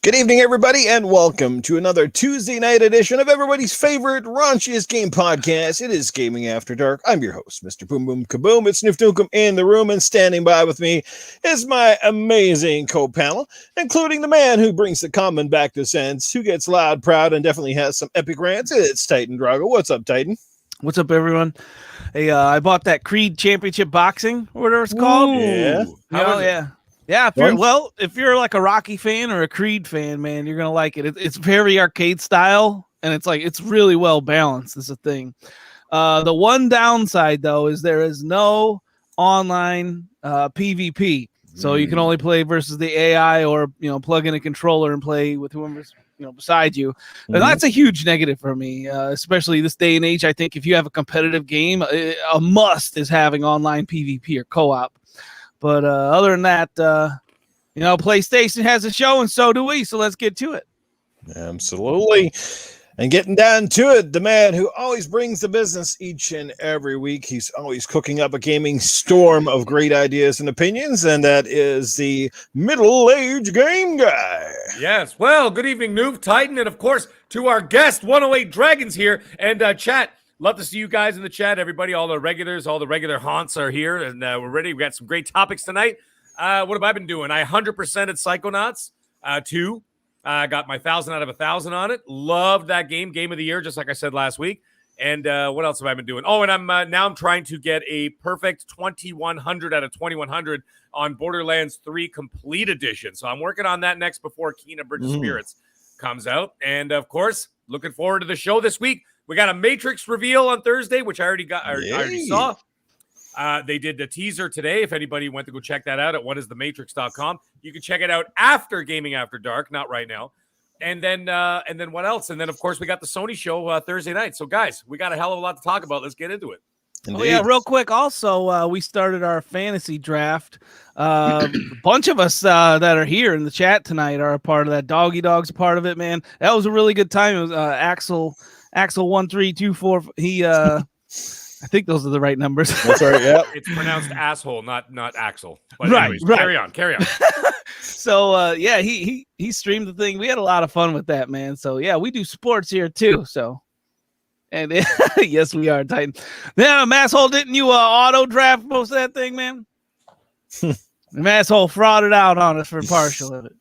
Good evening, everybody, and welcome to another Tuesday night edition of everybody's favorite raunchiest game podcast. It is Gaming After Dark. I'm your host, Mr. Boom Boom Kaboom. It's Noof Nukem in the room, and standing by with me is my amazing co-panel, including the man who brings the common back to sense, who gets loud, proud, and definitely has some epic rants. It's Titan Drago. What's up, Titan? What's up, everyone? Hey, I bought that Creed Championship Boxing, whatever it's called. Yeah. Yeah. If you're like a Rocky fan or a Creed fan, man, you're gonna like it. It's very arcade style, and it's really well balanced. Is the thing. The one downside though is there is no online PvP, so you can only play versus the AI or plug in a controller and play with whoever's beside you. And that's a huge negative for me, especially this day and age. I think if you have a competitive game, a must is having online PvP or co-op. But other than that, PlayStation has a show, and so do we. So let's get to it. Absolutely. And getting down to it, the man who always brings the business each and every week. He's always cooking up a gaming storm of great ideas and opinions, and that is the middle-aged game guy. Yes. Well, good evening, Noob, Titan, and of course to our guest, 108 Dragons here, and chat. Love to see you guys in the chat, everybody. All the regulars, all the regular haunts are here, and we're ready. We got some great topics tonight. What have I been doing? I 100%ed Psychonauts 2. I got my 1,000 out of 1,000 on it. Loved that game of the year, just like I said last week. And what else have I been doing? Oh, and I'm trying to get a perfect 2,100 out of 2,100 on Borderlands 3 Complete Edition. So I'm working on that next before Kena Bridge of Spirits comes out. And of course, looking forward to the show this week. We got a Matrix reveal on Thursday, which I already saw. They did the teaser today. If anybody went to go check that out at whatisthematrix.com, you can check it out after Gaming After Dark, not right now. And then what else? And then, of course, we got the Sony show Thursday night. So, guys, we got a hell of a lot to talk about. Let's get into it. Indeed. Oh, yeah, real quick. Also, we started our fantasy draft. A bunch of us that are here in the chat tonight are a part of that. Doggy Dog's a part of it, man. That was a really good time. It was Axel 1324. He I think those are the right numbers. That's right. Yeah, it's pronounced asshole, not Axel. But right, anyways, right. Carry on. So he streamed the thing. We had a lot of fun with that, man. So yeah, we do sports here too. So, and yes, we are Titan. Yeah, Masshole, didn't you auto draft most of that thing, man? Masshole frauded out on us for partial of it.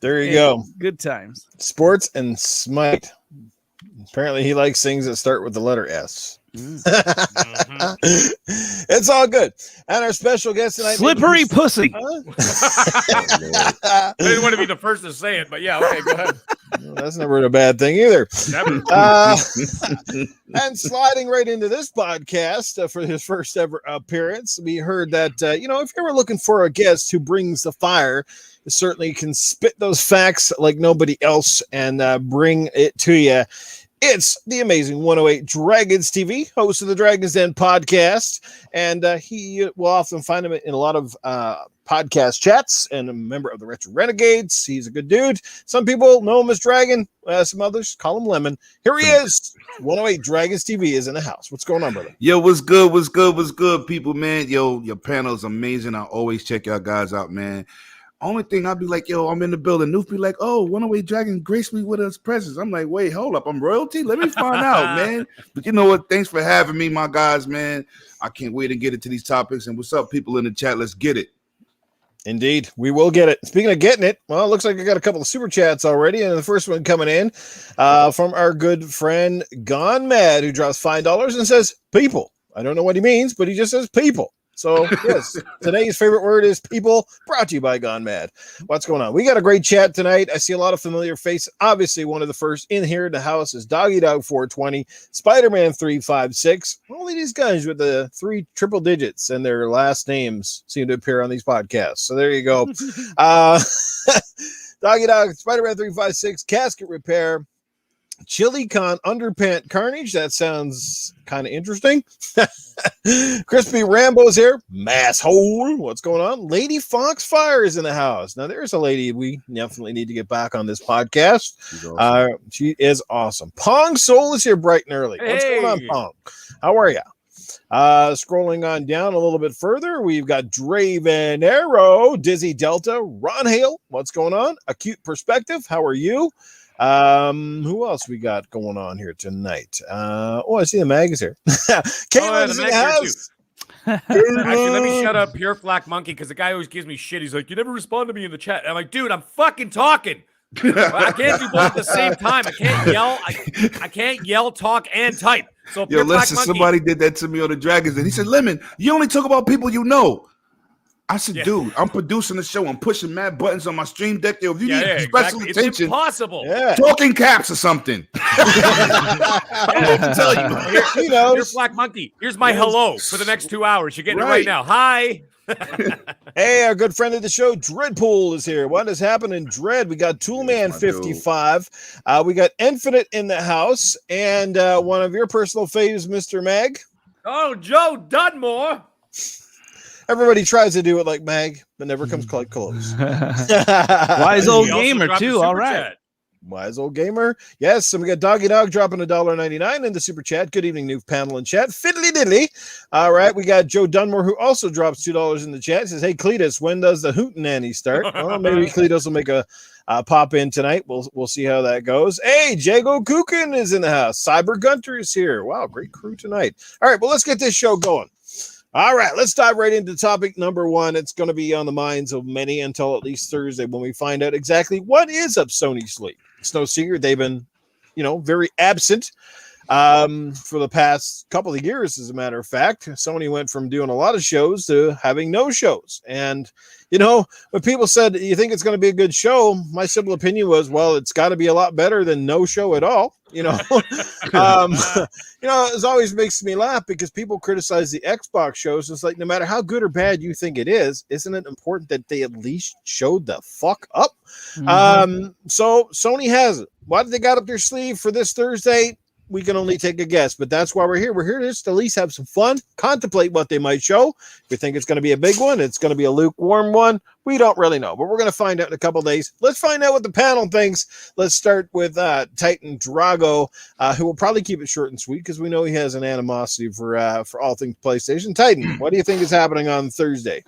There you go. Good times. Sports and Smite. Apparently, he likes things that start with the letter S. It's all good. And our special guest tonight, slippery pussy. I didn't want to be the first to say it, but yeah, okay, go ahead. Well, that's never a bad thing either. Never. And sliding right into this podcast for his first ever appearance, we heard that if you're ever looking for a guest who brings the fire, certainly can spit those facts like nobody else and bring it to you. It's the amazing 108 Dragons TV, host of the Dragons Den podcast, and he will often find him in a lot of podcast chats and a member of the Retro Renegades. He's a good dude. Some people know him as Dragon. Some others call him Lemon. Here he is. 108 Dragons TV is in the house. What's going on, brother? Yo, what's good, people, man? Yo, your panel's amazing. I always check y'all guys out, man. Only thing I'd be like, yo, I'm in the building. Noof be like, oh, 108 Dragon graced me with his presence. I'm like, wait, hold up. I'm royalty? Let me find out, man. But you know what? Thanks for having me, my guys, man. I can't wait to get into these topics. And what's up, people in the chat? Let's get it. Indeed, we will get it. Speaking of getting it, well, it looks like I got a couple of super chats already, and the first one coming in from our good friend Gone Mad, who drops $5 and says, people. I don't know what he means, but he just says people. So, yes, today's favorite word is people, brought to you by Gone Mad. What's going on? We got a great chat tonight. I see a lot of familiar faces. Obviously, one of the first in here in the house is Doggy Dog 420, Spider-Man 356. Only these guys with the 3 triple digits and their last names seem to appear on these podcasts. So there you go. Doggy Dog, Spider-Man 356, Casket Repair, Chili Con Underpant Carnage. That sounds kind of interesting. Crispy Rambo's here. Masshole. What's going on? Lady Foxfire is in the house. Now, there's a lady we definitely need to get back on this podcast. Awesome. She is awesome. Pong Soul is here bright and early. What's going on, Pong? How are you? Scrolling on down a little bit further, we've got Draven Arrow, Dizzy Delta, Ron Hale. What's going on? Acute Perspective. How are you? Who else we got going on here tonight? I see the mag is here. Caitlin's in the house. Actually, let me shut up, Pure Black Monkey, because the guy always gives me shit. He's like, you never respond to me in the chat. I'm like, dude, I'm fucking talking. I can't do both at the same time. I can't yell. I can't yell, talk, and type. So Yo, listen, somebody did that to me on the Dragons, and he said, Lemon, you only talk about people you know. I said, dude, I'm producing the show. I'm pushing mad buttons on my stream deck. If you need special attention, it's impossible. Talking caps or something. Tell you, Pure Black Monkey. Here's my hello for the next 2 hours. You're getting it right now. Hi. Hey, our good friend of the show, Dreadpool, is here. What is happening, Dread? We got Toolman 55. We got Infinite in the house, and one of your personal faves, Mr. Mag. Oh, Joe Dunmore. Everybody tries to do it like Mag, but never comes quite close. Wise old gamer too. All right. Chat. Wise old gamer. Yes, and we got Doggy Dog dropping $1.99 in the super chat. Good evening, new panel and chat. Fiddly diddly. All right, we got Joe Dunmore, who also drops $2 in the chat. He says, hey, Cletus, when does the Hootenanny start? Well, maybe Cletus will make a pop in tonight. We'll see how that goes. Hey, Jago Kukin is in the house. Cyber Gunter is here. Wow, great crew tonight. All right, well, let's get this show going. All right, let's dive right into topic number one. It's going to be on the minds of many until at least Thursday when we find out exactly what is up Sony's sleeve. It's no secret they've been, very absent for the past couple of years, as a matter of fact. Sony went from doing a lot of shows to having no shows. And, when people said, you think it's going to be a good show, my simple opinion was, well, it's got to be a lot better than no show at all. It always makes me laugh because people criticize the Xbox shows. It's like, no matter how good or bad you think it is, isn't it important that they at least showed the fuck up? So Sony has it. What did they got up their sleeve for this Thursday? We can only take a guess, but that's why we're here. We're here to just at least have some fun, contemplate what they might show. If we think it's going to be a big one, it's going to be a lukewarm one. We don't really know, but we're going to find out in a couple of days. Let's find out what the panel thinks. Let's start with Titan Drago, who will probably keep it short and sweet because we know he has an animosity for all things PlayStation. Titan, what do you think is happening on Thursday?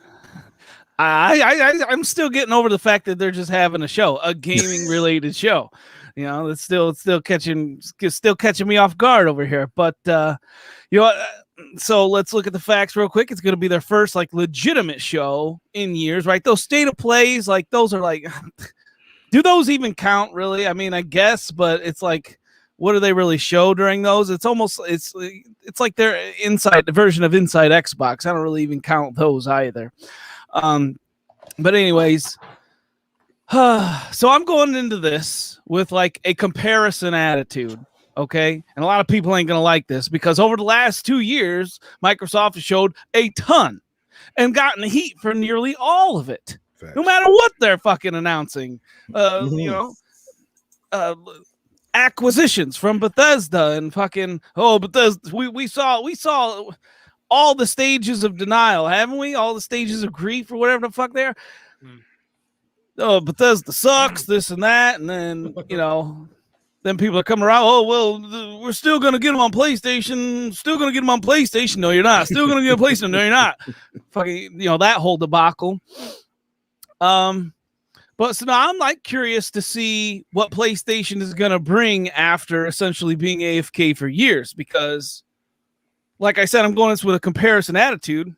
I'm still getting over the fact that they're just having a show, a gaming related show. It's still catching me off guard over here. But so let's look at the facts real quick. It's going to be their first legitimate show in years, right? Those state of plays, those are do those even count really? I mean, I guess, but it's what do they really show during those? It's almost it's like their the version of Inside Xbox. I don't really even count those either. But anyways. So I'm going into this with a comparison attitude, okay? And a lot of people ain't going to like this because over the last 2 years, Microsoft has showed a ton and gotten heat for nearly all of it. Facts. No matter what they're fucking announcing. Acquisitions from Bethesda and fucking, Bethesda, we saw all the stages of denial, haven't we? All the stages of grief or whatever the fuck they are. Oh, Bethesda sucks, this and that, and then then people are coming around. Oh well, we're still gonna get them on PlayStation. Still gonna get them on PlayStation. No, you're not. Still gonna get a PlayStation. No, you're not. Fucking, that whole debacle. But so now I'm curious to see what PlayStation is gonna bring after essentially being AFK for years, because, like I said, I'm going this with a comparison attitude.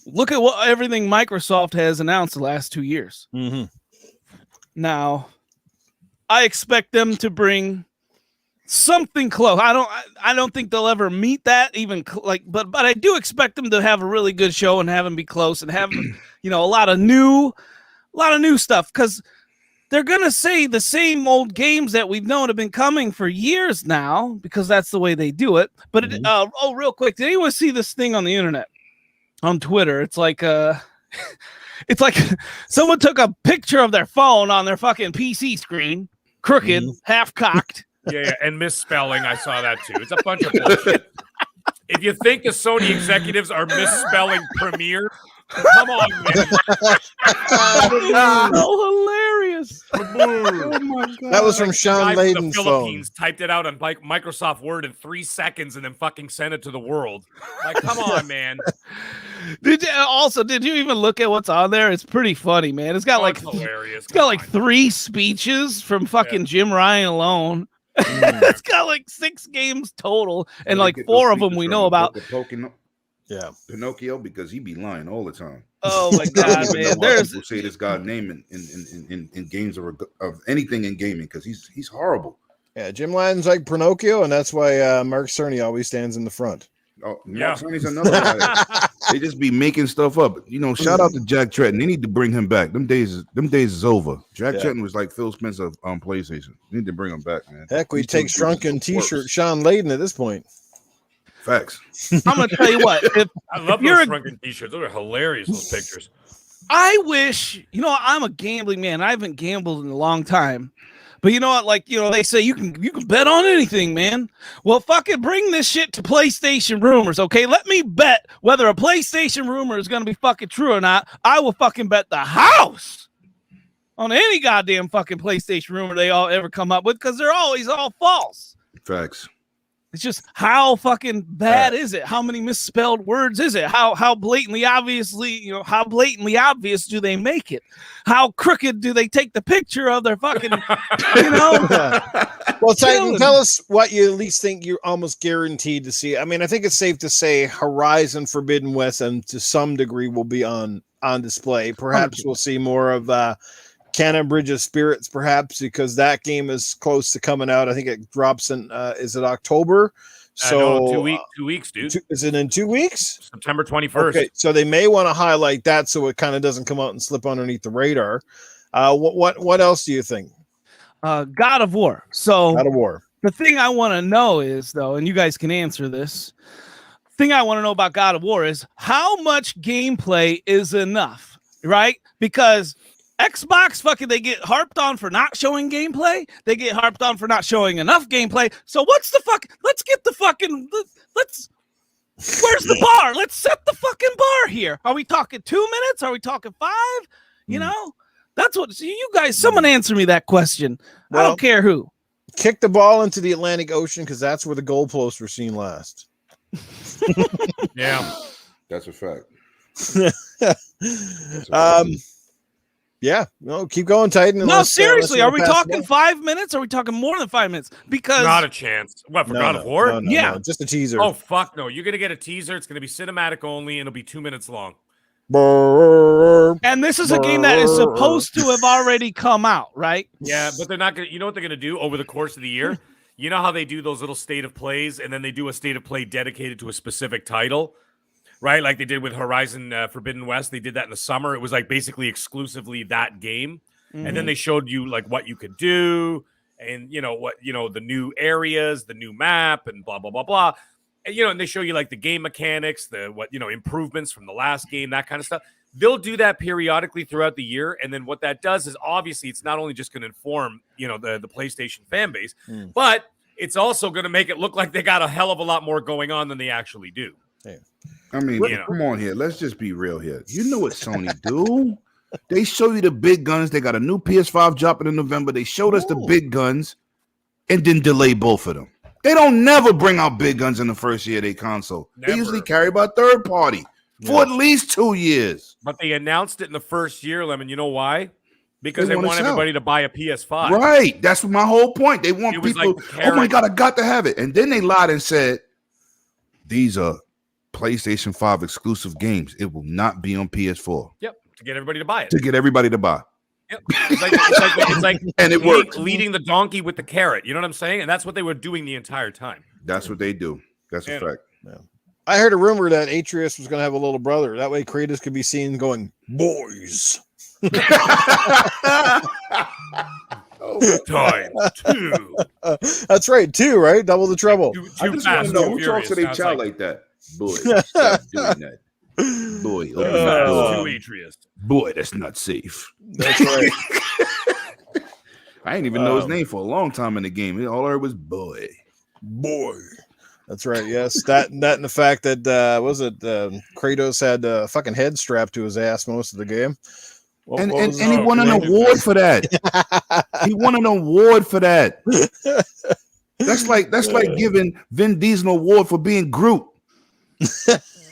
Look at what everything Microsoft has announced the last 2 years. Mm-hmm. Now, I expect them to bring something close. I don't think they'll ever meet that, even but I do expect them to have a really good show and have them be close and have a lot of new stuff, because they're gonna say the same old games that we've known have been coming for years now, because that's the way they do it. But real quick, did anyone see this thing on the internet? On Twitter, it's like someone took a picture of their phone on their fucking PC screen, crooked, half cocked. Yeah, and misspelling. I saw that too. It's a bunch of bullshit. If you think the Sony executives are misspelling Premiere, come on, man. So hilarious. Oh my God. That was from Like the Sean guy from Layden's the phone. Philippines typed it out on Microsoft Word in 3 seconds and then fucking sent it to the world. Like, come on, man. Did you even look at what's on there? It's pretty funny, man. It's got It's hilarious. It's got like 3 speeches from fucking Jim Ryan alone. It's got like 6 games total, and like 4 of them we know about. Yeah, Pinocchio, because he be lying all the time. Oh my God, man! There's people say this guy's name in games of anything in gaming because he's horrible. yeah. Jim Lyon's like Pinocchio, and that's why Mark Cerny always stands in the front. Oh, Mark Cerny's another guy. They just be making stuff up. You know, shout out to Jack Tretton. They need to bring him back. Them days is over. Jack Tretton was like Phil Spencer on PlayStation. They need to bring him back, man. Heck, we take shrunken T-shirt Sean Layden at this point. Facts. I'm gonna tell you what. I love those shrunken T-shirts. Those are hilarious. Those pictures. I wish, I'm a gambling man. I haven't gambled in a long time. But you know what? Like, they say you can bet on anything, man. Well, fucking bring this shit to PlayStation rumors, okay? Let me bet whether a PlayStation rumor is going to be fucking true or not. I will fucking bet the house on any goddamn fucking PlayStation rumor they all ever come up with, because they're always all false. Facts. It's just how fucking bad is it? How many misspelled words is it? How blatantly obvious do they make it? How crooked do they take the picture of their fucking, Well, Titan, tell us what you at least think you're almost guaranteed to see. I mean, I think it's safe to say Horizon Forbidden West and to some degree will be on display. Perhaps we'll see more of Canon Bridge of Spirits, perhaps, because that game is close to coming out. I think it drops in is it October? So no, 2 weeks, dude. Is it in 2 weeks? September 21st. Okay, so they may want to highlight that so it kind of doesn't come out and slip underneath the radar. What else do you think? God of War. So God of War. The thing I want to know is, though, and you guys can answer this. Thing I want to know about God of War is how much gameplay is enough, right? Because Xbox they get harped on for not showing gameplay. They get harped on for not showing enough gameplay. So what's the fuck? Let's get the fucking where's the bar? Let's set the fucking bar here. Are we talking 2 minutes? Are we talking 5? That's what you guys, someone answer me that question. Well, I don't care who. Kick the ball into the Atlantic Ocean because that's where the goalposts were seen last. Yeah. That's a fact. Yeah, no, keep going, Titan. No, seriously, are we talking 5 minutes? Are we talking more than 5 minutes? Because not a chance. What, for God of War? No, just a teaser. Oh fuck no! You're gonna get a teaser. It's gonna be cinematic only, and it'll be 2 minutes long. And this is a game that is supposed to have already come out, right? Yeah, but they're not gonna. You know what they're gonna do over the course of the year? You know how they do those little state of plays, and then they do a state of play dedicated to a specific title. Right, like they did with Horizon Forbidden West. They did that in the summer. It was like basically exclusively that game. And then they showed you like what you could do and the new areas, the new map and blah, blah, blah, blah. And, and they show you like the game mechanics, improvements from the last game, that kind of stuff. They'll do that periodically throughout the year. And then what that does is obviously it's not only just going to inform, the PlayStation fan base, but it's also going to make it look like they got a hell of a lot more going on than they actually do. Yeah. I mean, come on here. Let's just be real here. You know what Sony do? They show you the big guns. They got a new PS5 dropping in November. They showed us the big guns and then delay both of them. They don't never bring out big guns in the first year of their console. Never. They usually carry by third party for at least 2 years. But they announced it in the first year, Lemon. You know why? Because they want everybody to buy a PS5. Right. That's my whole point. They want people, like oh my God, I got to have it. And then they lied and said, these are PlayStation 5 exclusive games. It will not be on PS4. Yep. To get everybody to buy it. To get everybody to buy. Yep. It's like and it works. Leading the donkey with the carrot. You know what I'm saying? And that's what they were doing the entire time. That's what they do. That's a fact. Yeah. I heard a rumor that Atreus was going to have a little brother. That way Kratos could be seen going, boys. Time 2. That's right, 2, right? Double the trouble. I just want to know who talks to their child like that. Boy, stop doing that. Boy, open the door. Atreus. Boy, that's not safe. That's right. I didn't even know his name for a long time in the game. All I heard was boy. That's right. Yes, that and the fact that Kratos had a fucking head strapped to his ass most of the game. And he won an award for that. He won an award for that. That's like giving Vin Diesel an award for being Groot.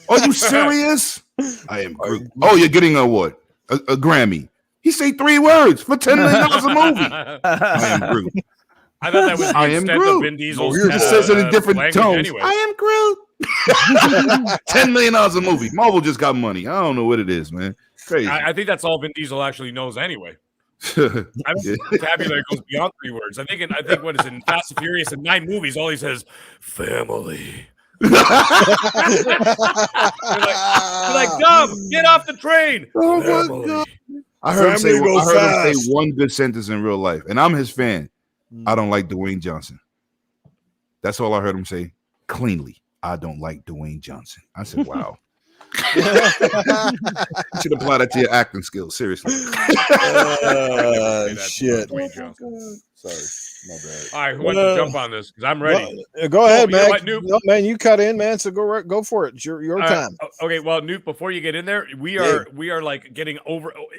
Are you serious? I am Groot. Oh, you're getting an award, a Grammy. He say 3 words for $10 million a movie. I am Groot. I thought that was the extent of Vin Diesel's. He just says it in different tones. Anyway. I am Groot. $10 million a movie. Marvel just got money. I don't know what it is, man. Crazy. I think that's all Vin Diesel actually knows anyway. I don't think vocabulary goes beyond 3 words. I think what is in Fast and Furious in 9 movies, all he says, family. You're like, Dom, get off the train. Oh my God. I heard him say one good sentence in real life, and I'm his fan. I don't like Dwayne Johnson. That's all I heard him say cleanly. I don't like Dwayne Johnson. I said, wow. You should apply that to your acting skills. Seriously. Shit. Sorry, my bad. All right, who wants to jump on this? Because I'm ready. Go ahead, man. No, man, you cut in, man. So go for it. It's your time. Okay, well, Nuke, before you get in there, we are like getting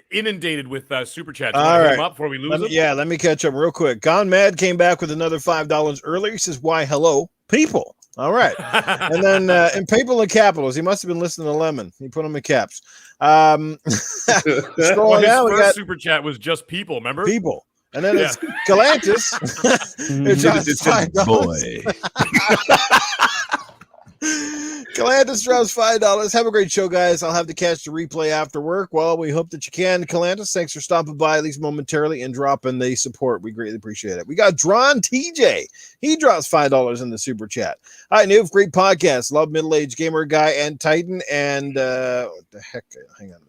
inundated with super chats. All right, up before we lose them? Yeah, let me catch up real quick. Gone Mad came back with another $5 earlier. He says, "Why, hello, people." All right. And then in people in capitals, he must have been listening to Lemon. He put them in caps. Scrolling down, we got super chat was just people, remember? People. And then it's Galantis. It's $5. Galantis drops $5. Have a great show, guys. I'll have to catch the replay after work. Well, we hope that you can. Galantis, thanks for stopping by at least momentarily and dropping the support. We greatly appreciate it. We got Drawn TJ. He drops $5 in the super chat. Hi, Noob. Great podcast. Love middle-aged gamer guy and Titan. And what the heck? Hang on.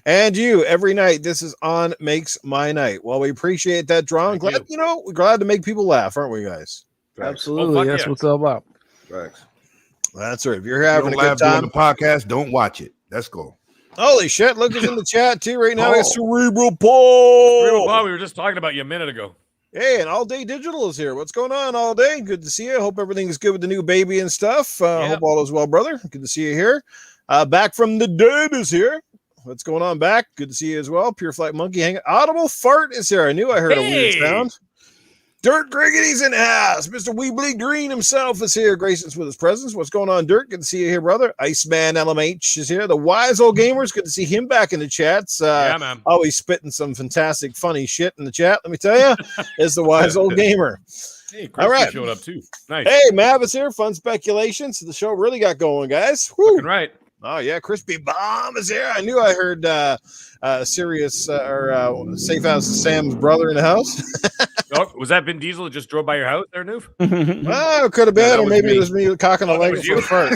And you every night. This is on makes my night. Well, we appreciate that, Drawn. We're glad to make people laugh, aren't we, guys? Absolutely. That's what it's all about. Thanks. That's right. If you're having a good time, the podcast, don't watch it. Let's go. Holy shit! Look, it's in the chat too right now. It's Cerebral Paul. Cerebral Paul. We were just talking about you a minute ago. Hey, and All Day Digital is here. What's going on, All Day? Good to see you. Hope everything's good with the new baby and stuff. Hope all is well, brother. Good to see you here. Back from the dead is here. What's going on, back? Good to see you as well. Pure Flight Monkey hanging. Audible Fart is here. I knew I heard a weird sound. Dirt Griggity's in the house. Mr. Weebly Green himself is here. Gracious with his presence. What's going on, Dirt? Good to see you here, brother. Iceman LMH is here. The Wise Old Gamers. Good to see him back in the chats. Yeah, man. Always spitting some fantastic, funny shit in the chat. Let me tell you, is the Wise Old Gamer. Hey, Chris all right. Showed up too. Nice. Hey, Mav is here. Fun speculations. The show really got going, guys. Woo. Looking right. Oh yeah, Crispy Bomb is here. I knew I heard Sirius or Safe House Sam's brother in the house. Oh, was that Vin Diesel that just drove by your house there, Noof? Oh, it could have been, or maybe it was me cocking a leg for the front.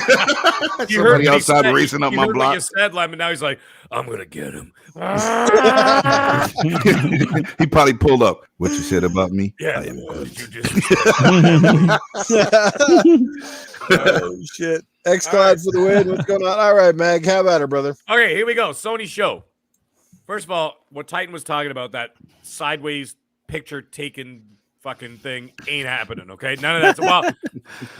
You heard somebody outside racing up my block. You said, and now he's like, "I'm gonna get him." He probably pulled up. What you said about me? Yeah. Oh shit! X-Cloud for the win. What's going on? All right, Mag. How about her, brother? Okay, here we go. Sony show. First of all, what Titan was talking about, that sideways picture taken fucking thing, ain't happening. Okay, none of that's well.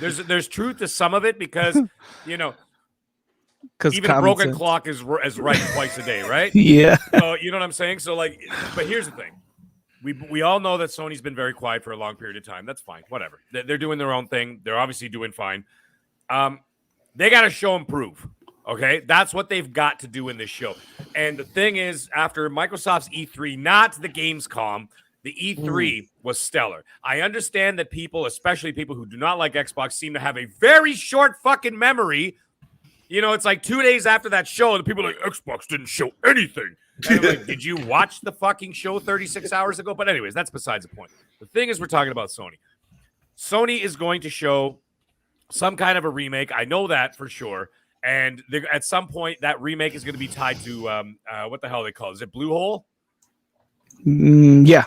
There's truth to some of it because even a broken clock is right twice a day, right? Yeah. So you know what I'm saying. So but here's the thing. We all know that Sony's been very quiet for a long period of time. That's fine. Whatever. They're doing their own thing. They're obviously doing fine. They got to show and prove. Okay? That's what they've got to do in this show. And the thing is, after Microsoft's E3, not the Gamescom, the E3 was stellar. I understand that people, especially people who do not like Xbox, seem to have a very short fucking memory. It's like 2 days after that show, and people are like, Xbox didn't show anything. And I'm like, did you watch the fucking show 36 hours ago? But anyways, that's besides the point. The thing is, we're talking about Sony. Sony is going to show some kind of a remake. I know that for sure. And at some point, that remake is going to be tied to, what the hell they call it? Is it Bluehole? Yeah.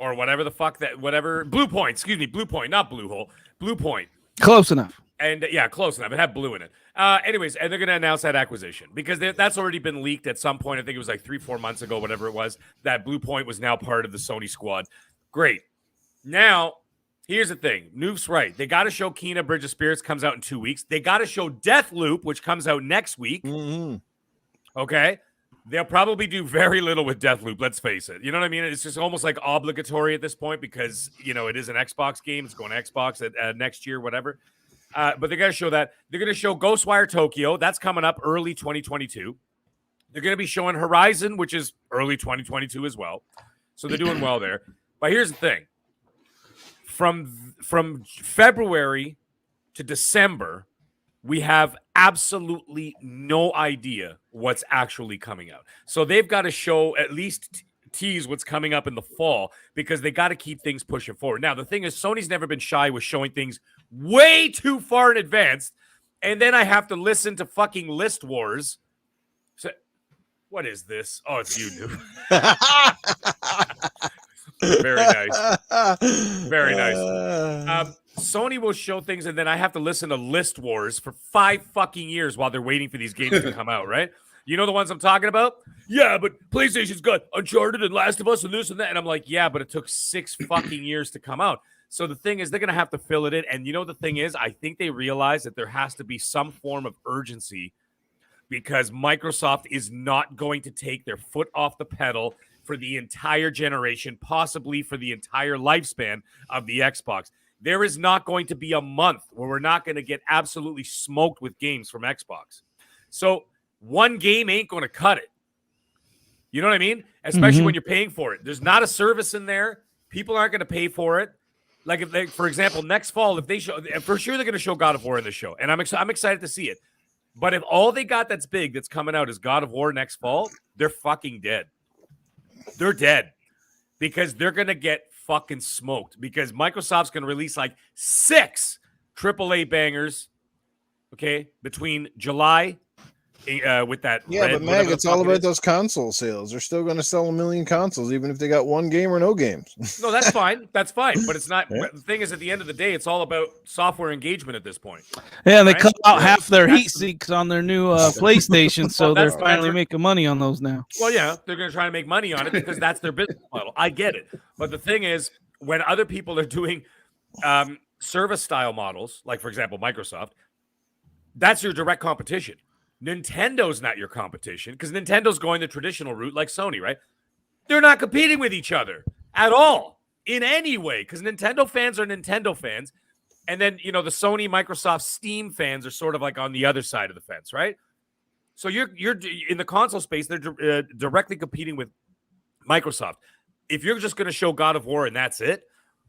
Or whatever the fuck Blue Point, excuse me, Blue Point, not Bluehole. Blue Point. Close enough. And yeah, close enough. It had blue in it. Anyways, and they're going to announce that acquisition because that's already been leaked at some point. I think it was like 3-4 months ago, whatever it was, that Blue Point was now part of the Sony squad. Great. Now, here's the thing. Noof's right. They got to show Kena Bridge of Spirits comes out in 2 weeks. They got to show Deathloop, which comes out next week. Mm-hmm. Okay. They'll probably do very little with Deathloop, let's face it. You know what I mean? It's just almost like obligatory at this point because, it is an Xbox game. It's going to Xbox next year, whatever. But they're going to show that. They're going to show Ghostwire Tokyo. That's coming up early 2022. They're going to be showing Horizon, which is early 2022 as well. So they're doing well there. But here's the thing. From February to December, we have absolutely no idea what's actually coming out. So they've got to show, at least tease what's coming up in the fall, because they got to keep things pushing forward. Now, the thing is, Sony's never been shy with showing things way too far in advance. And then I have to listen to fucking List Wars. So, what is this? Oh, it's you, dude. Very nice. Very nice. Sony will show things, and then I have to listen to List Wars for 5 fucking years while they're waiting for these games to come out, right? You know the ones I'm talking about? Yeah, but PlayStation's got Uncharted and Last of Us and this and that. And I'm like, yeah, but it took 6 fucking years to come out. So the thing is, they're going to have to fill it in. And the thing is, I think they realize that there has to be some form of urgency because Microsoft is not going to take their foot off the pedal for the entire generation, possibly for the entire lifespan of the Xbox. There is not going to be a month where we're not going to get absolutely smoked with games from Xbox. So one game ain't going to cut it. You know what I mean? Especially when you're paying for it. There's not a service in there. People aren't going to pay for it. Like, if they, for example, next fall, if they show, for sure they're going to show God of War in the show. And I'm excited to see it. But if all they got that's big that's coming out is God of War next fall, they're fucking dead. They're dead. Because they're going to get fucking smoked because Microsoft's going to release like 6 AAA bangers, okay, between July with that. Yeah, red, but Mag, it's all about is. those console sales. They're still going to sell 1 million consoles, even if they got one game or no games. No, that's fine. That's fine. But it's not. Yeah. The thing is, at the end of the day, it's all about software engagement at this point. Yeah, and they cut out half their heat sinks on their new PlayStation, so they're finally making money on those now. Well, yeah, they're going to try to make money on it because that's their business model. I get it. But the thing is, when other people are doing service-style models, like, for example, Microsoft, that's your direct competition. Nintendo's not your competition because Nintendo's going the traditional route like Sony, right? They're not competing with each other at all in any way because Nintendo fans are Nintendo fans. And then, the Sony, Microsoft, Steam fans are sort of like on the other side of the fence, right? So you're in the console space, they're directly competing with Microsoft. If you're just going to show God of War and that's it,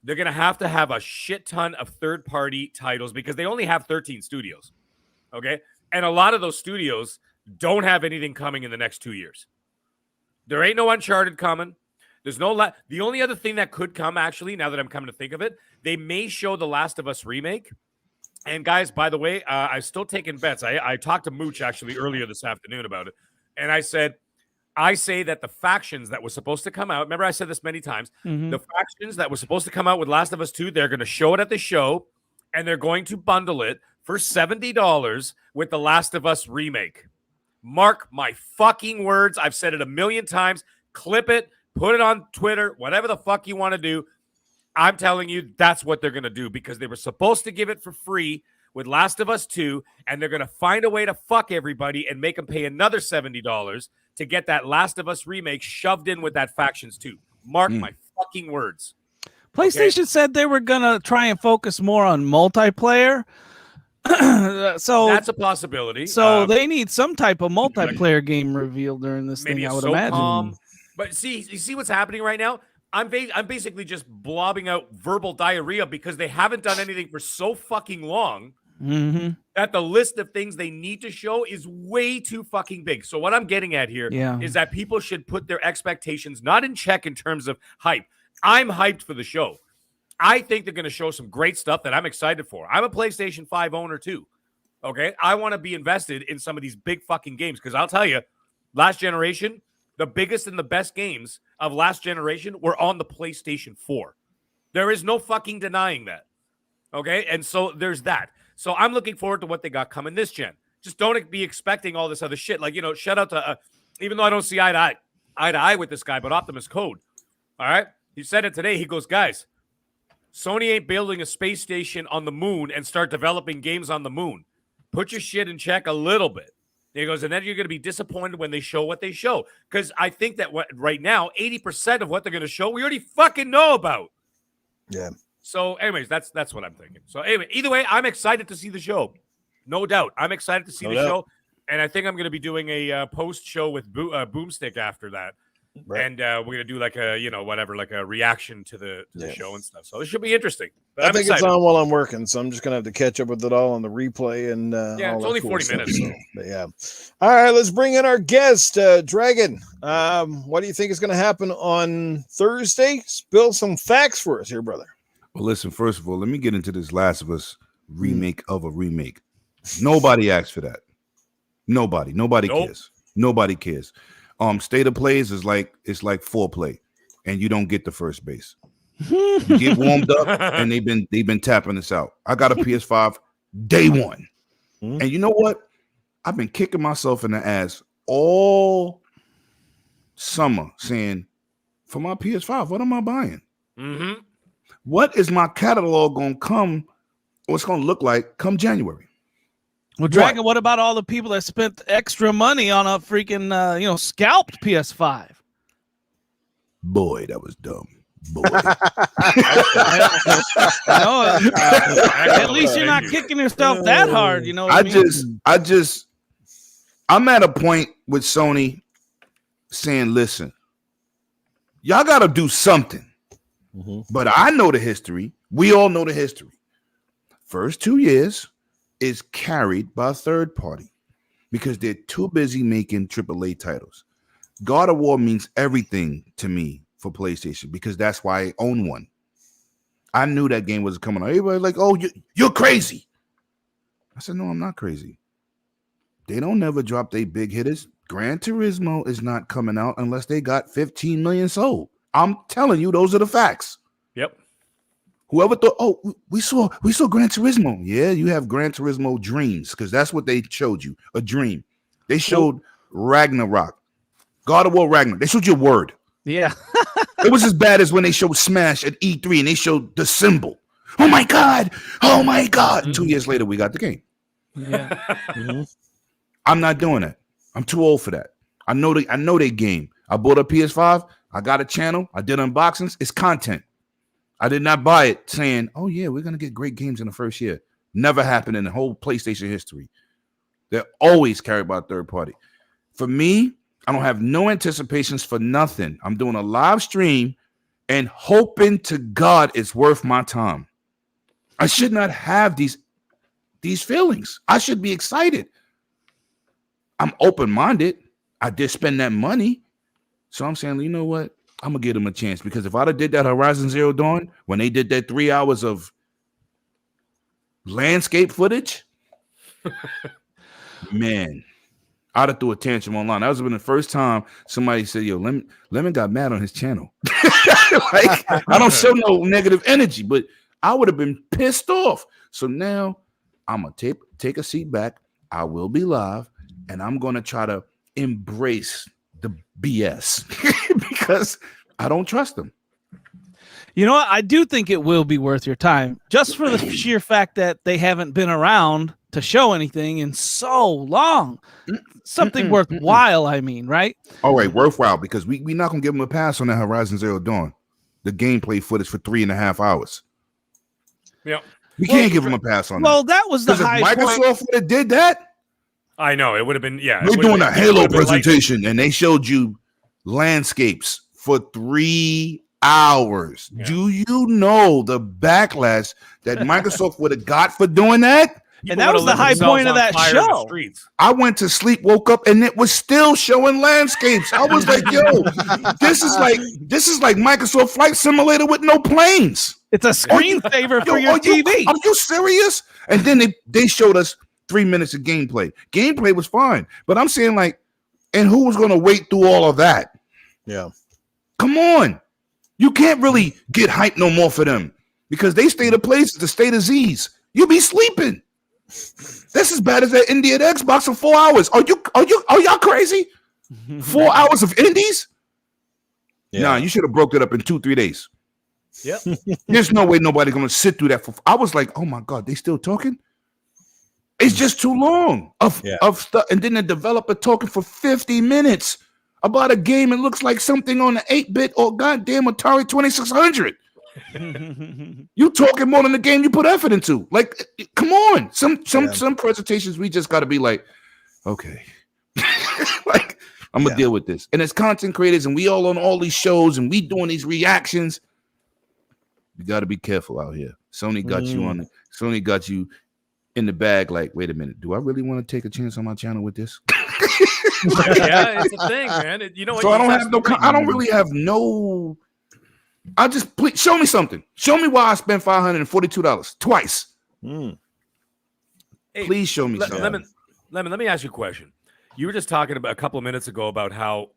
they're going to have a shit ton of third-party titles because they only have 13 studios, okay? And a lot of those studios don't have anything coming in the next 2 years. There ain't no Uncharted coming. There's no the only other thing that could come, actually, now that I'm coming to think of it, they may show the Last of Us remake. And guys, by the way, I'm still taking bets. I talked to Mooch actually earlier this afternoon about it. And I say that the factions that were supposed to come out, remember I said this many times, the factions that were supposed to come out with Last of Us 2, they're going to show it at the show, and they're going to bundle it for $70 with the Last of Us remake. Mark my fucking words. I've said it a million times. Clip it, put it on Twitter, whatever the fuck you want to do. I'm telling you, that's what they're going to do because they were supposed to give it for free with Last of Us 2, and they're going to find a way to fuck everybody and make them pay another $70 to get that Last of Us remake shoved in with that Factions 2. Mark my fucking words. PlayStation said they were going to try and focus more on multiplayer. So that's a possibility. So they need some type of multiplayer game revealed during this thing, I would imagine. But you see what's happening right now? I'm basically just blobbing out verbal diarrhea because they haven't done anything for so fucking long that the list of things they need to show is way too fucking big. So what I'm getting at here is that people should put their expectations not in check in terms of hype. I'm hyped for the show. I think they're going to show some great stuff that I'm excited for. I'm a PlayStation 5 owner too. Okay. I want to be invested in some of these big fucking games because I'll tell you, last generation, the biggest and the best games of last generation were on the PlayStation 4. There is no fucking denying that. Okay. And so there's that. So I'm looking forward to what they got coming this gen. Just don't be expecting all this other shit. Like, shout out to, even though I don't see eye to eye with this guy, but Optimus Code. All right. He said it today. He goes, guys, Sony ain't building a space station on the moon and start developing games on the moon. Put your shit in check a little bit. He goes, and then you're going to be disappointed when they show what they show. Because I think that right now, 80% of what they're going to show, we already fucking know about. Yeah. So, anyways, that's what I'm thinking. So, anyway, either way, I'm excited to see the show. No doubt. I'm excited to see the show. And I think I'm going to be doing a post-show with Boomstick after that. Right. And we're going to do like a, like a reaction to the show and stuff. So, it should be interesting. But I think it's on while I'm working, so I'm just going to have to catch up with it all on the replay. And it's only 40 minutes. So, yeah. All right, let's bring in our guest, Dragon. What do you think is going to happen on Thursday? Spill some facts for us here, brother. Well, listen, first of all, let me get into this Last of Us remake of a remake. Nobody asked for that. Nobody cares. Nobody cares. State of plays is like foreplay, and you don't get the first base. You get warmed up, and they've been tapping this out. I got a PS5 day one, and you know what? I've been kicking myself in the ass all summer, saying, "For my PS5, what am I buying? Mm-hmm. What is my catalog going to come? What's going to look like come January?" Well, Dragon, what about all the people that spent extra money on a freaking, scalped PS5? Boy, that was dumb. Boy. At least you're not kicking yourself that hard, you know. I'm at a point with Sony saying, listen, y'all got to do something. But I know the history. We all know the history. First 2 years is carried by a third party because they're too busy making AAA titles. God of War means everything to me for PlayStation because that's why I own one. I knew that game was coming out. Everybody like, oh, you're crazy. I said, no, I'm not crazy. They don't never drop their big hitters. Gran Turismo is not coming out unless they got 15 million sold. I'm telling you, those are the facts. Yep. Whoever thought, oh, we saw Gran Turismo. Yeah, you have Gran Turismo dreams because that's what they showed you, a dream. They showed Ragnarok, God of War Ragnarok. They showed you a word. Yeah. It was as bad as when they showed Smash at E3 and they showed the symbol. Oh my God. Oh my God. Mm-hmm. 2 years later, we got the game. Yeah. Mm-hmm. I'm not doing that. I'm too old for that. I know they game. I bought a PS5. I got a channel. I did unboxings. It's content. I did not buy it saying, oh, yeah, we're going to get great games in the first year. Never happened in the whole PlayStation history. They're always carried by a third party. For me, I don't have no anticipations for nothing. I'm doing a live stream and hoping to God it's worth my time. I should not have these feelings. I should be excited. I'm open-minded. I did spend that money. So I'm saying, you know what? I'm going to give them a chance because if I'd have did that Horizon Zero Dawn, when they did that 3 hours of landscape footage, man, I'd have threw a tantrum online. That was been the first time somebody said, yo, Lemon got mad on his channel. Like, I don't show no negative energy, but I would have been pissed off. So now I'm going to take a seat back. I will be live, and I'm going to try to embrace the BS because I don't trust them. You know what? I do think it will be worth your time just for the sheer fact that they haven't been around to show anything in so long. Something worthwhile, I mean, right? All right, worthwhile, because we're not going to give them a pass on that Horizon Zero Dawn. The gameplay footage for 3.5 hours. Yeah. We can't give them a pass on that. Well, that was the high point. Microsoft would have did that. I know it would have been, yeah. We're doing a Halo presentation, and they showed you landscapes for 3 hours. Yeah. Do you know the backlash that Microsoft would have got for doing that? And that was the high point of that show. I went to sleep, woke up, and it was still showing landscapes. I was like, yo, this is like Microsoft Flight Simulator with no planes. It's a screensaver for your TV. Are you serious? And then they showed us 3 minutes of gameplay. Gameplay was fine, but I'm saying like, and who was going to wait through all of that? Yeah. Come on. You can't really get hype no more for them because they stay to place the state of Z's. You be sleeping. That's as bad as that indie at Xbox for 4 hours. Are y'all crazy? 4 hours of indies? Yeah. Nah, you should have broke it up in 2-3 days. Yep. There's no way nobody gonna sit through that. I was like, oh my God, they still talking? It's just too long of stuff. And then the developer talking for 50 minutes about a game. It looks like something on the 8-bit or goddamn Atari 2600. You talking more than the game you put effort into. Like, come on. Some presentations we just got to be like, okay, like I'm gonna deal with this. And as content creators, and we all on all these shows, and we doing these reactions. You got to be careful out here. Sony got you on it. Sony got you in the bag. Like, wait a minute, do I really want to take a chance on my channel with this? Yeah, it's a thing, man. You know what? So I don't have no. I don't really have no. I just please show me something. Show me why I spent $542 twice. Hey, please show me something. Lemon, let me ask you a question. You were just talking about a couple of minutes ago about how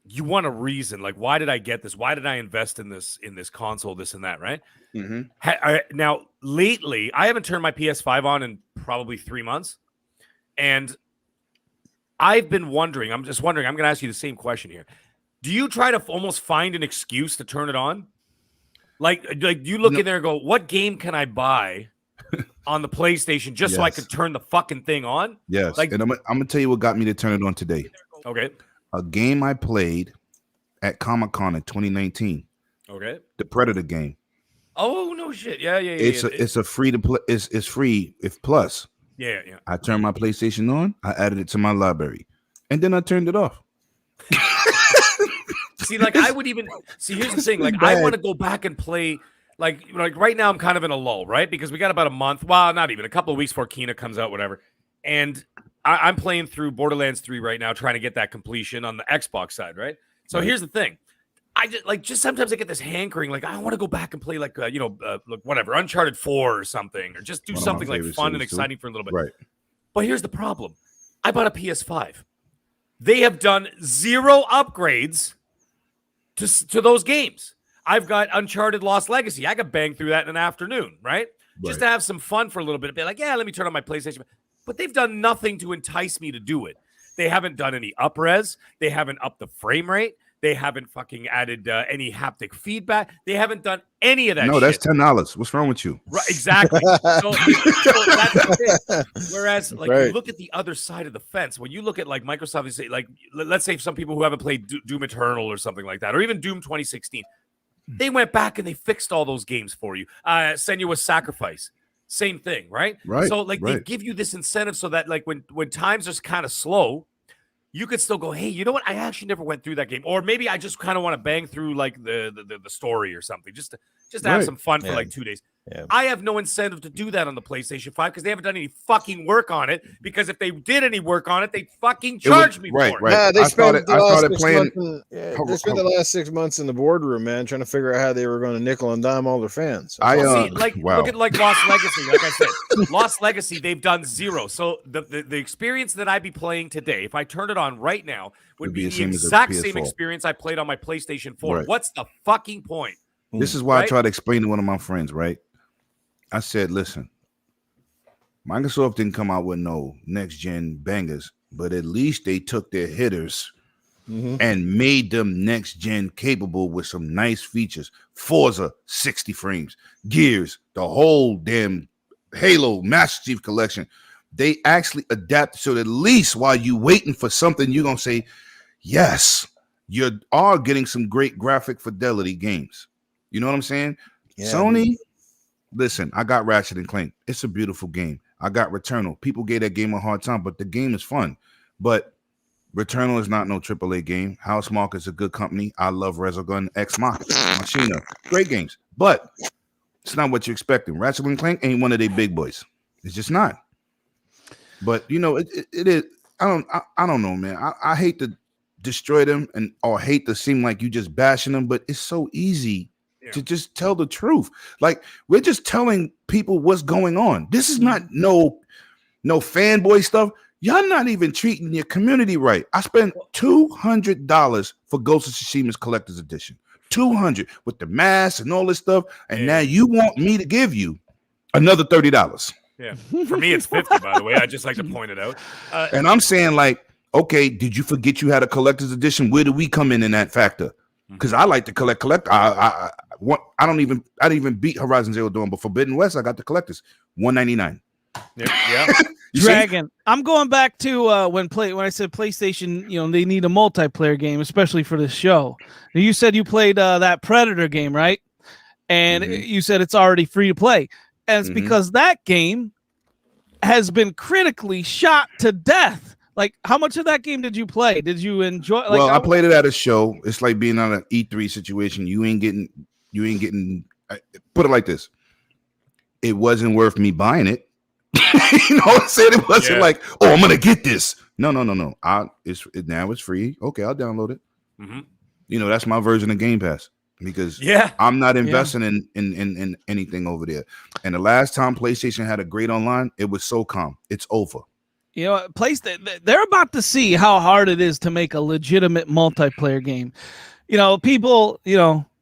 you want a reason. Like, why did I get this? Why did I invest in this console, this and that, right? Mm-hmm. Now, lately, I haven't turned my PS5 on in probably 3 months. And I've been wondering, I'm going to ask you the same question here. Do you try to almost find an excuse to turn it on? Like you look in there and go, what game can I buy on the PlayStation just so I could turn the fucking thing on? Yes. Like, and I'm going to tell you what got me to turn it on today. Okay. A game I played at Comic-Con in 2019. Okay. The Predator game. Oh, no shit. Yeah. It's a free to play. It's free if plus. Yeah. I turned my PlayStation on. I added it to my library. And then I turned it off. See, like I would even here's the thing. Like I want to go back and play. Like right now, I'm kind of in a lull, right? Because we got about a month. Well, not even a couple of weeks before Kena comes out, whatever. And I'm playing through Borderlands 3 right now, trying to get that completion on the Xbox side, right? So here's the thing. I just sometimes I get this hankering, like I want to go back and play like whatever, Uncharted 4 or something, or just do something like fun and exciting for a little bit. Right. But here's the problem. I bought a PS5. They have done 0 upgrades to those games. I've got Uncharted Lost Legacy. I could bang through that in an afternoon, right? Just to have some fun for a little bit. Be like, yeah, let me turn on my PlayStation. But they've done nothing to entice me to do it. They haven't done any up-res. They haven't upped the frame rate. They haven't fucking added any haptic feedback. They haven't done any of that. No, that's $10. What's wrong with you? Right, exactly. so that's the thing. Whereas, you look at the other side of the fence. When you look at like Microsoft, say, like let's say some people who haven't played Doom Eternal or something like that, or even Doom 2016, they went back and they fixed all those games for you. Senua's Sacrifice, same thing, right? Right. So they give you this incentive so that like when times are kind of slow, you could still go, hey, you know what? I actually never went through that game. Or maybe I just kind of want to bang through like the story or something, just to have some fun for like 2 days. Yeah. I have no incentive to do that on the Plystation 5 because they haven't done any fucking work on it. Because if they did any work on it, they'd fucking charge me for it. Right. Yeah, they spent the last 6 months in the boardroom, man, trying to figure out how they were going to nickel and dime all their fans. Look at like Lost Legacy. Like I said, Lost Legacy, they've done 0. So the experience that I'd be playing today, if I turned it on right now, would be the exact same experience I played on my PlayStation 4. Right. What's the fucking point? This is why I tried to explain to one of my friends, right? I said, listen, Microsoft didn't come out with no next-gen bangers, but at least they took their hitters and made them next-gen capable with some nice features. Forza, 60 frames. Gears, the whole damn Halo Master Chief Collection. They actually adapted so that at least while you waiting for something, you're going to say, yes, you are getting some great graphic fidelity games. You know what I'm saying? Yeah, Sony, listen, I got Ratchet and Clank. It's a beautiful game. I got Returnal. People gave that game a hard time, but the game is fun. But Returnal is not no AAA game. Housemarque is a good company. I love Resogun, Ex Machina. Great games. But it's not what you're expecting. Ratchet and Clank ain't one of their big boys. It's just not. But, you know, it is. I don't know, man. I hate to destroy them or hate to seem like you just bashing them, but it's so easy to just tell the truth. Like, we're just telling people what's going on. This is not no fanboy stuff. Y'all not even treating your community right. I spent $200 for Ghost of Tsushima's collector's edition. $200 with the mask and all this stuff. And now you want me to give you another $30. Yeah. For me, it's 50, by the way. I just like to point it out. And I'm saying, like, okay, did you forget you had a collector's edition? Where do we come in that factor? Because I like to collect. I didn't even beat Horizon Zero Dawn, but Forbidden West, I got the collectors $199. Yeah. Dragon. I'm going back to when I said PlayStation, they need a multiplayer game, especially for this show. Now, you said you played that Predator game, right? And you said it's already free to play. And it's because that game has been critically shot to death. Like, how much of that game did you play? Did you enjoy? Like, well, I played it at a show. It's like being on an E3 situation. You ain't getting. Put it like this: it wasn't worth me buying it. You know what I'm saying? It wasn't like, oh, I'm gonna get this. No. Now it's free. Okay, I'll download it. That's my version of Game Pass. Because I'm not investing in anything over there. And the last time PlayStation had a great online, it was SOCOM. It's over. They're about to see how hard it is to make a legitimate multiplayer game. People,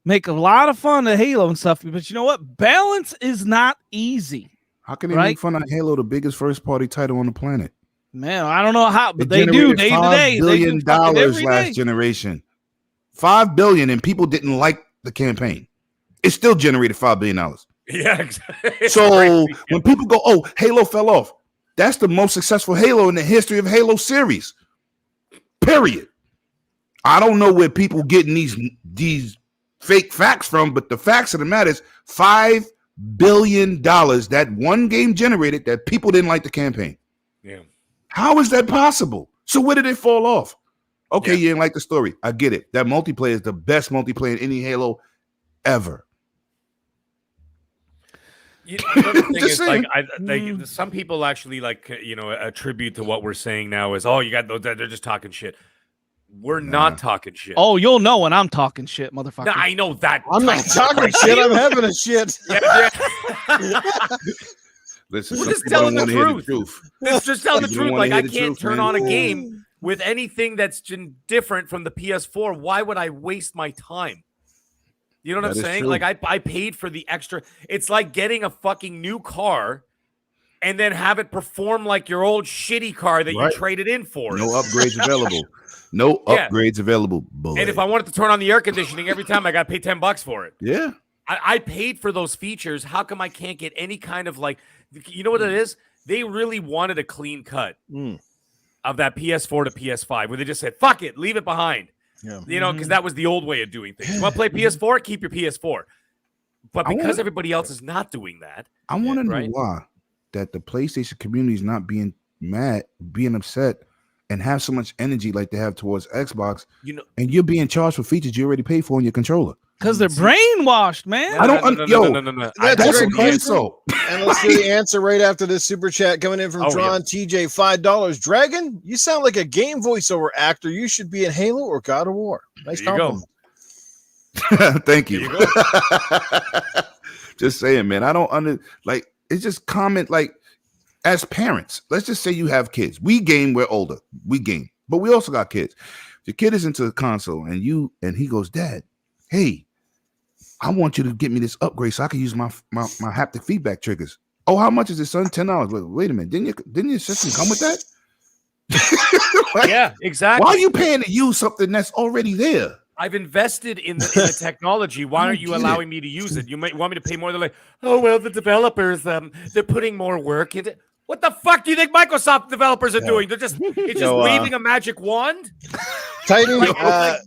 make a lot of fun of Halo and stuff, but you know what? Balance is not easy. How can they make fun of Halo, the biggest first-party title on the planet? Man, I don't know how, but they do day to day. $5 billion last generation. $5 billion, and people didn't like the campaign. It still generated $5 billion. Yeah, exactly. So when people go, "Oh, Halo fell off," that's the most successful Halo in the history of Halo series. Period. I don't know where people getting these fake facts from, but the facts of the matter is $5 billion that one game generated that people didn't like the campaign. Yeah. How is that possible? So where did it fall off? Okay, you didn't like the story. I get it. That multiplayer is the best multiplayer in any Halo ever. The thing is, like, some people actually attribute to what we're saying now is, you got those. They're just talking shit. We're not talking shit. Oh, you'll know when I'm talking shit, motherfucker. No, I know that. I'm not talking shit. I'm having a shit. Listen, we're just telling the truth. It's just telling the truth. Like, I can't turn on a game with anything that's different from the PS4. Why would I waste my time? You know what I'm saying? True. Like, I paid for the extra. It's like getting a fucking new car and then have it perform like your old shitty car that you traded in for. No upgrades available. No upgrades available. Boy. And if I wanted to turn on the air conditioning every time, I got to pay $10 for it. Yeah. I paid for those features. How come I can't get any kind of you know what it is? They really wanted a clean cut of that PS4 to PS5 where they just said, fuck it, leave it behind. Yeah. Because that was the old way of doing things. You want to play PS4? Keep your PS4. But because everybody else is not doing that. I want to know why that the PlayStation community is not being mad, being upset, and have so much energy like they have towards Xbox. And you're being charged for features you already paid for in your controller. Because they're brainwashed, man. I don't. No. That's an insult. And let's do the answer right after this super chat coming in from Tron TJ, $5. Dragon, you sound like a game voiceover actor. You should be in Halo or God of War. Nice compliment. Thank you. Just saying, man. I don't it's just comment as parents. Let's just say you have kids. We game. We're older. We game, but we also got kids. If your kid is into the console and he goes, "Dad, hey, I want you to get me this upgrade so I can use my haptic feedback triggers." Oh, how much is it, son? $10. Wait a minute. Didn't your system come with that? Yeah, exactly. Why are you paying to use something that's already there? I've invested in the technology. Why aren't you allowing me to use it? You might want me to pay more. They're like, oh, well, the developers, they're putting more work into it. What the fuck do you think Microsoft developers are doing? They're just waving a magic wand. Titan,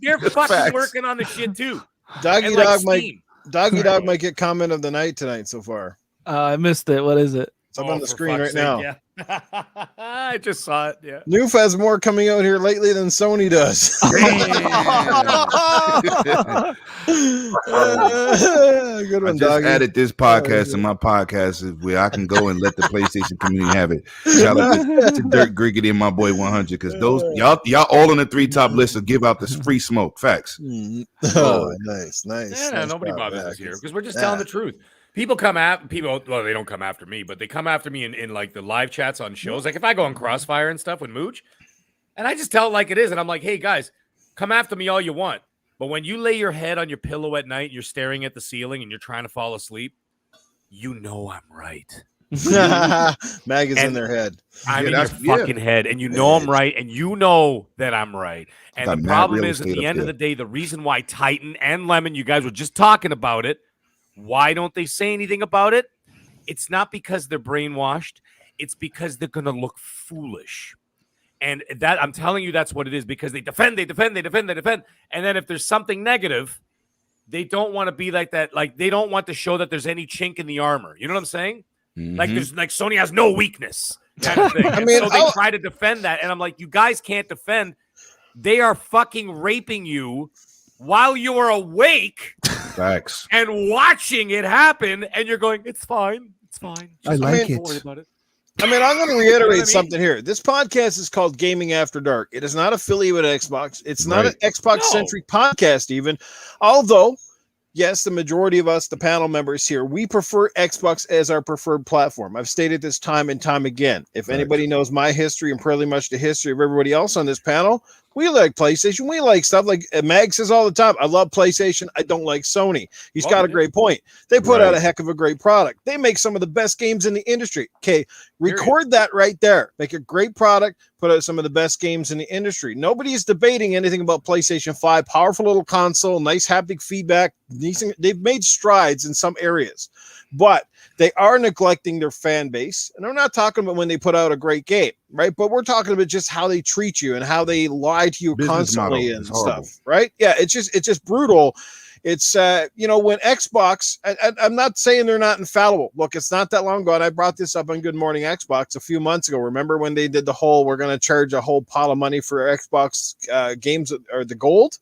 they're fucking working on the shit too. Doggy Dog might get comment of the night tonight so far. I missed it. What is it? It's up on the screen right now. Yeah. I just saw it. Yeah. Noof has more coming out here lately than Sony does. Good one, I just Doggy. added this podcast to my podcast where I can go and let the PlayStation community have it. Shout out to Dirk Griggity and my boy 100 because those y'all all on the 3 top list will give out this free smoke. Facts. Oh, nice. Yeah, nice nobody bothers us here because we're just telling the truth. People come after people. Well, they don't come after me, but they come after me in like the live chats on shows. Like if I go on Crossfire and stuff with Mooch, and I just tell it like it is, and I'm like, hey guys, come after me all you want, but when you lay your head on your pillow at night, you're staring at the ceiling and you're trying to fall asleep, you know I'm right. Mag is in their head. I'm in your fucking head, and you know I'm right, and you know that I'm right. And the problem is, at the end of the day, the reason why Titan and Lemon, you guys were just talking about it. Why don't they say anything about it? It's not because they're brainwashed. it's because they're gonna look foolish. And that I'm telling you, that's what it is, because they defend, and then if there's something negative, they don't want to be like that. Like, they don't want to show that there's any chink in the armor. You know what I'm saying? Like, there's like Sony has no weakness kind of thing. I mean, so they try to defend that, and I'm like, you guys can't defend. They are fucking raping you while you are awake. Facts. And watching it happen, and you're going, it's fine. I like it. Don't worry about it. I mean, I'm going to reiterate something here. This podcast is called Gaming After Dark. It is not affiliated with Xbox. It's not an Xbox-centric podcast even. Although, yes, the majority of us, the panel members here, we prefer Xbox as our preferred platform. I've stated this time and time again. If anybody knows my history and pretty much the history of everybody else on this panel, we like PlayStation. We like stuff like Mag says all the time. I love PlayStation. I don't like Sony. He's got a great point. They put out a heck of a great product. They make some of the best games in the industry. Okay, record that right there. Make a great product. Put out some of the best games in the industry. Nobody is debating anything about PlayStation 5. Powerful little console, nice haptic feedback. They've made strides in some areas, but they are neglecting their fan base. And I'm not talking about when they put out a great game, right? But we're talking about just how they treat you and how they lie to you constantly and stuff, right? Yeah, it's just brutal. It's when Xbox, I'm not saying they're not infallible. Look, it's not that long ago, and I brought this up on Good Morning Xbox a few months ago. Remember when they did the whole, we're going to charge a whole pile of money for Xbox games or the gold?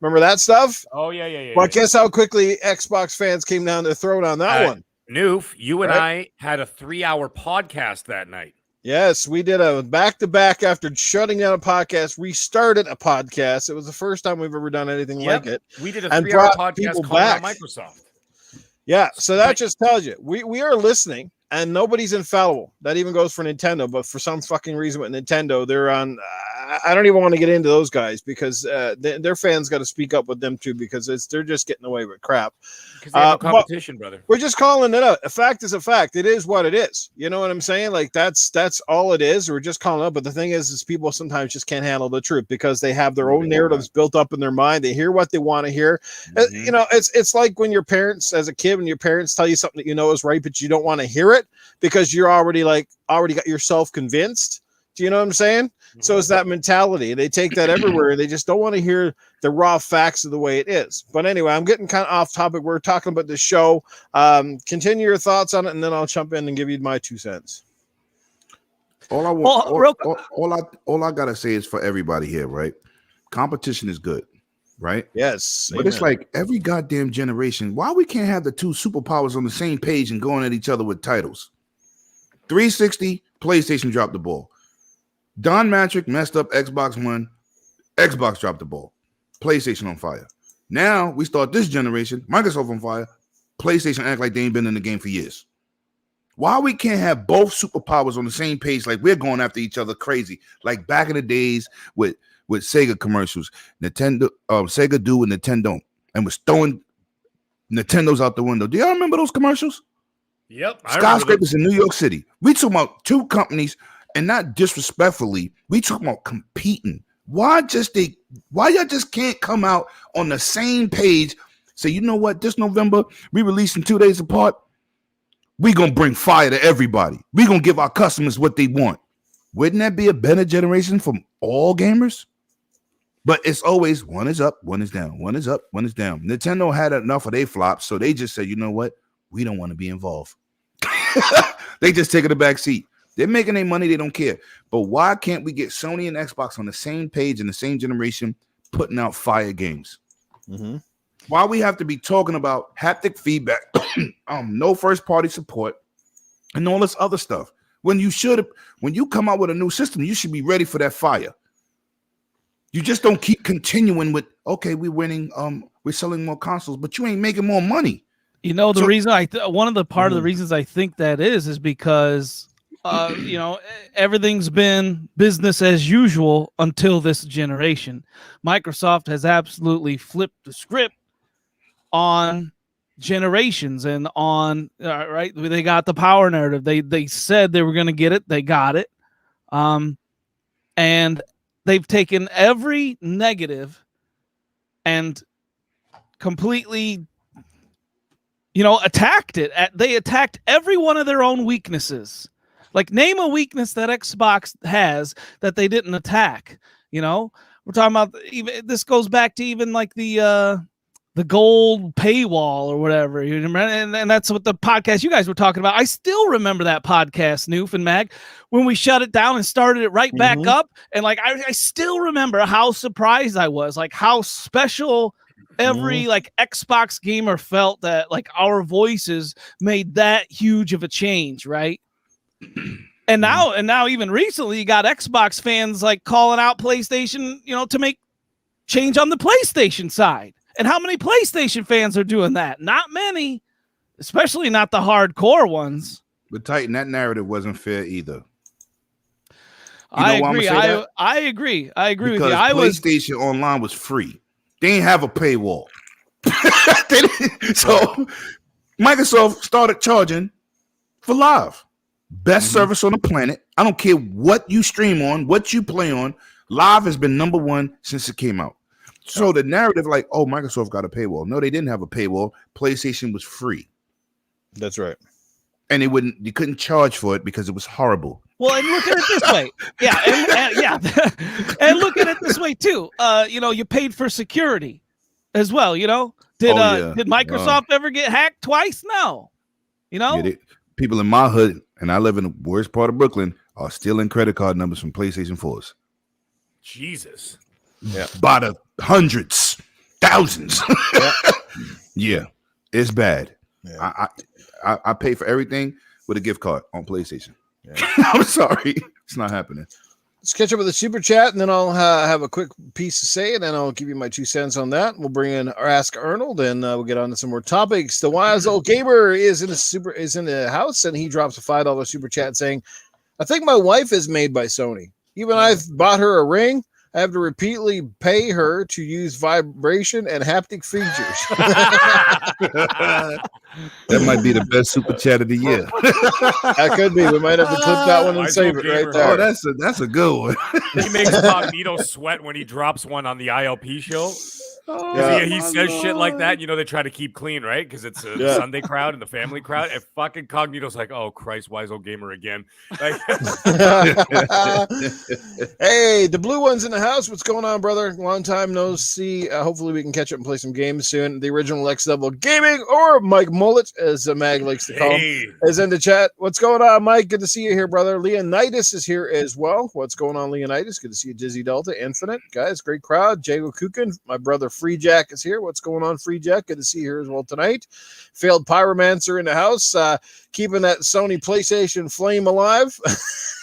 Remember that stuff? Oh, yeah. But guess how quickly Xbox fans came down their throat on that one? Noof, you and I had a 3-hour podcast that night. Yes, we did a back-to-back after shutting down a podcast, restarted a podcast. It was the first time we've ever done anything like it. We did a 3-hour podcast calling out Microsoft. Yeah, so that just tells you, we are listening, and nobody's infallible. That even goes for Nintendo, but for some fucking reason with Nintendo, they're on... I don't even want to get into those guys because their fans got to speak up with them too, because they're just getting away with crap. Because they have no competition, brother. We're just calling it out. A fact is a fact. It is what it is. You know what I'm saying? Like that's all it is. We're just calling it out. But the thing is people sometimes just can't handle the truth because they have their own narratives built up in their mind. They hear what they want to hear. You know, it's like when your parents, as a kid, when your parents tell you something that you know is right, but you don't want to hear it because you're already got yourself convinced. Do you know what I'm saying? So it's that mentality. They take that everywhere. They just don't want to hear the raw facts of the way it is. But anyway, I'm getting kind of off topic. We're talking about the show. Continue your thoughts on it, and then I'll jump in and give you my 2 cents. All I gotta say is for everybody here, right? Competition is good, right? Yes. But it's like every goddamn generation, why we can't have the two superpowers on the same page and going at each other with titles? 360, PlayStation dropped the ball. Don Matrick messed up Xbox One. Xbox dropped the ball. PlayStation on fire. Now we start this generation. Microsoft on fire. PlayStation act like they ain't been in the game for years. Why we can't have both superpowers on the same page like we're going after each other crazy? Like back in the days with Sega commercials. Nintendo, Sega do and Nintendo. And was throwing Nintendos out the window. Do y'all remember those commercials? Yep. Skyscrapers in New York City. We talking about two companies. And not disrespectfully, we talk about competing. Why y'all just can't come out on the same page? Say, you know what? This November, we releasing 2 days apart. We gonna bring fire to everybody. We gonna give our customers what they want. Wouldn't that be a better generation from all gamers? But it's always one is up, one is down, one is up, one is down. Nintendo had enough of their flops, so they just said, you know what? We don't want to be involved. They just take the back seat. They're making their money. They don't care. But why can't we get Sony and Xbox on the same page in the same generation putting out fire games? Mm-hmm. Why we have to be talking about haptic feedback, no first-party support, and all this other stuff? When you come out with a new system, you should be ready for that fire. You just don't keep continuing with, okay, we're winning, we're selling more consoles, but you ain't making more money. You know, the reason one of the reasons I think that is because everything's been business as usual until this generation. Microsoft has absolutely flipped the script on generations and on right. They got the power narrative. They said they were going to get it. They got it. And they've taken every negative and completely attacked it. They attacked every one of their own weaknesses. Like, name a weakness that Xbox has that they didn't attack. You know, we're talking about even this goes back to even like the gold paywall or whatever. You remember? And that's what the podcast you guys were talking about. I still remember that podcast, Noof and Mag, when we shut it down and started it right back up. And like, I still remember how surprised I was, like how special every like Xbox gamer felt that like our voices made that huge of a change, right? And now even recently you got Xbox fans like calling out PlayStation, you know, to make change on the PlayStation side. And how many PlayStation fans are doing that? Not many, especially not the hardcore ones. But Titan, that narrative wasn't fair either. I agree. I agree. I agree with you. PlayStation Online was free. They didn't have a paywall. So Microsoft started charging for live. Best service on the planet. I don't care what you stream on, what you play on. Live has been number one since it came out. So the narrative, like, oh, Microsoft got a paywall. No, they didn't have a paywall. PlayStation was free. That's right. And you couldn't charge for it because it was horrible. Well, and look at it this way. And look at it this way too. You know, you paid for security as well, you know? Did Microsoft ever get hacked twice? No. You know? People in my hood, and I live in the worst part of Brooklyn, are stealing credit card numbers from PlayStation 4s. Jesus. Yeah. By the hundreds, thousands. Yeah, it's bad. Yeah. I pay for everything with a gift card on PlayStation. Yeah. I'm sorry, it's not happening. Let's catch up with the super chat, and then I'll have a quick piece to say, and then I'll give you my 2 cents on that. We'll bring in our Ask Arnold, and we'll get on to some more topics. The Wise Old Gamer is in the house, and he drops a $5 super chat saying, "I think my wife is made by Sony. Even I've bought her a ring. I have to repeatedly pay her to use vibration and haptic features." That might be the best super chat of the year. That could be. We might have to clip that one and save it right there. Oh, that's a good one. He makes Cognito sweat when he drops one on the ILP show. He says shit like that. You know, they try to keep clean, right? Because it's a Sunday crowd and the family crowd. And fucking Cognito's like, oh, Christ, Wise Old Gamer again. Like, hey, the blue one's in the house. What's going on, brother? Long time no see. Hopefully we can catch up and play some games soon. The original X Level Gaming, or Mike Mullet, as Mag likes to call him, is in the chat. What's going on, Mike? Good to see you here, brother. Leonidas is here as well. What's going on, Leonidas? Good to see you, Dizzy Delta, Infinite. Guys, great crowd. Jago Kukin, my brother Free Jack is here. What's going on, Free Jack? Good to see you here as well tonight. Failed Pyromancer in the house, keeping that Sony PlayStation flame alive.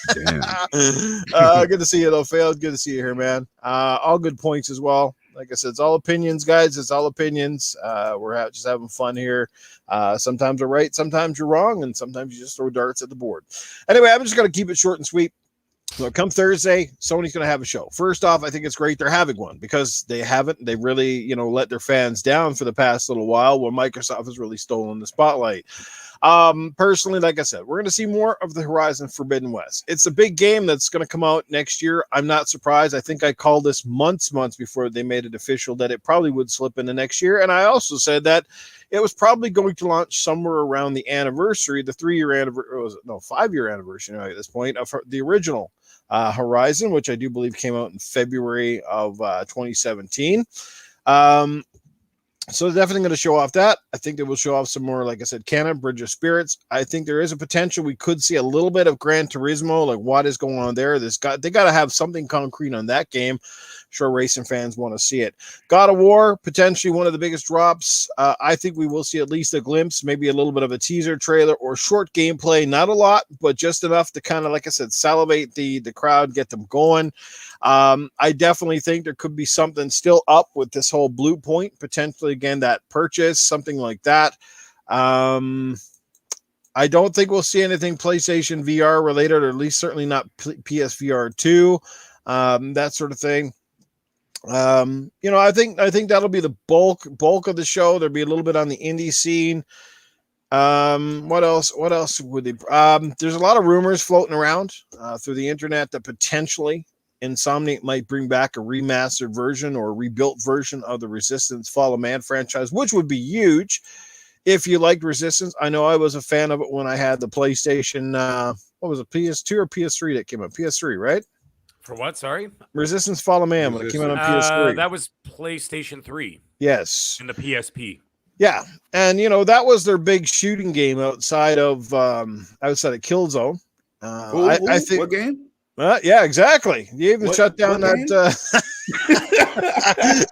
Good to see you, though, Failed. Good to see you here, man. All good points as well. Like I said, it's all opinions, guys. It's all opinions. We're just having fun here. Sometimes we're right, sometimes you're wrong, and sometimes you just throw darts at the board. Anyway, I'm just going to keep it short and sweet. So come Thursday, Sony's going to have a show. First off, I think it's great they're having one, because they really, let their fans down for the past little while, when Microsoft has really stolen the spotlight. Personally, like I said, we're going to see more of the Horizon Forbidden West. It's a big game that's going to come out next year. I'm not surprised. I think I called this months before they made it official that it probably would slip into next year. And I also said that it was probably going to launch somewhere around the anniversary, the 3-year anniversary, 5-year anniversary at this point, of the original Horizon, which I do believe came out in February of 2017. So they're definitely going to show off that. I think they will show off some more, like I said, Canon, Bridge of Spirits. I think there is a potential we could see a little bit of Gran Turismo, like what is going on there. They got to have something concrete on that game. Sure, racing fans want to see it. God of War, potentially one of the biggest drops. I think we will see at least a glimpse, maybe a little bit of a teaser trailer or short gameplay. Not a lot, but just enough to kind of, like I said, salivate the crowd, get them going. I definitely think there could be something still up with this whole Blue Point, potentially, again, that purchase, something like that. I don't think we'll see anything PlayStation VR related, or at least certainly not PSVR 2, that sort of thing. I think that'll be the bulk of the show. There'll be a little bit on the indie scene. What else would they? There's a lot of rumors floating around through the internet that potentially Insomniac might bring back a remastered version or a rebuilt version of the Resistance Fall of Man franchise, which would be huge if you liked Resistance. I know I was a fan of it when I had the PlayStation what was it, PS2 or PS3 that came out? PS3, right? For what? Sorry? Resistance Fall of Man when it came out on PS3. That was PlayStation 3. Yes. And the PSP. Yeah. And, that was their big shooting game outside of Killzone. I think. What game? Yeah, exactly. You even shut down that.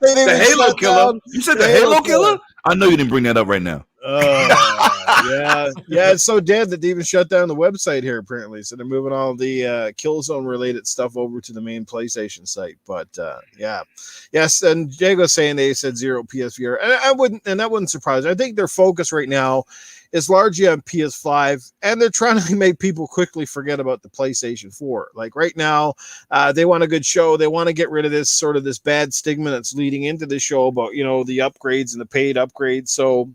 The Halo Killer. You said the Halo Killer? I know you didn't bring that up right now. Yeah. It's so dead that they even shut down the website here, apparently. So they're moving all the Killzone related stuff over to the main PlayStation site. But yes. And Jago's saying they said 0 PSVR, and that wouldn't surprise me. I think their focus right now is largely on PS5, and they're trying to make people quickly forget about the PlayStation 4. Like right now, they want a good show. They want to get rid of this bad stigma that's leading into the show about, the upgrades and the paid upgrades. So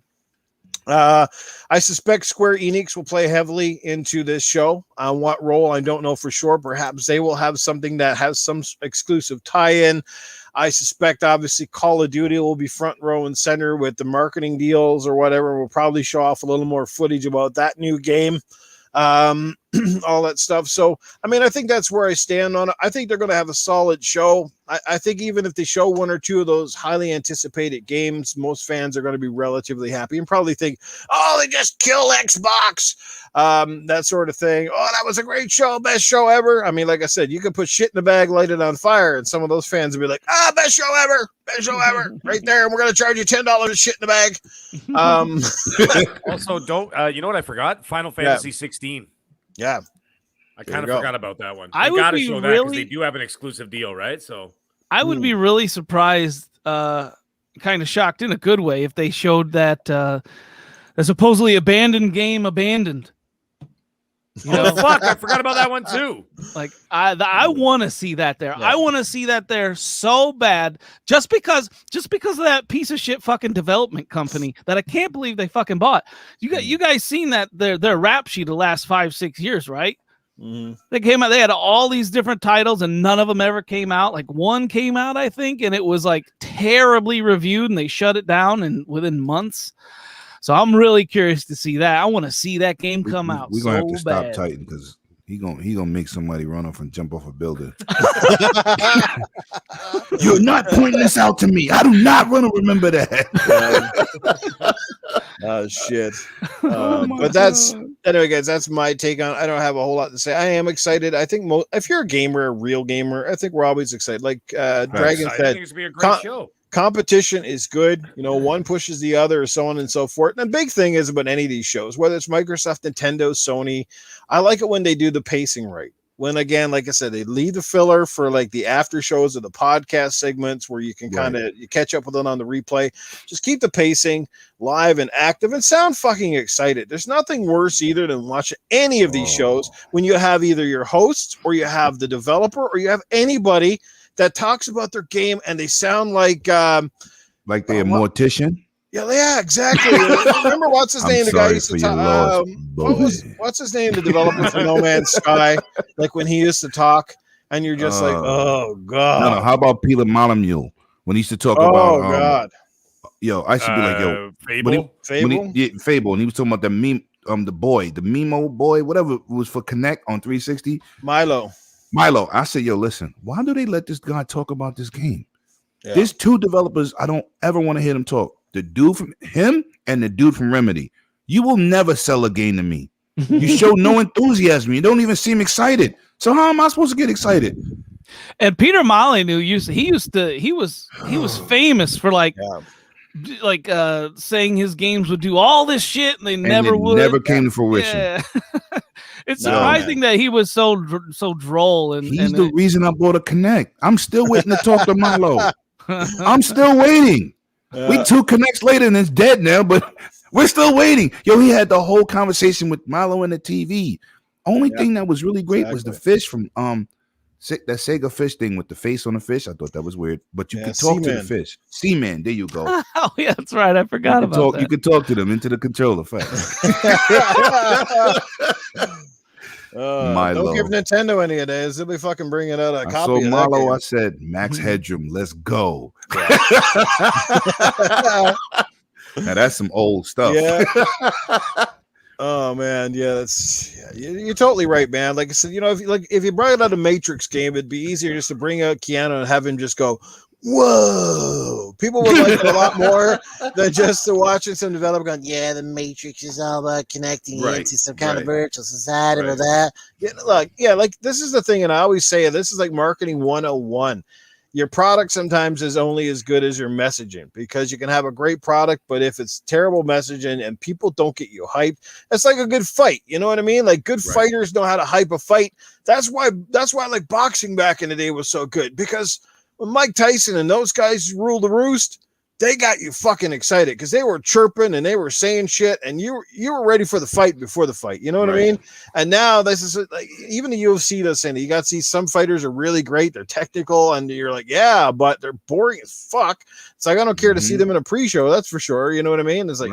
I suspect Square Enix will play heavily into this show. On what role, I don't know for sure. Perhaps they will have something that has some exclusive tie-in. I suspect, obviously, Call of Duty will be front row and center with the marketing deals or whatever. We'll probably show off a little more footage about that new game, all that stuff. So, I think that's where I stand on it. I think they're going to have a solid show. I think even if they show one or two of those highly anticipated games, most fans are going to be relatively happy and probably think, oh, they just killed Xbox, that sort of thing. Oh, that was a great show, best show ever. Like I said, you could put shit in a bag, light it on fire, and some of those fans would be like, best show ever, right there, and we're going to charge you $10 of shit in the bag. Also, don't, you know what I forgot? Final Fantasy 16. Yeah. I kind of forgot about that one. I got to would be show that because really- they do have an exclusive deal, right? So I would be really surprised, kind of shocked in a good way, if they showed that a supposedly abandoned game abandoned. Fuck, I forgot about that one too. Like I want to see that there. Yeah. I want to see that there so bad, just because of that piece of shit fucking development company that I can't believe they fucking bought. You guys seen that their rap sheet the last 5-6 years, right? Mm-hmm. They came out. They had all these different titles, and none of them ever came out. Like one came out, I think, and it was like terribly reviewed, and they shut it down within months. So I'm really curious to see that. I want to see that game come out. We're gonna have to so stop bad. Titan because he gonna make somebody run off and jump off a building. You're not pointing this out to me. I do not want to remember that. Oh shit! But that's anyway, guys. That's my take on it. I don't have a whole lot to say. I am excited. I think if you're a gamer, a real gamer, I think we're always excited. Like Dragon I said, think it's gonna be a great show. Competition is good. One pushes the other, or so on and so forth. And the big thing is about any of these shows, whether it's Microsoft, Nintendo, Sony, I like it when they do the pacing right. When, again, like I said, they leave the filler for like the after shows or the podcast segments where you can you catch up with it on the replay. Just keep the pacing live and active and sound fucking excited. There's nothing worse either than watching any of these shows when you have either your hosts or you have the developer or you have anybody that talks about their game and they sound like they're a mortician. Yeah, exactly. Remember what's his name? The guy used to talk. What's his name? The developer for No Man's Sky. Like when he used to talk, and you're just like, oh god. No. How about Peter Molyneux when he used to talk about? Oh god. Yo, I should be like, yo, Fable. Fable, and he was talking about the meme, the Mimo boy, whatever it was for Connect on 360. Milo. I said, yo, listen, why do they let this guy talk about this game? Yeah. There's two developers I don't ever want to hear them talk. The dude from him and the dude from Remedy. You will never sell a game to me. You show no enthusiasm. You don't even seem excited. So how am I supposed to get excited? And Peter Molyneux he was famous for saying his games would do all this shit and they never would. Never came to fruition. Yeah. It's surprising that he was so droll. And he's the reason I bought a Connect. I'm still waiting to talk to Milo. I'm still waiting. We 2 Connects later and it's dead now, but we're still waiting. Yo, he had the whole conversation with Milo and the TV. Only thing that was really great was the fish from that Sega fish thing with the face on the fish. I thought that was weird, but you could talk to the fish. Seaman, there you go. Oh yeah, that's right. I forgot about that. You could talk to them into the controller. Don't give Nintendo any of those. They'll be fucking bringing out a copy of Milo, that game. I said, Max Headroom, let's go. Now that's some old stuff. Yeah. Oh man, yeah, you're totally right, man. Like I said, if you brought out a Matrix game, it'd be easier just to bring out Keanu and have him just go, whoa. People would like it a lot more than just to watching some developer going, yeah, the Matrix is all about connecting you into some kind of virtual society with that. Like this is the thing, and I always say this is like marketing 101. Your product sometimes is only as good as your messaging, because you can have a great product, but if it's terrible messaging and people don't get you hyped, it's like a good fight. You know what I mean? Like good fighters know how to hype a fight. That's why like boxing back in the day was so good, because when Mike Tyson and those guys ruled the roost, they got you fucking excited because they were chirping and they were saying shit, and you were ready for the fight before the fight. You know what I mean? And now this is like, even the UFC does say that you got to see some fighters are really great, they're technical, and you're like, yeah, but they're boring as fuck. It's like I don't care to see them in a pre-show, that's for sure. You know what I mean? It's like,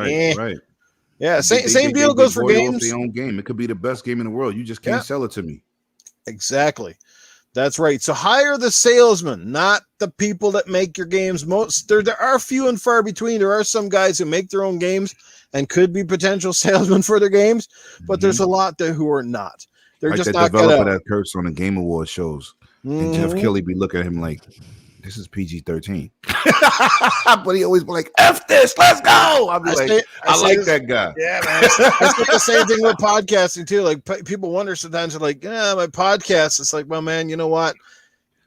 yeah. Same deal goes for games. Their own game. It could be the best game in the world. You just can't sell it to me. Exactly. That's right. So hire the salesman, not the people that make your games. There are few and far between. There are some guys who make their own games and could be potential salesmen for their games, but there's a lot there who are not. They're like just that not developer that curse on the Game Awards shows, and Jeff Kelly be looking at him like, "This is PG-13," but he always be like, "F this, let's go." I like that guy. Yeah, man. That's the same thing with podcasting too. Like people wonder sometimes, they're like, "Yeah, my podcast." It's like, well, man, you know what?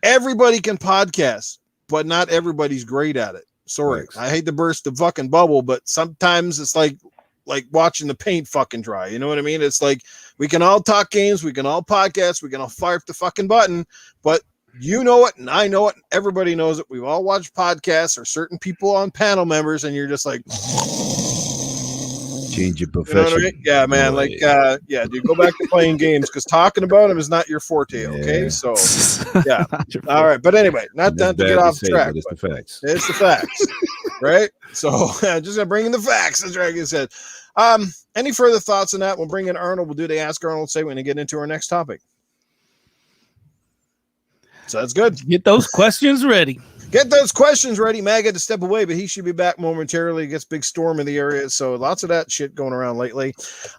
Everybody can podcast, but not everybody's great at it. Sorry, Thanks. I hate to burst the fucking bubble, but sometimes it's like watching the paint fucking dry. You know what I mean? It's like we can all talk games, we can all podcast, we can all fire up the fucking button, but you know it, and I know it, and everybody knows it. We've all watched podcasts or certain people on panel members, and you're just like, change your profession. You know what I mean? Yeah, man. Dude, go back to playing games, because talking about them is not your forte. Okay, so yeah. All right, but anyway, not to get off track. But it's the facts. It's the facts, right? So just gonna bring in the facts, as Dragon said. Any further thoughts on that? We'll bring in Arnold. We'll do the Ask Arnold segment and get into our next topic. So that's good. Get those questions ready. Get those questions ready. Mag had to step away, but he should be back momentarily. It gets big storm in the area, so lots of that shit going around lately.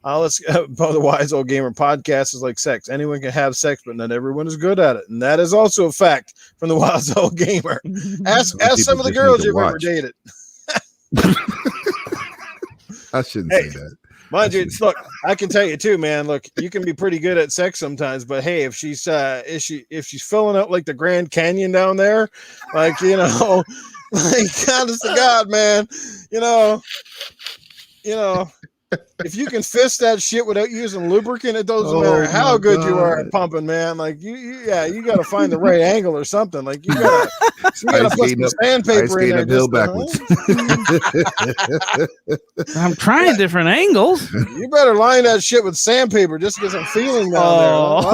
Let's about the Wise Old Gamer podcast is like sex. Anyone can have sex, but not everyone is good at it, and that is also a fact from the Wise Old Gamer. Ask some of the girls you've ever dated. I shouldn't say that. Mind you, look, I can tell you too, man. Look, you can be pretty good at sex sometimes, but hey, if she's filling out like the Grand Canyon down there, like, you know, like honest to God, man, you know, if you can fist that shit without using lubricant, it doesn't matter how good you are at pumping, man. Like you got to find the right angle or something. Like you got to put some sandpaper in there. Hill backwards. I'm trying different angles. You better line that shit with sandpaper just because I'm feeling down there.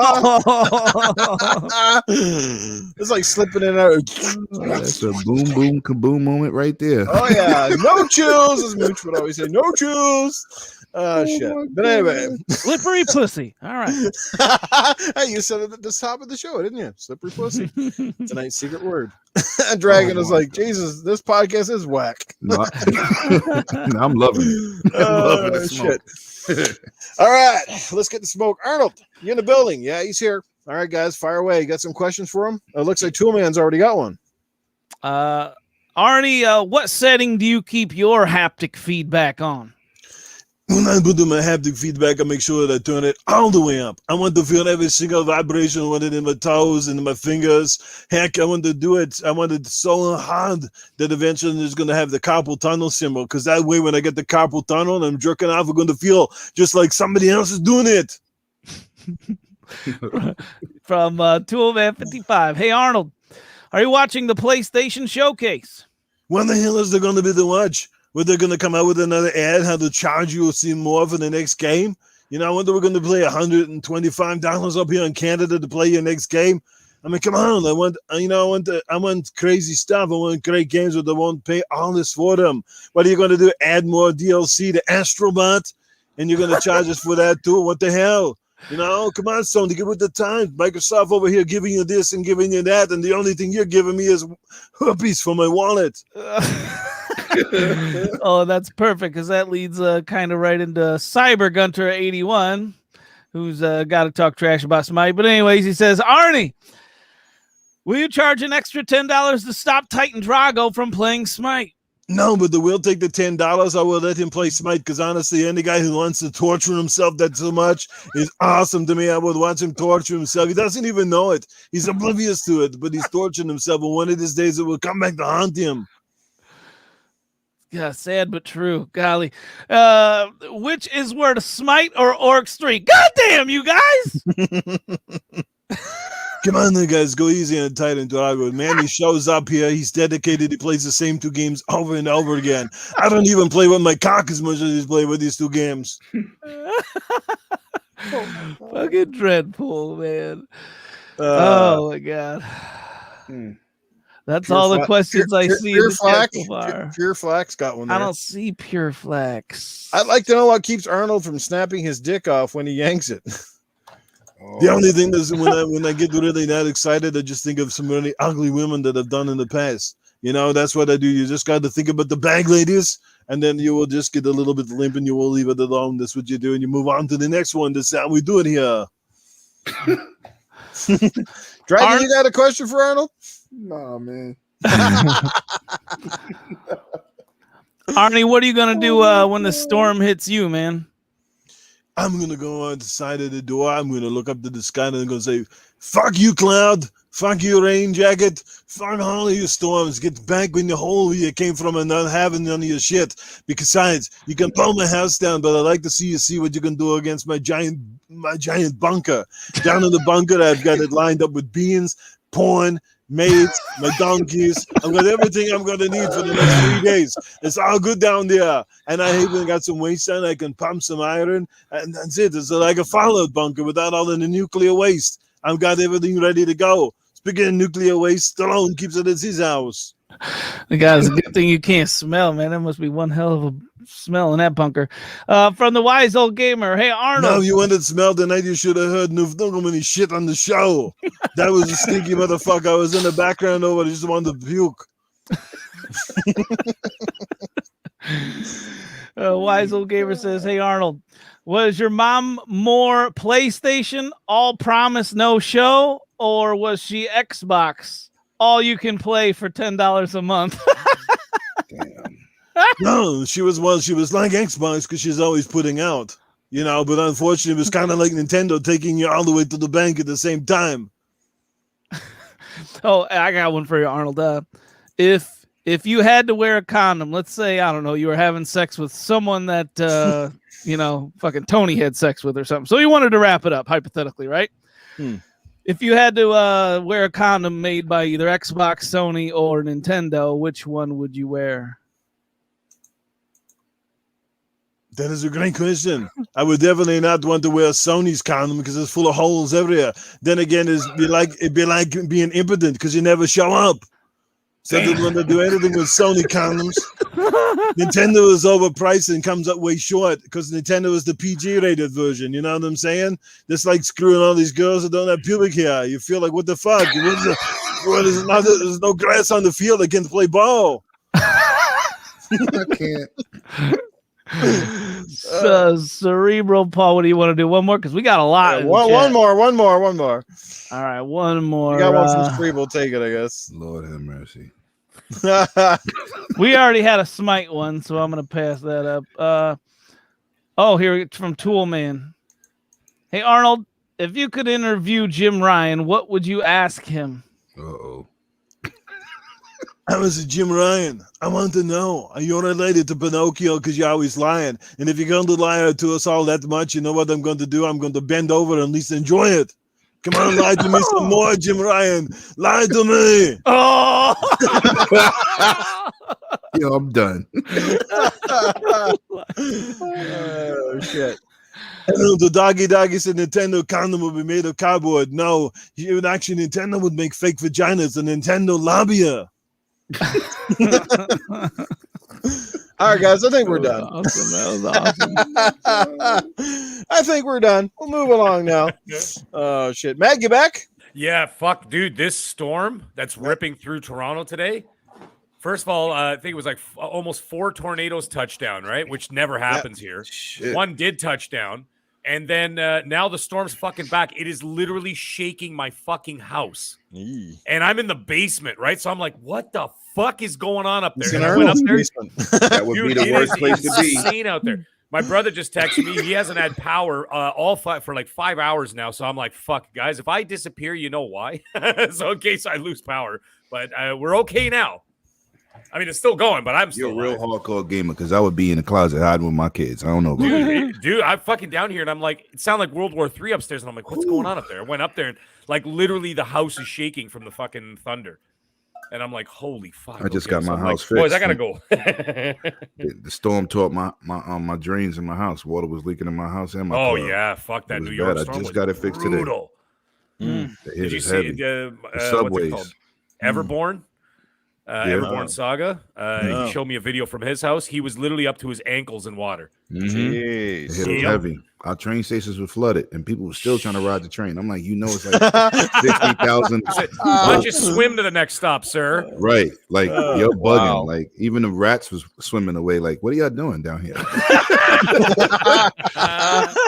It's like slipping in there. That's a boom, boom, kaboom moment right there. Oh yeah, no chills, as Mooch would always say. No chills. Oh shit! But anyway, slippery pussy. All right. Hey, you said it at the top of the show, didn't you? Slippery pussy. It's a nice secret word. Dragon is like, Jesus, this podcast is whack. No, I'm loving it. I'm loving the smoke. Shit. All right, let's get the smoke. Arnold, you in the building? Yeah, he's here. All right, guys, fire away. You got some questions for him? It looks like Toolman's already got one. Arnie, what setting do you keep your haptic feedback on? When I put in my haptic feedback, I make sure that I turn it all the way up. I want to feel every single vibration. I want it in my toes and in my fingers. Heck, I want to do it. I want it so hard that eventually it's going to have the carpal tunnel symbol. Because that way, when I get the carpal tunnel and I'm jerking off, I'm going to feel just like somebody else is doing it. From Toolman55. Hey, Arnold, are you watching the PlayStation Showcase? When the hell is there going to be the watch? Were they going to come out with another ad, how to charge you or see more for the next game? You know, I wonder we're going to play $125 up here in Canada to play your next game. I mean, come on. I want crazy stuff. I want great games, but I won't pay all this for them. What are you going to do? Add more DLC to Astrobot? And you're going to charge us for that too? What the hell? You know, come on, Sony, get with the time. Microsoft over here giving you this and giving you that, and the only thing you're giving me is a piece for my wallet. Oh, that's perfect, because that leads kind of right into Cyber Gunter 81. who's got to talk trash about somebody. But anyways, he says, Arnie, will you charge an extra $10 to stop Titan Drago from playing Smite? No, but we'll take the $10. I will let him play Smite because honestly, any guy who wants to torture himself that so much is awesome to me. I would watch him torture himself. He doesn't even know it. He's oblivious to it, but he's torturing himself. And one of these days, it will come back to haunt him. Yeah, sad but true. Golly. Which is worse, Smite or Orcs 3? God damn, you guys! Come on, then, guys. Go easy on Titan Drago. Man, he shows up here. He's dedicated. He plays the same 2 games over and over again. I don't even play with my cock as much as he's playing with these 2 games. Fucking Dreadpool, man. Oh, my God. That's Pure all the questions I see in the chat so Pure, far. Pure Flax got one there. I don't see Pure Flax. I'd like to know what keeps Arnold from snapping his dick off when he yanks it. The only thing is when I get really that excited, I just think of some really ugly women that I've done in the past. You know, that's what I do. You just got to think about the bag ladies, and then you will just get a little bit limp and you will leave it alone. That's what you do. And you move on to the next one. That's how we do it here. Dragon, you got a question for Arnold? Nah, man. Arnie, what are you going to do when the storm hits you, man? I'm going to go on the side of the door. I'm going to look up to the sky and I'm going to say, fuck you, cloud. Fuck you, rain jacket. Fuck all of your storms. Get back in the hole where you came from and not having none of your shit. Besides, you can blow my house down, but I'd like to see what you can do against my giant bunker. Down in the bunker, I've got it lined up with beans, porn, maids, my donkeys. I've got everything I'm going to need for the next 3 days. It's all good down there. And I even got some waste on. I can pump some iron. And that's it. It's like a fallout bunker without all of the nuclear waste. I've got everything ready to go. Speaking of nuclear waste, Stallone keeps it at his house. Guys, it's a good thing you can't smell, man. That must be one hell of a smell in that bunker. From the wise old gamer, hey Arnold. No, you wanted to smell tonight. You should have heard Newfoundland shit on the show. That was a stinky motherfucker. I was in the background over. I just wanted to puke. Wise old gamer says, hey Arnold, was your mom more PlayStation, all promise, no show, or was she Xbox, all you can play for $10 a month? Damn. No, she was like Xbox because she's always putting out, you know, but unfortunately it was kind of like Nintendo taking you all the way to the bank at the same time. Oh, I got one for you, Arnold. If you had to wear a condom, let's say, I don't know, you were having sex with someone that, you know, fucking Tony had sex with or something. So you wanted to wrap it up, hypothetically, right? If you had to wear a condom made by either Xbox, Sony, or Nintendo, which one would you wear? That is a great question. I would definitely not want to wear Sony's condom because it's full of holes everywhere. Then again, it'd be like being impotent because you never show up. So I didn't want to do anything with Sony condoms. Nintendo is overpriced and comes up way short because Nintendo is the PG-rated version. You know what I'm saying? Just like screwing all these girls that don't have pubic hair. You feel like, what the fuck? There's no grass on the field. I can't play ball. I can't. Cerebral Paul, what do you want to do? One more? Because we got a lot. Yeah, one more. All right, one more. You got one from Cerebral. Take it, I guess. Lord have mercy. We already had a Smite one, so I'm going to pass that up. Here it's from Toolman. Hey, Arnold, if you could interview Jim Ryan, what would you ask him? Uh-oh. I was Jim Ryan. I want to know, are you related to Pinocchio because you're always lying? And if you're going to lie to us all that much, you know what I'm going to do? I'm going to bend over and at least enjoy it. Come on, lie to me some more, Jim Ryan. Lie to me. Oh! Yo, I'm done. Oh, shit. The doggy said Nintendo condom would be made of cardboard. No, actually Nintendo would make fake vaginas. The Nintendo lobbyer. All right, guys, I think we're done. Awesome. That was awesome. I think we're done. We'll move along now. Oh, shit. Matt, you back? Yeah, fuck, dude. This storm that's ripping through Toronto today. First of all, I think it was like almost 4 tornadoes touchdown, right? Which never happens here. Shit. One did touch down. And then now the storm's fucking back. It is literally shaking my fucking house. And I'm in the basement, right? So I'm like, what the fuck is going on up there? And I went up there. That would be the worst place to be. Insane out there. My brother just texted me. He hasn't had power for like 5 hours now. So I'm like, fuck, guys, if I disappear, you know why? So in case I lose power. But we're okay now. I mean, it's still going, but I'm still You're a real hardcore gamer because I would be in the closet hiding with my kids. I don't know. Dude, I'm fucking down here and I'm like, it sounded like World War III upstairs. And I'm like, what's going on up there? I went up there and like literally the house is shaking from the fucking thunder. And I'm like, holy fuck. I just got my house fixed. Boys, I gotta go. The storm tore up my drains in my house. Water was leaking in my house and my car. Yeah, fuck that New York storm. I just got it fixed today. Did you see the subways? What's it called? Everborn? Everborn Saga. He showed me a video from his house. He was literally up to his ankles in water. It was heavy. Our train stations were flooded, and people were still trying to ride the train. I'm like, it's like 50,000. Why don't you swim to the next stop, sir? Right, like you're bugging. Wow. Like even the rats was swimming away. Like, what are y'all doing down here?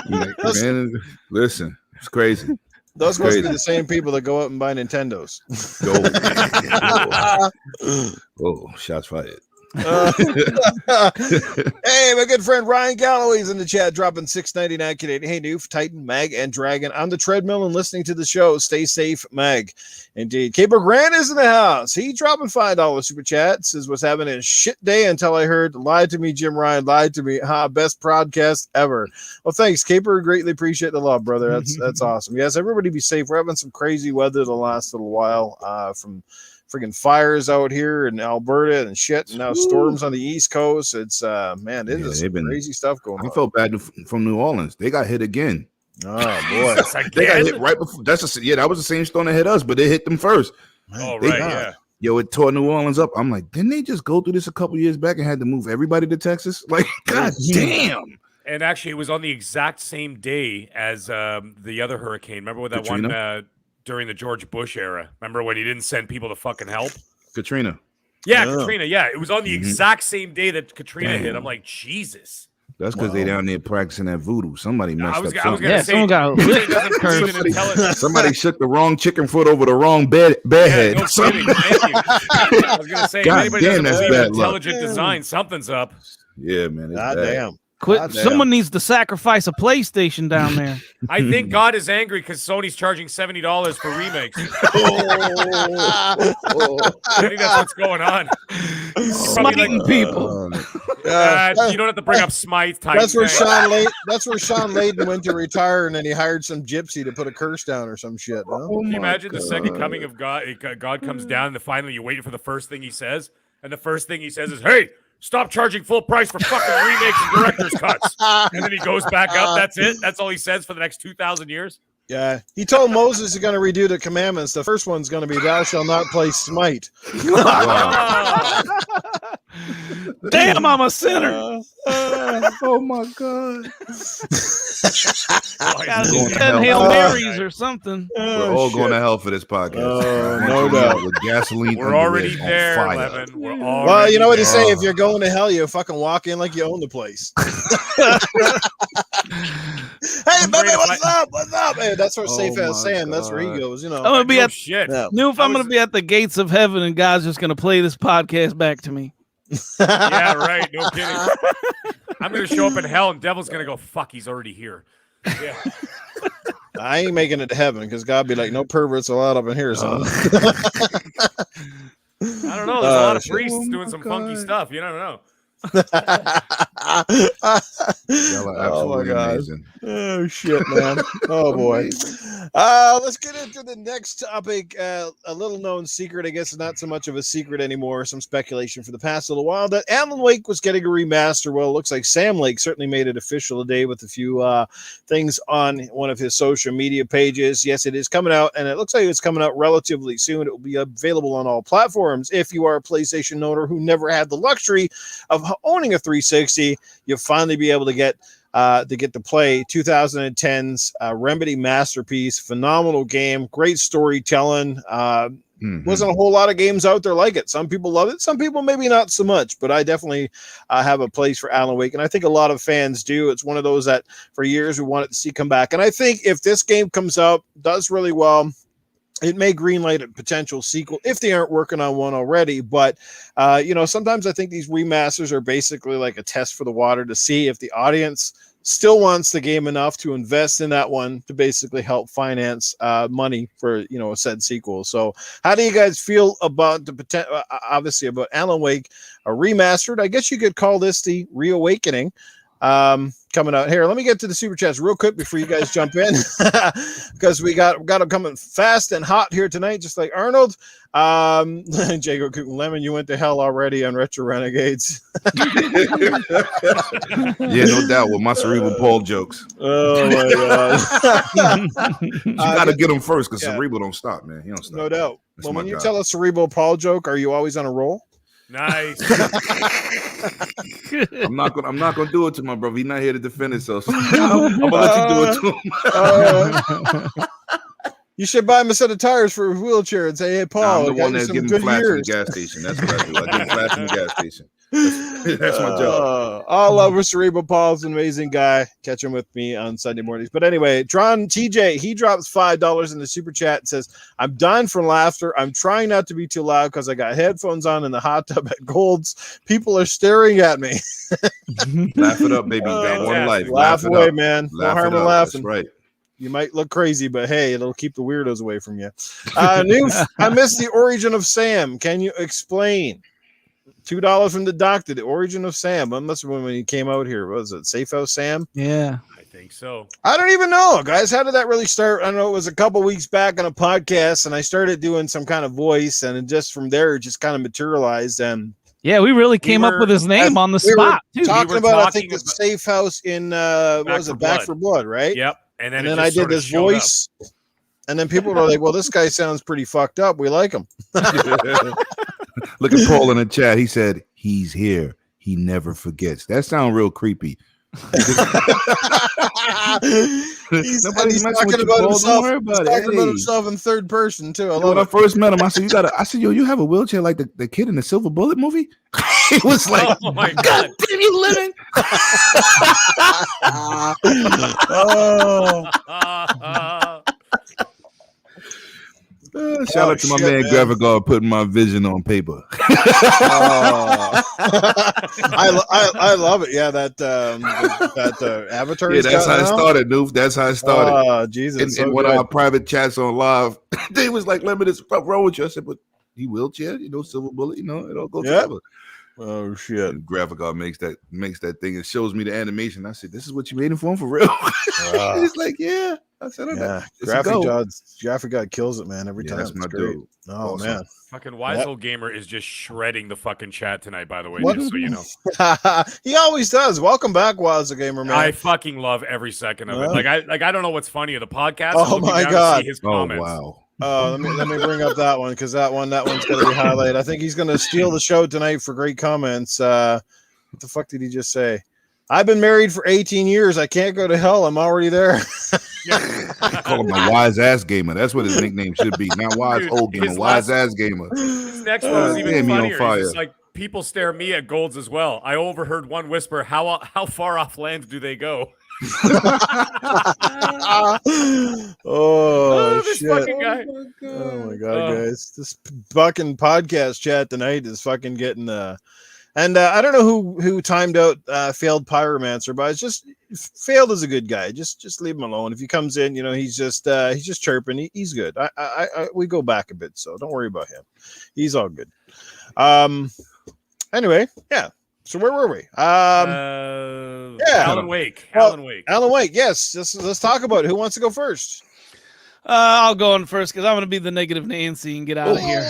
Man, listen, it's crazy. Those must be the same people that go out and buy Nintendos. Oh, shots fired. Hey, my good friend Ryan Galloway's in the chat, dropping $6.99 Canadian. Hey, Noof, Titan, Mag, and Dragon on the treadmill and listening to the show. Stay safe, Mag. Indeed. Caper Grant is in the house. He dropping $5 super chat. Says, was having a shit day until I heard lied to me, Jim Ryan, lied to me. Best podcast ever. Well, thanks, Caper. Greatly appreciate the love, brother. That's awesome. Yes, everybody be safe. We're having some crazy weather the last little while from friggin' fires out here in Alberta and shit, and now storms on the East Coast. It's man, it is crazy stuff going on. I felt bad from New Orleans. They got hit again. Oh boy, they got hit right before. That was the same storm that hit us, but they hit them first. Yo, it tore New Orleans up. I'm like, didn't they just go through this a couple years back and had to move everybody to Texas? Like, god damn. And actually, it was on the exact same day as the other hurricane. Remember when that Katrina? one during the George Bush era? Remember when he didn't send people to fucking help? Katrina. Yeah, Katrina. Yeah, it was on the exact same day that Katrina hit. I'm like, Jesus. That's because they down there practicing that voodoo. Somebody messed up. Somebody shook the wrong chicken foot over the wrong bed head. No kidding. Thank you. I was gonna say, if anybody doesn't believe in intelligent design, something's up. Yeah, man. God damn. Quit! Someone needs to sacrifice a PlayStation down there. I think God is angry because Sony's charging $70 for remakes. I think that's what's going on. Smiting people. You don't have to bring up Smite. That's where Sean Layden went to retire, and then he hired some gypsy to put a curse down or some shit. Huh? Can you imagine the second coming of God? God comes down, and finally you're waiting for the first thing he says, and the first thing he says is, "Hey, stop charging full price for fucking remakes and director's cuts." And then he goes back up. That's it. That's all he says for the next 2,000 years. Yeah. He told Moses he's going to redo the commandments. The first one's going to be, thou shalt not play Smite. Damn, I'm a sinner. Oh, my God. I got to do 10 Hail Marys or something. We're all going to hell for this podcast. No doubt. With gaseline. We're already there, Levin. Well, you know what they say? If you're going to hell, you fucking walk in like you own the place. Hey, baby, what's up? What's up? Hey, that's where Safe as Sam. That's where he goes. You know, I'm gonna be shit. Noof, I'm gonna be at the gates of heaven, and God's just gonna play this podcast back to me. Yeah, right. No kidding. I'm gonna show up in hell, and Devil's gonna go, "Fuck, he's already here." Yeah. I ain't making it to heaven because God be like, no perverts allowed up in here, son. I don't know. There's a lot of priests doing some funky stuff. You don't know. Oh my God. Amazing. Oh shit, man. Oh boy. Let's get into the next topic. A little known secret, I guess it's not so much of a secret anymore. Some speculation for the past little while that Alan Wake was getting a remaster. Well, it looks like Sam Lake certainly made it official today with a few things on one of his social media pages. Yes, it is coming out, and it looks like it's coming out relatively soon. It will be available on all platforms. If you are a PlayStation owner who never had the luxury of owning a 360, you'll finally be able to get to play 2010's Remedy masterpiece. Phenomenal game, great storytelling. Wasn't a whole lot of games out there like it. Some people love it. Some people maybe not so much, but I definitely have a place for Alan Wake. And I think a lot of fans do. It's one of those that for years we wanted to see come back. And I think if this game comes out, does really well, it may greenlight a potential sequel if they aren't working on one already. But, sometimes I think these remasters are basically like a test for the water to see if the audience still wants the game enough to invest in that one to basically help finance money for, a said sequel. So how do you guys feel about the potential, obviously about Alan Wake, a remastered? I guess you could call this the reawakening coming out here. Let me get to the super chats real quick before you guys jump in because we got them coming fast and hot here tonight, just like Arnold. Jago Lemon, you went to hell already on Retro Renegades. Yeah, no doubt with my cerebral Paul jokes. Oh my god. You gotta get them first because cerebral don't stop, man. He don't stop. No doubt. That's Well, when you God. tell a cerebral Paul joke, are you always on a roll? Nice. I'm not gonna do it to my brother. He's not here to defend himself. So I'm gonna let you do it to him. You should buy him a set of tires for a wheelchair and say, "Hey, Paul, I'm the one that's some giving good flash in the years." gas station. That's what I do. I give flash in the gas station. That's my job. All over Cerebral Paul's an amazing guy. Catch him with me on Sunday mornings. But anyway, Tron TJ, he drops $5 in the super chat and says, "I'm dying from laughter. I'm trying not to be too loud because I got headphones on in the hot tub at Gold's. People are staring at me." Laugh it up, baby. You got one life. Laugh it away, up. man. No Laugh harm it in up. laughing. That's right. You might look crazy, but hey, it'll keep the weirdos away from you. Noof, I missed the origin of Sam. Can you explain? $2 from the doctor. The origin of Sam. When must have been when he came out here. What was it? Safe House Sam? Yeah. I think so. I don't even know, guys. How did that really start? I don't know. It was a couple weeks back on a podcast, and I started doing some kind of voice, and it just from there, it just kind of materialized. And yeah, we really came up with his name on the spot. Too. Talking about, I think, the Safe House in what was it? Back for Blood, right? Yep. And then I did this voice, and then people were like, "Well, this guy sounds pretty fucked up. We like him." Look at Paul in the chat. He said, "He's here. He never forgets." That sounds real creepy. he's talking about himself. Talking about himself in third person too. When I first met him, I said, I said, "Yo, you have a wheelchair like the kid in the Silver Bullet movie?" He was like, "Oh my God damn, you living?" Shout out to my man Gravigard putting my vision on paper. I love it. Yeah, that Avatar. Yeah, that's how it started, Noof. That's how it started. Oh, Jesus. And one of our private chats on live, they was like, "Lemon, it's wrong with you?" I said, "But he wheelchair, Silver Bullet, it all goes together." Oh shit! And Graphic makes that thing and shows me the animation. I said, "This is what you made him for real?" He's like, "Yeah." I said, "Okay." Graphic God kills it, man. Every time. That's my dude. Oh awesome. Man, fucking Wiseold Gamer is just shredding the fucking chat tonight. By the way, what? Just so you know, he always does. Welcome back, Wiseold Gamer, man. I fucking love every second of it. Like I don't know what's funny of the podcast. Oh my God! See his comments. Oh wow. Let me bring up that one because that one's going to be highlighted. I think he's going to steal the show tonight for great comments. What the fuck did he just say? I've been married for 18 years. I can't go to hell. I'm already there. I call him the wise ass gamer. That's what his nickname should be. Not wise old gamer, wise ass gamer. His next one is even funnier. On He's just like, people stare at me at Golds as well. I overheard one whisper, how far off land do they go? This shit. Fucking guy. Oh my God, guys. This fucking podcast chat tonight is fucking getting and I don't know who timed out failed pyromancer, but it's just failed is a good guy. Just leave him alone. If he comes in, he's just chirping. He's good. We go back a bit, so don't worry about him. He's all good. Anyway, yeah. So where were we? Alan Wake. Alan Wake. Yes. Let's talk about it. Who wants to go first? I'll go on first because I'm going to be the negative Nancy and get out of here.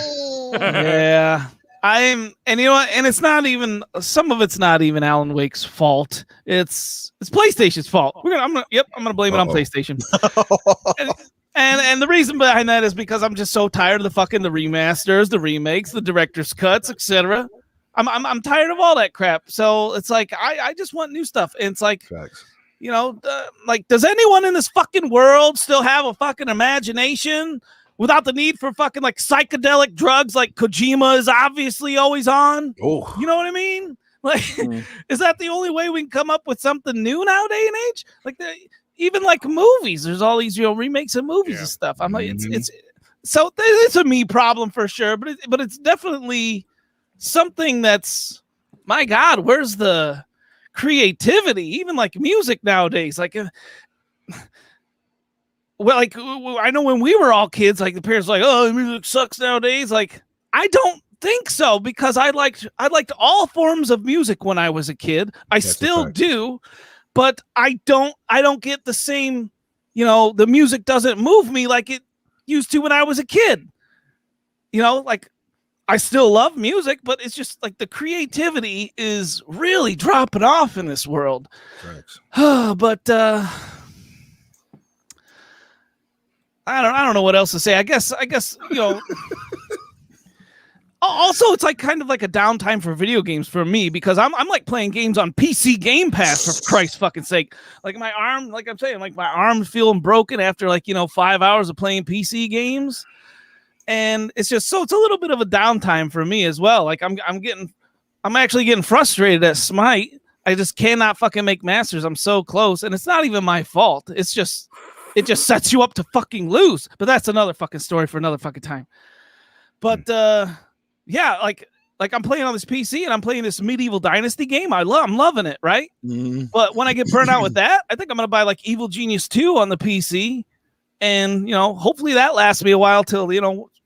Yeah. And you know what? And it's not even, some of it's not even Alan Wake's fault. It's PlayStation's fault. I'm gonna blame it on PlayStation. and the reason behind that is because I'm just so tired of the remasters, the remakes, the director's cuts, etc. I'm tired of all that crap. So it's like I just want new stuff. And it's like, facts. Does anyone in this fucking world still have a fucking imagination without the need for fucking like psychedelic drugs like Kojima is obviously always on. Oh, You know what I mean? Like, is that the only way we can come up with something new nowadays and age? Like, even like movies, there's all these remakes of movies and stuff. I'm like, it's so it's a me problem for sure, but it's definitely something that's, my God, where's the creativity? Even like music nowadays, like. Well, like I know when we were all kids, like the parents were like, oh, music sucks nowadays. Like, I don't think so, because I liked all forms of music when I was a kid. I still do, but I don't get the same, the music doesn't move me like it used to when I was a kid. Like I still love music, but it's just like the creativity is really dropping off in this world. But I don't know what else to say. I guess also, it's like kind of like a downtime for video games for me, because I'm like playing games on PC Game Pass, for Christ's fucking sake. Like my arm, like I'm saying, like my arm's feeling broken after 5 hours of playing PC games, and it's just so it's a little bit of a downtime for me as well. Like I'm actually getting frustrated at Smite. I just cannot fucking make masters. I'm so close, and it's not even my fault. It just sets you up to fucking lose. But that's another fucking story for another fucking time. But yeah, like I'm playing on this PC and I'm playing this Medieval Dynasty game. I'm loving it, right? But when I get burnt out with that, I think I'm gonna buy like Evil Genius 2 on the PC, and hopefully that lasts me a while till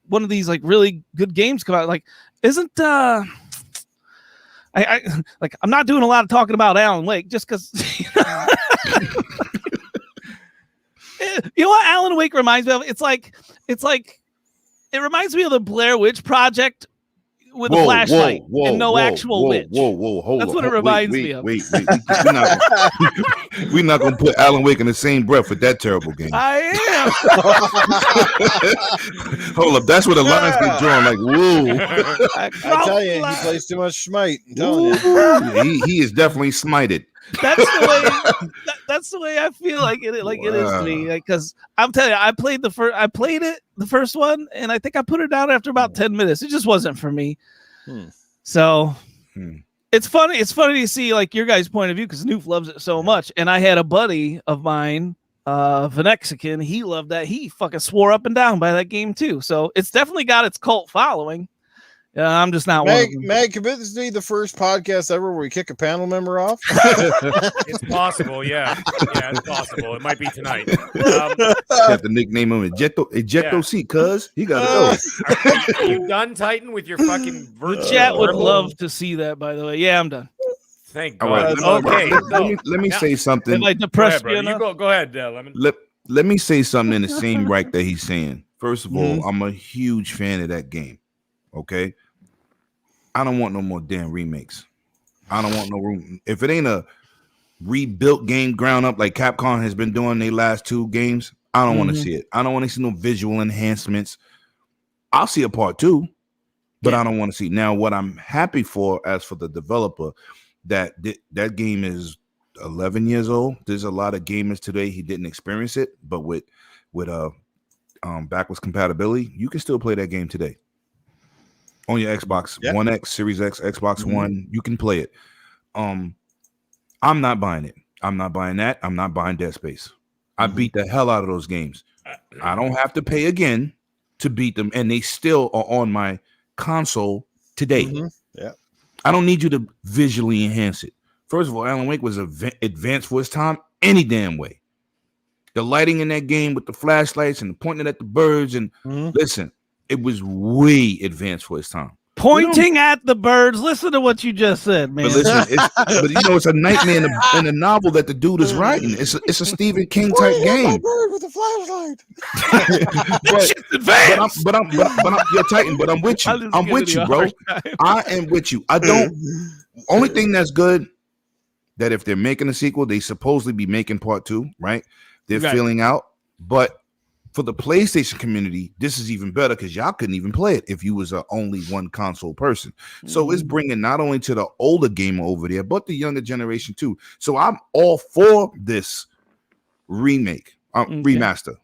one of these like really good games come out. Like, isn't I I'm not doing a lot of talking about Alan Wake just because. You know what Alan Wake reminds me of? It's like it reminds me of the Blair Witch Project with a flashlight and no actual witch. Hold That's what it reminds me of. Wait. We're not gonna put Alan Wake in the same breath with that terrible game. I am. Hold up, that's where the lines get drawn. Like, whoa. I tell you, he plays too much Smite. I'm telling you. He is definitely smited. That's the way I feel like it is to me. Because I'm telling you, I played the first one, and I think I put it down after about 10 minutes. It just wasn't for me. So it's funny. It's funny to see like your guys' point of view, because Noof loves it so much. And I had a buddy of mine, Venexican. He loved that. He fucking swore up and down by that game too. So it's definitely got its cult following. I'm just not one. Mag, could this be the first podcast ever where we kick a panel member off? It's possible, yeah. Yeah, it's possible. It might be tonight. Have to nickname him Ejecto C, cuz he got to go. You done, Titan, with your fucking virtual? The chat would love to see that, by the way. Yeah, I'm done. Thank God. Okay. Let me say something. Am I depressed? Go ahead, Lemon. Let me say something in the same break that he's saying. First of all, I'm a huge fan of that game. Okay, I don't want no more damn remakes. I don't want no room. If it ain't a rebuilt game ground up like Capcom has been doing their last 2 games, I don't want to see it. I don't want to see no visual enhancements. I'll see a part 2, but I don't want to see. Now, what I'm happy for, as for the developer, that game is 11 years old. There's a lot of gamers today he didn't experience it, but with backwards compatibility, you can still play that game today. On your Xbox One X, Series X, Xbox One, you can play it. I'm not buying it. I'm not buying that. I'm not buying Dead Space. I beat the hell out of those games. I don't have to pay again to beat them, and they still are on my console today. Yeah, I don't need you to visually enhance it. First of all, Alan Wake was advanced for its time any damn way. The lighting in that game with the flashlights and pointing at the birds, and listen. It was way advanced for its time. Pointing at the birds. Listen to what you just said, man. But listen, it's a nightmare in a novel that the dude is writing. It's a Stephen King type game. Bird with a flashlight. but you're Titan. But I'm with you. I'm with you, bro. I am with you. I don't. Only thing that's good, that if they're making a sequel, they supposedly be making part 2, right? They're filling out, but. For the PlayStation community, this is even better because y'all couldn't even play it if you was a only one console person. So it's bringing not only to the older gamer over there, but the younger generation too. So I'm all for this remaster,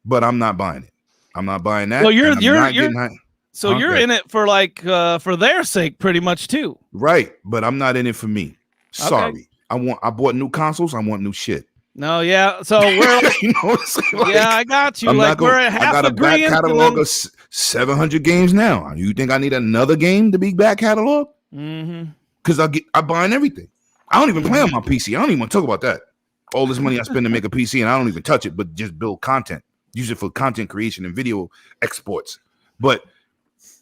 but I'm not buying it. I'm not buying that. Well, you're Huh? you're in it for like for their sake, pretty much too. Right, but I'm not in it for me. Sorry. Okay. I bought new consoles. I want new shit. No, yeah. So we're You know what I'm saying? Like, yeah, I got you. I'm Like not gonna, we're at half I got a back agreeing. catalog of 700 games now. You think I need another game to be back catalog? Mm-hmm. Because I'm buying everything. I don't even play on my PC. I don't even want to talk about that. All this money I spend to make a PC, and I don't even touch it, but just build content. Use it for content creation and video exports. But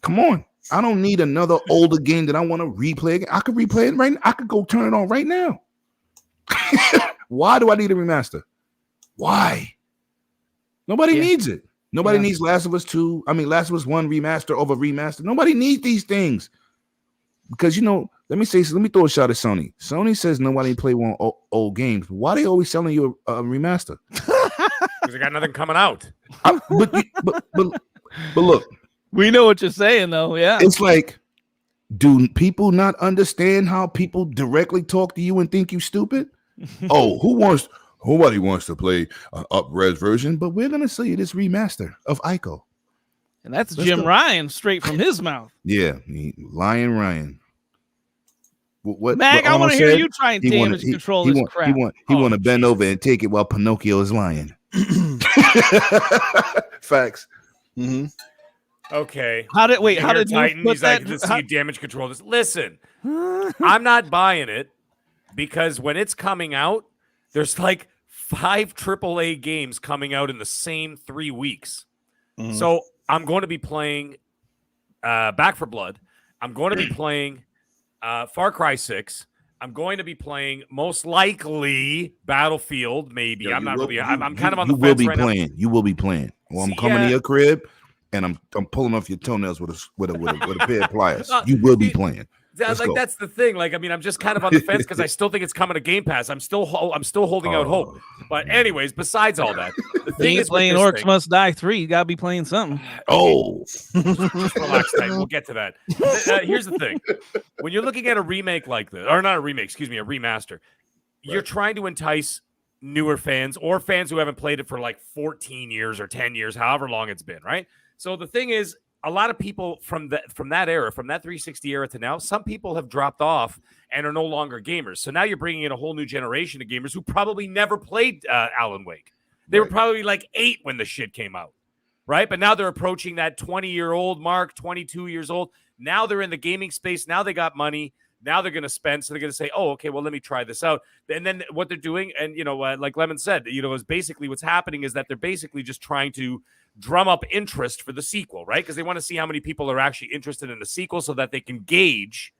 come on. I don't need another older game that I want to replay again. I could replay it right now. I could go turn it on right now. Why do I need a remaster? Why? Nobody needs it. Nobody needs Last of Us 2. I mean, Last of Us 1 remaster over remaster. Nobody needs these things. Because, let me throw a shot at Sony. Sony says nobody play one old games. Why are they always selling you a remaster? Because they got nothing coming out. But look. We know what you're saying, though. Yeah. It's like, do people not understand how people directly talk to you and think you stupid? Nobody wants to play an up-res version, but we're going to sell you this remaster of Ico. And that's Jim Ryan straight from his mouth. Yeah, Lion Ryan. What Mag, I want to hear you try and damage control this crap. He want to bend over and take it while Pinocchio is lying. Facts. Mm-hmm. Okay. How did Titan? Put He's that? like, let's see you damage control this. Listen, I'm not buying it because when it's coming out, there's like 5 AAA games coming out in the same 3 weeks. Mm-hmm. So I'm going to be playing Back 4 Blood. I'm going to be playing Far Cry 6. I'm going to be playing most likely Battlefield. Maybe I'm not really. I'm kind of on the fence right now. You will be playing. Well, I'm coming to your crib. And I'm pulling off your toenails with a pair of pliers. You will be playing. That's the thing. Like, I mean, I'm just kind of on the fence because I still think it's coming to Game Pass. I'm still holding out hope. But anyways, besides all that, the thing is playing Orcs Must Die 3. You gotta be playing something. Just relax, Titan. We'll get to that. Here's the thing: when you're looking at a remake like this, or not a remake, excuse me, a remaster, you're trying to entice newer fans or fans who haven't played it for like 14 years or 10 years, however long it's been, right? So the thing is, a lot of people from that era, from that 360 era to now, some people have dropped off and are no longer gamers. So now you're bringing in a whole new generation of gamers who probably never played Alan Wake. They were probably like 8 when the shit came out, right? But now they're approaching that 20-year-old mark, 22 years old. Now they're in the gaming space. Now they got money. Now they're going to spend. So they're going to say, oh, okay, well, let me try this out. And then what they're doing, and, like Lemon said, is basically what's happening is that they're basically just trying to drum up interest for the sequel, right? Because they want to see how many people are actually interested in the sequel so that they can gauge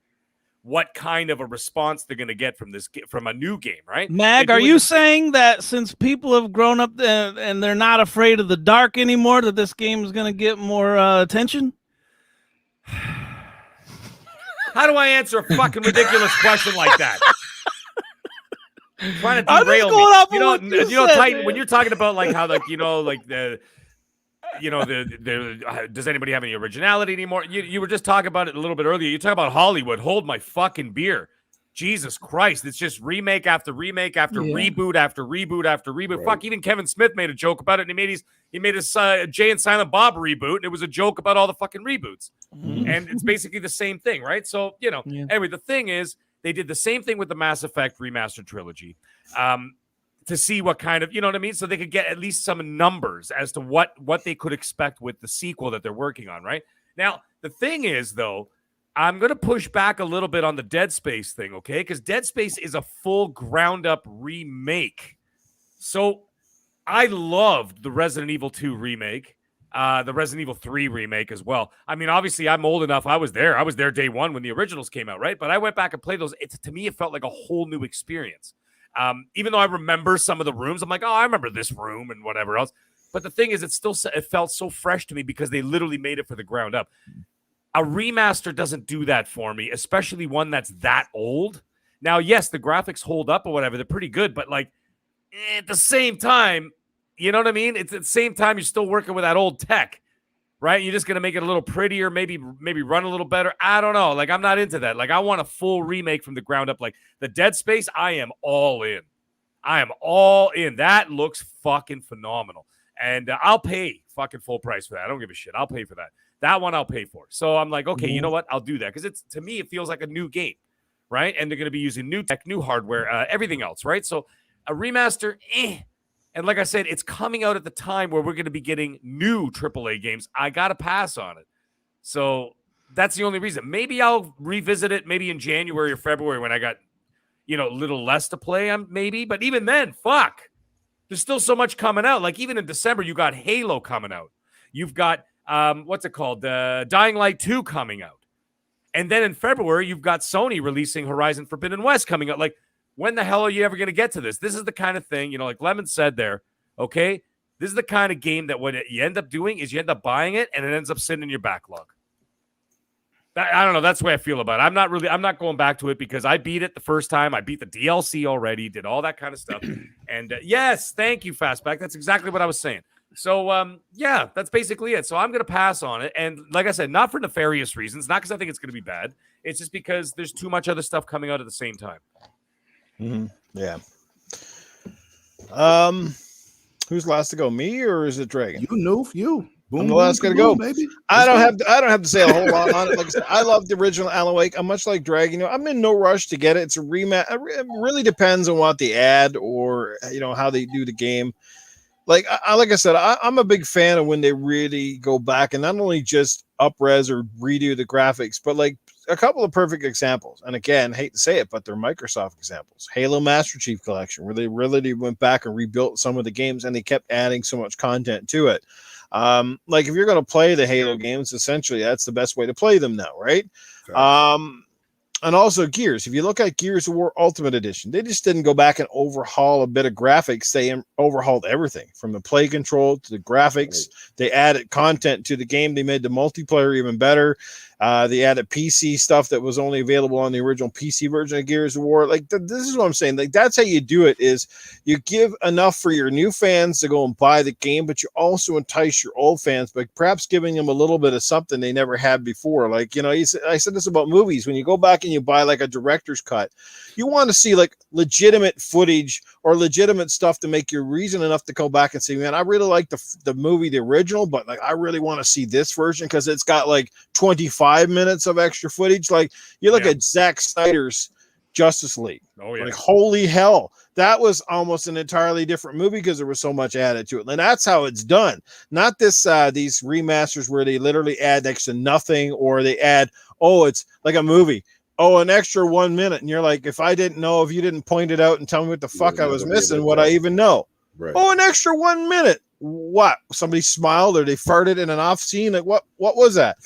what kind of a response they're going to get from a new game, right? Mag, are you saying that since people have grown up and they're not afraid of the dark anymore, that this game is going to get more attention? How do I answer a fucking ridiculous question like that? I'm trying to derail me. Titan, man. When you're talking about like how does anybody have any originality anymore? You were just talking about it a little bit earlier. You talk about Hollywood. Hold my fucking beer. Jesus Christ. It's just remake after remake after reboot after reboot after reboot. Right. Fuck, even Kevin Smith made a joke about it, and he made his Jay and Silent Bob reboot, and it was a joke about all the fucking reboots. Mm-hmm. And it's basically the same thing, right? So, anyway, the thing is, they did the same thing with the Mass Effect Remastered trilogy. To see what kind of, so they could get at least some numbers as to what they could expect with the sequel that they're working on, right? Now, the thing is, though, I'm going to push back a little bit on the Dead Space thing, okay? Because Dead Space is a full ground-up remake. So I loved the Resident Evil 2 remake, the Resident Evil 3 remake as well. I mean, obviously, I'm old enough. I was there. I was there day one when the originals came out, right? But I went back and played those. To me, it felt like a whole new experience. Even though I remember some of the rooms, I'm like, oh, I remember this room and whatever else. But the thing is, it felt so fresh to me because they literally made it for the ground up. A remaster doesn't do that for me, especially one that's that old. Now, yes, the graphics hold up or whatever. They're pretty good, but like at the same time, you know what I mean? It's at the same time, you're still working with that old tech, right? You're just going to make it a little prettier, maybe run a little better. I don't know. Like, I'm not into that. Like, I want a full remake from the ground up. Like, the Dead Space, I am all in. That looks fucking phenomenal. And I'll pay fucking full price for that. I don't give a shit. I'll pay for that. That one I'll pay for. So I'm like, okay, you know what? I'll do that because it's, to me, it feels like a new game, right? And they're going to be using new tech, new hardware, everything else, right? So a remaster, And like I said, it's coming out at the time where we're going to be getting new AAA games. I got to pass on it. So that's the only reason. Maybe I'll revisit it maybe in January or February when I got, a little less to play on maybe. But even then, fuck. There's still so much coming out. Like even in December, you got Halo coming out. You've got, what's it called? Dying Light 2 coming out. And then in February, you've got Sony releasing Horizon Forbidden West coming out. Like, when the hell are you ever going to get to this? This is the kind of thing, like Lemon said there, okay? This is the kind of game that what you end up doing is you end up buying it and it ends up sitting in your backlog. I don't know. That's the way I feel about it. I'm not going back to it because I beat it the first time. I beat the DLC already, did all that kind of stuff. And yes, thank you, Fastback. That's exactly what I was saying. So, yeah, that's basically it. So I'm going to pass on it. And like I said, not for nefarious reasons, not because I think it's going to be bad. It's just because there's too much other stuff coming out at the same time. Mm-hmm. Yeah. Who's last to go? Me or is it Dragon? You. Boom, I'm the last guy to go. Baby. I don't have to say a whole lot on it. Like I said, I love the original Alan Wake. I'm much like Dragon. I'm in no rush to get it. It's a rematch. It really depends on what they add or how they do the game. Like I said, I'm a big fan of when they really go back and not only just up-res or redo the graphics, but like a couple of perfect examples. And again, hate to say it, but they're Microsoft examples. Halo Master Chief Collection, where they really went back and rebuilt some of the games and they kept adding so much content to it. Like if you're going to play the Halo games, essentially that's the best way to play them now, right? And also Gears. If you look at Gears of War Ultimate Edition, they just didn't go back and overhaul a bit of graphics. They overhauled everything from the play control to the graphics. They added content to the game. They made the multiplayer even better. They added PC stuff that was only available on the original PC version of Gears of War. Like this is what I'm saying. Like that's how you do it. Is you give enough for your new fans to go and buy the game, but you also entice your old fans by perhaps giving them a little bit of something they never had before. Like I said this about movies. When you go back and you buy like a director's cut, you want to see like legitimate footage or legitimate stuff to make you reason enough to go back and say, man, I really like the movie, the original, but like I really want to see this version because it's got like 25 minutes of extra footage. Like you look at Zack Snyder's Justice League. Oh yeah. Like holy hell. That was almost an entirely different movie because there was so much added to it. And that's how it's done. Not this these remasters where they literally add next to nothing or they add, it's like a movie. An extra 1 minute. And you're like, if I didn't know, if you didn't point it out and tell me what the fuck I was missing, would I even know? Right. An extra 1 minute. What? Somebody smiled or they farted in an off scene? Like what was that?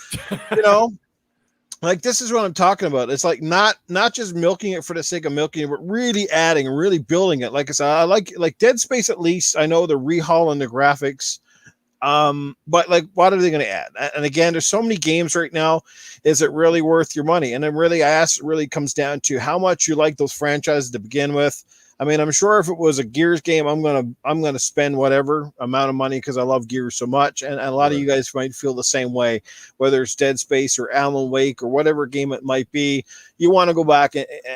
Like this is what I'm talking about. It's like not just milking it for the sake of milking it, but really adding and really building it. Like I said, I like Dead Space. At least I know they're rehauling the graphics. But like, what are they going to add? And again, there's so many games right now. Is it really worth your money? And then really, it really comes down to how much you like those franchises to begin with. I mean, I'm sure if it was a Gears game, I'm gonna spend whatever amount of money because I love Gears so much, and a lot of you guys might feel the same way. Whether it's Dead Space or Alan Wake or whatever game it might be, you want to go back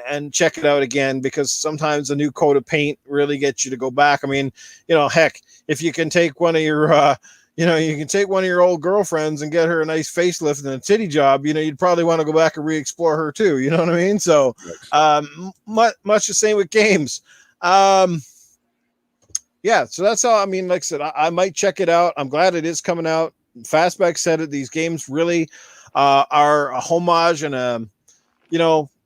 and check it out again because sometimes a new coat of paint really gets you to go back. I mean, heck, if you can take one of your you can take one of your old girlfriends and get her a nice facelift and a titty job, you'd probably want to go back and re-explore her too. You know what I mean? So much the same with games. Yeah, so that's how, like I said, I might check it out. I'm glad it is coming out. Fastback said it. These games really are a homage and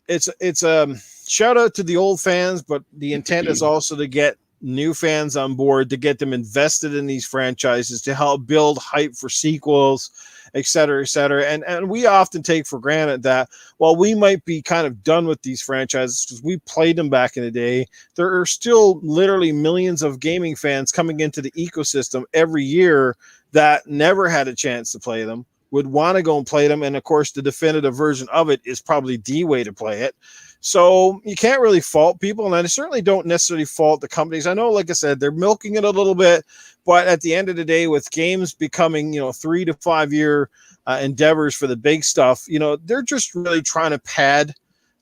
it's a shout out to the old fans, but the intent is also to get new fans on board, to get them invested in these franchises, to help build hype for sequels, et cetera, et cetera. And we often take for granted that while we might be kind of done with these franchises because we played them back in the day, there are still literally millions of gaming fans coming into the ecosystem every year that never had a chance to play them, would want to go and play them. And of course, the definitive version of it is probably the way to play it. So you can't really fault people, and I certainly don't necessarily fault the companies. I know, like I said, they're milking it a little bit, but at the end of the day, with games becoming 3 to 5 year endeavors for the big stuff, they're just really trying to pad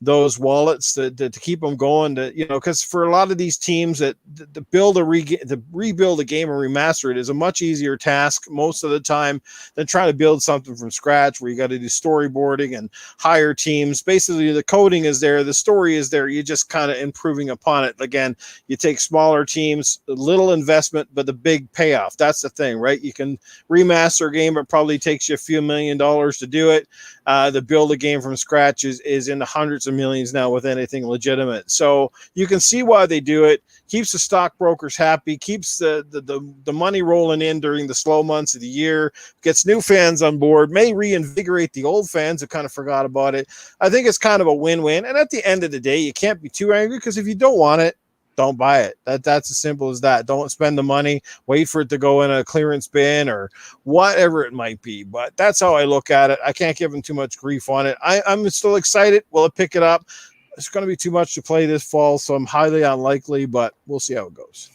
those wallets to keep them going. To because for a lot of these teams that to rebuild a game or remaster it is a much easier task most of the time than trying to build something from scratch where you got to do storyboarding and hire teams. Basically, the coding is there, the story is there. You're just kind of improving upon it. Again, you take smaller teams, a little investment, but the big payoff. That's the thing, right? You can remaster a game, it probably takes you a few $1 million to do it. The build a game from scratch is in the hundreds of millions now with anything legitimate. So you can see why they do it. Keeps the stockbrokers happy, keeps the money rolling in during the slow months of the year, gets new fans on board, may reinvigorate the old fans who kind of forgot about it. I think it's kind of a win-win. And at the end of the day, you can't be too angry because if you don't want it, don't buy it. That's as simple as that. Don't spend the money, wait for it to go in a clearance bin or whatever it might be. But that's how I look at it. I can't give them too much grief on it. I'm still excited. Will it pick it up? It's going to be too much to play this fall, so I'm highly unlikely, but we'll see how it goes.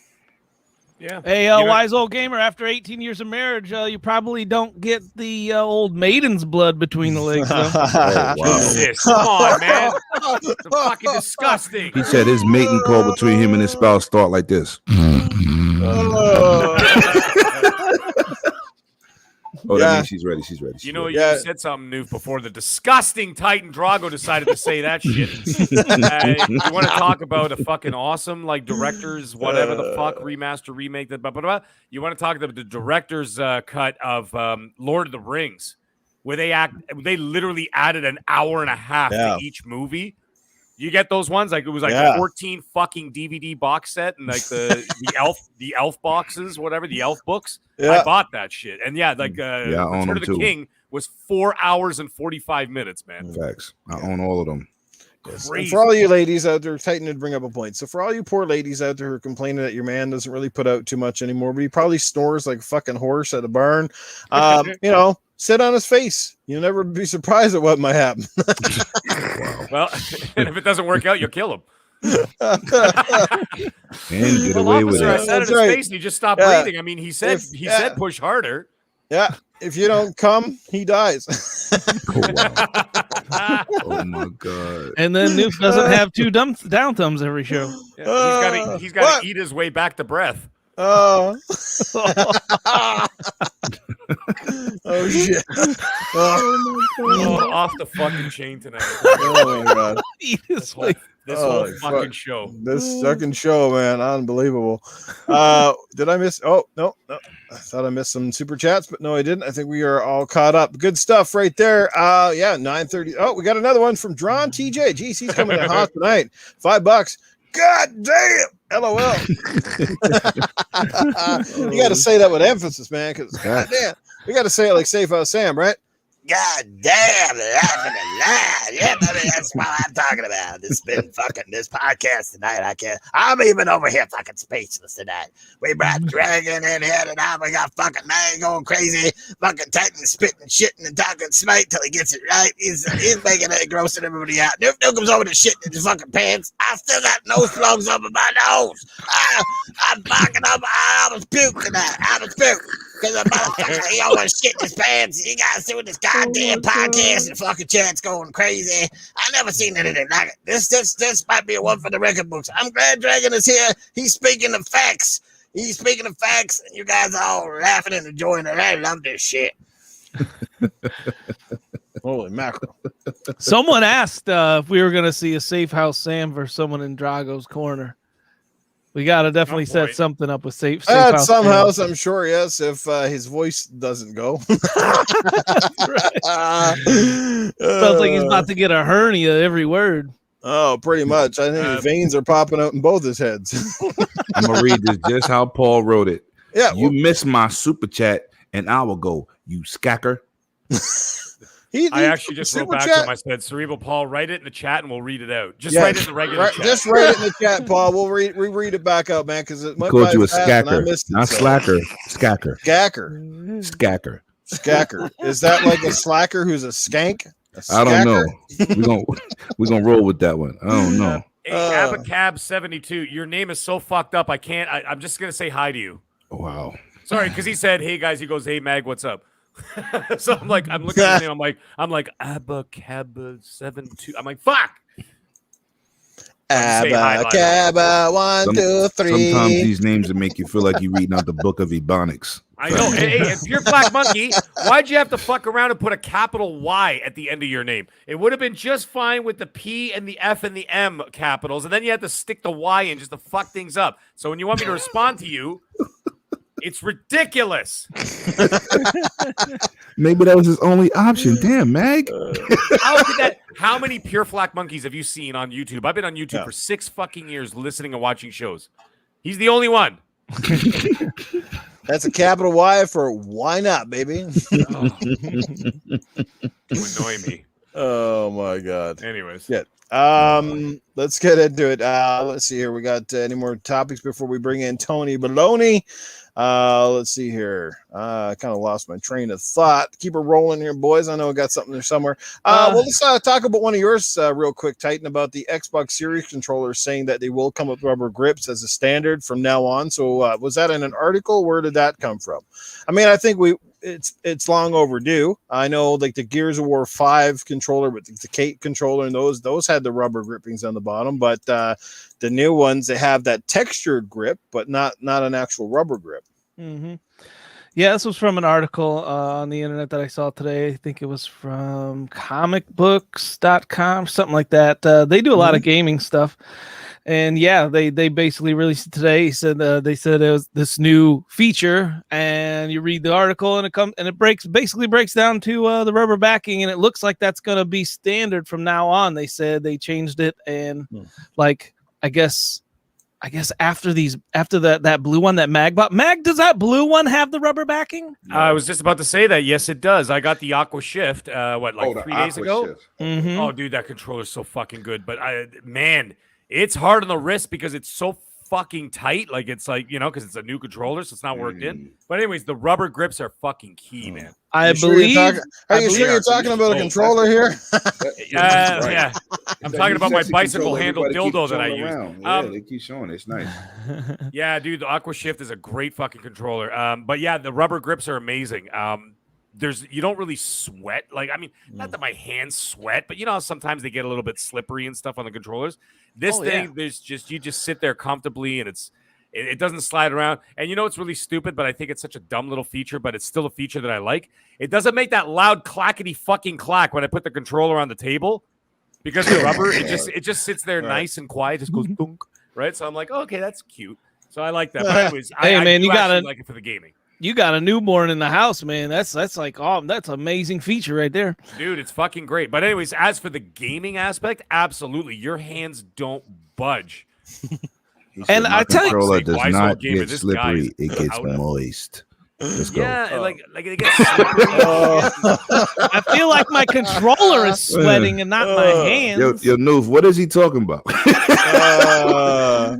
Yeah. Hey, wise old gamer, after 18 years of marriage, you probably don't get the old maiden's blood between the legs. Oh, wow. Jesus, come on, man. It's fucking disgusting. He said his mating call between him and his spouse start like this. Oh, that means she's ready. She's ready. You know, you said something new before. The disgusting Titan Drago decided to say that shit. You want to talk about a fucking awesome, like, director's whatever the fuck, remaster, remake, that blah, blah, blah. You want to talk about the director's cut of Lord of the Rings, where they literally added an hour and a half to each movie. You get those ones? Like, it was like 14 fucking DVD box set and like the elf boxes, whatever, the elf books. Yeah. I bought that shit. And Return of the King was 4 hours and 45 minutes, man. Facts. I own all of them. And for all you ladies out there, Titan did bring up a point. So for all you poor ladies out there who are complaining that your man doesn't really put out too much anymore, but he probably snores like a fucking horse at a barn, sit on his face. You'll never be surprised at what might happen. Well, and if it doesn't work out, you'll kill him. And get away with it. I said in his face, and he just stopped breathing. I mean, he said push harder. Yeah. If you don't come, he dies. Oh, wow. Oh my god. And then Noof doesn't have two down thumbs every show. Yeah, he's got to eat his way back to breath. Oh. Oh shit. Off the fucking chain tonight. Oh my god. This whole fucking show. This fucking show, man. Unbelievable. Did I miss? Oh, no. I thought I missed some super chats, but no, I didn't. I think we are all caught up. Good stuff right there. 9:30. Oh, we got another one from Drawn TJ. Geez, he's coming in hot tonight. $5. God damn. LOL. You got to say that with emphasis, man, because goddamn, we got to say it like Safe House Sam, right? God damn, laughing and loud. Yeah, baby, that's what I'm talking about. It's been fucking this podcast tonight. I'm even over here fucking speechless tonight. We brought Dragon in here tonight. We got fucking man going crazy. Fucking Titan spitting, shitting, and talking smite till he gets it right. He's making it, grossing everybody out. Noob comes over to shit in his fucking pants. I still got nose plugs up in my nose. I'm fucking up. I almost puked tonight. I almost puked. Because the motherfucker, he almost shit in his pants. You guys doing this goddamn podcast and fucking chat's going crazy. I never seen anything like it. This might be a one for the record books. I'm glad Dragon is here. He's speaking of facts. And you guys are all laughing and enjoying it. I love this shit. Holy mackerel. Someone asked if we were going to see a Safe House Sam versus someone in Drago's corner. We got to definitely set something up with safe house. Some house, I'm sure, yes, if his voice doesn't go. Sounds like he's about to get a hernia every word. Oh, pretty much. I think his veins are popping out in both his heads. I'm going to read this just how Paul wrote it. Yeah. You missed my super chat an hour ago, you skacker. I actually just wrote back to him. I said, Cerebral Paul, write it in the chat and we'll read it out. Just write it in the regular chat. Just write it in the chat, Paul. We'll read it back out, man, because it called you a skacker. Not slacker. Skacker. Skacker. Skacker. Is that like a slacker who's a skank? I don't know. We're gonna roll with that one. I don't know. Hey, Abacab72, your name is so fucked up. I'm just gonna say hi to you. Wow. Sorry, because he said, "Hey guys," he goes, "Hey Mag, what's up?" So I'm looking at his name. I'm like Abacab72. I'm like, fuck. Abba, 1, 2, 3. Sometimes these names will make you feel like you're reading out the book of Ebonics. I know. Hey, if you're Black Monkey, why'd you have to fuck around and put a capital Y at the end of your name? It would have been just fine with the P and the F and the M capitals, and then you had to stick the Y in just to fuck things up. So when you want me to respond to you, it's ridiculous. Maybe that was his only option. Damn, Mag. How many pure Black Monkeys have you seen on YouTube? I've been on YouTube for 6 fucking years listening and watching shows. He's the only one. That's a capital Y for why not, baby? To annoy me. Oh my God. Anyways. Yeah. Let's get into it. Let's see here. We got any more topics before we bring in Tony Baloney? Let's see here. I kind of lost my train of thought. Keep it rolling here, boys. I know I got something there somewhere. Well, let's talk about one of yours real quick, Titan, about the Xbox Series controllers saying that they will come with rubber grips as a standard from now on. So was that in an article? Where did that come from? I mean, I think it's long overdue. I know like the Gears of War 5 controller with the Kate controller and those had the rubber grippings on the bottom, but the new ones, they have that textured grip, but not an actual rubber grip. Mm-hmm. Yeah, this was from an article on the internet that I saw today. I think it was from comicbooks.com, something like that. They do a lot of gaming stuff. And yeah, they basically released it today. They said it was this new feature, and you read the article, and it basically breaks down to the rubber backing, and it looks like that's gonna be standard from now on. They said they changed it, and like I guess after that blue one that Mag bought. Mag, does that blue one have the rubber backing? I was just about to say that. Yes, it does. I got the Aqua Shift 3 days ago. Mm-hmm. Oh, dude, that controller's so fucking good. But man, it's hard on the wrist because it's so fucking tight. Like it's like, because it's a new controller, so it's not worked in. But anyways, the rubber grips are fucking key, man. Are you sure you're talking about a controller here? Yeah. I'm talking about my bicycle handle dildo that I use. Yeah, they keep showing it. It's nice. Yeah, dude, the Aqua Shift is a great fucking controller. But yeah, the rubber grips are amazing. You don't really sweat. Like, I mean, not that my hands sweat, but sometimes they get a little bit slippery and stuff on the controllers. This thing, you just sit there comfortably, and it doesn't slide around. And it's really stupid, but I think it's such a dumb little feature, but it's still a feature that I like. It doesn't make that loud clackety fucking clack when I put the controller on the table, because the rubber, it just sits there nice and quiet, just goes dunk, right? So I'm like, okay, that's cute. So I like that. But anyways, man, you gotta like it for the gaming. You got a newborn in the house, man. That's like, that's an amazing feature right there. Dude, it's fucking great. But anyways, as for the gaming aspect, absolutely. Your hands don't budge. And I tell you, controller does not get slippery. It gets moist. Let's go. Yeah, like it gets slippery. I feel like my controller is sweating and not my hands. Yo, Noof, what is he talking about? I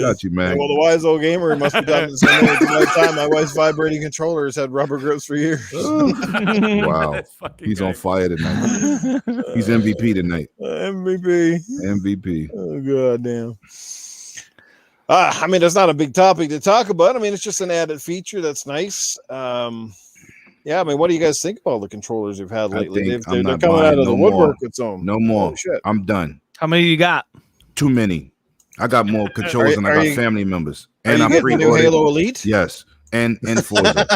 got you, man. Well, the wise old gamer must be talking the same way. My time, my wife's vibrating controllers had rubber grips for years. Wow, he's on fire tonight. He's MVP tonight. MVP. Oh god damn. I mean, it's not a big topic to talk about. I mean, it's just an added feature that's nice. Yeah, I mean, what do you guys think about all the controllers we've had lately? They're coming out of the woodwork with some. No more. I'm done. How many you got? Too many. I got more controllers than I got family members. And I'm pre new Halo Elite. Yes, and Forza.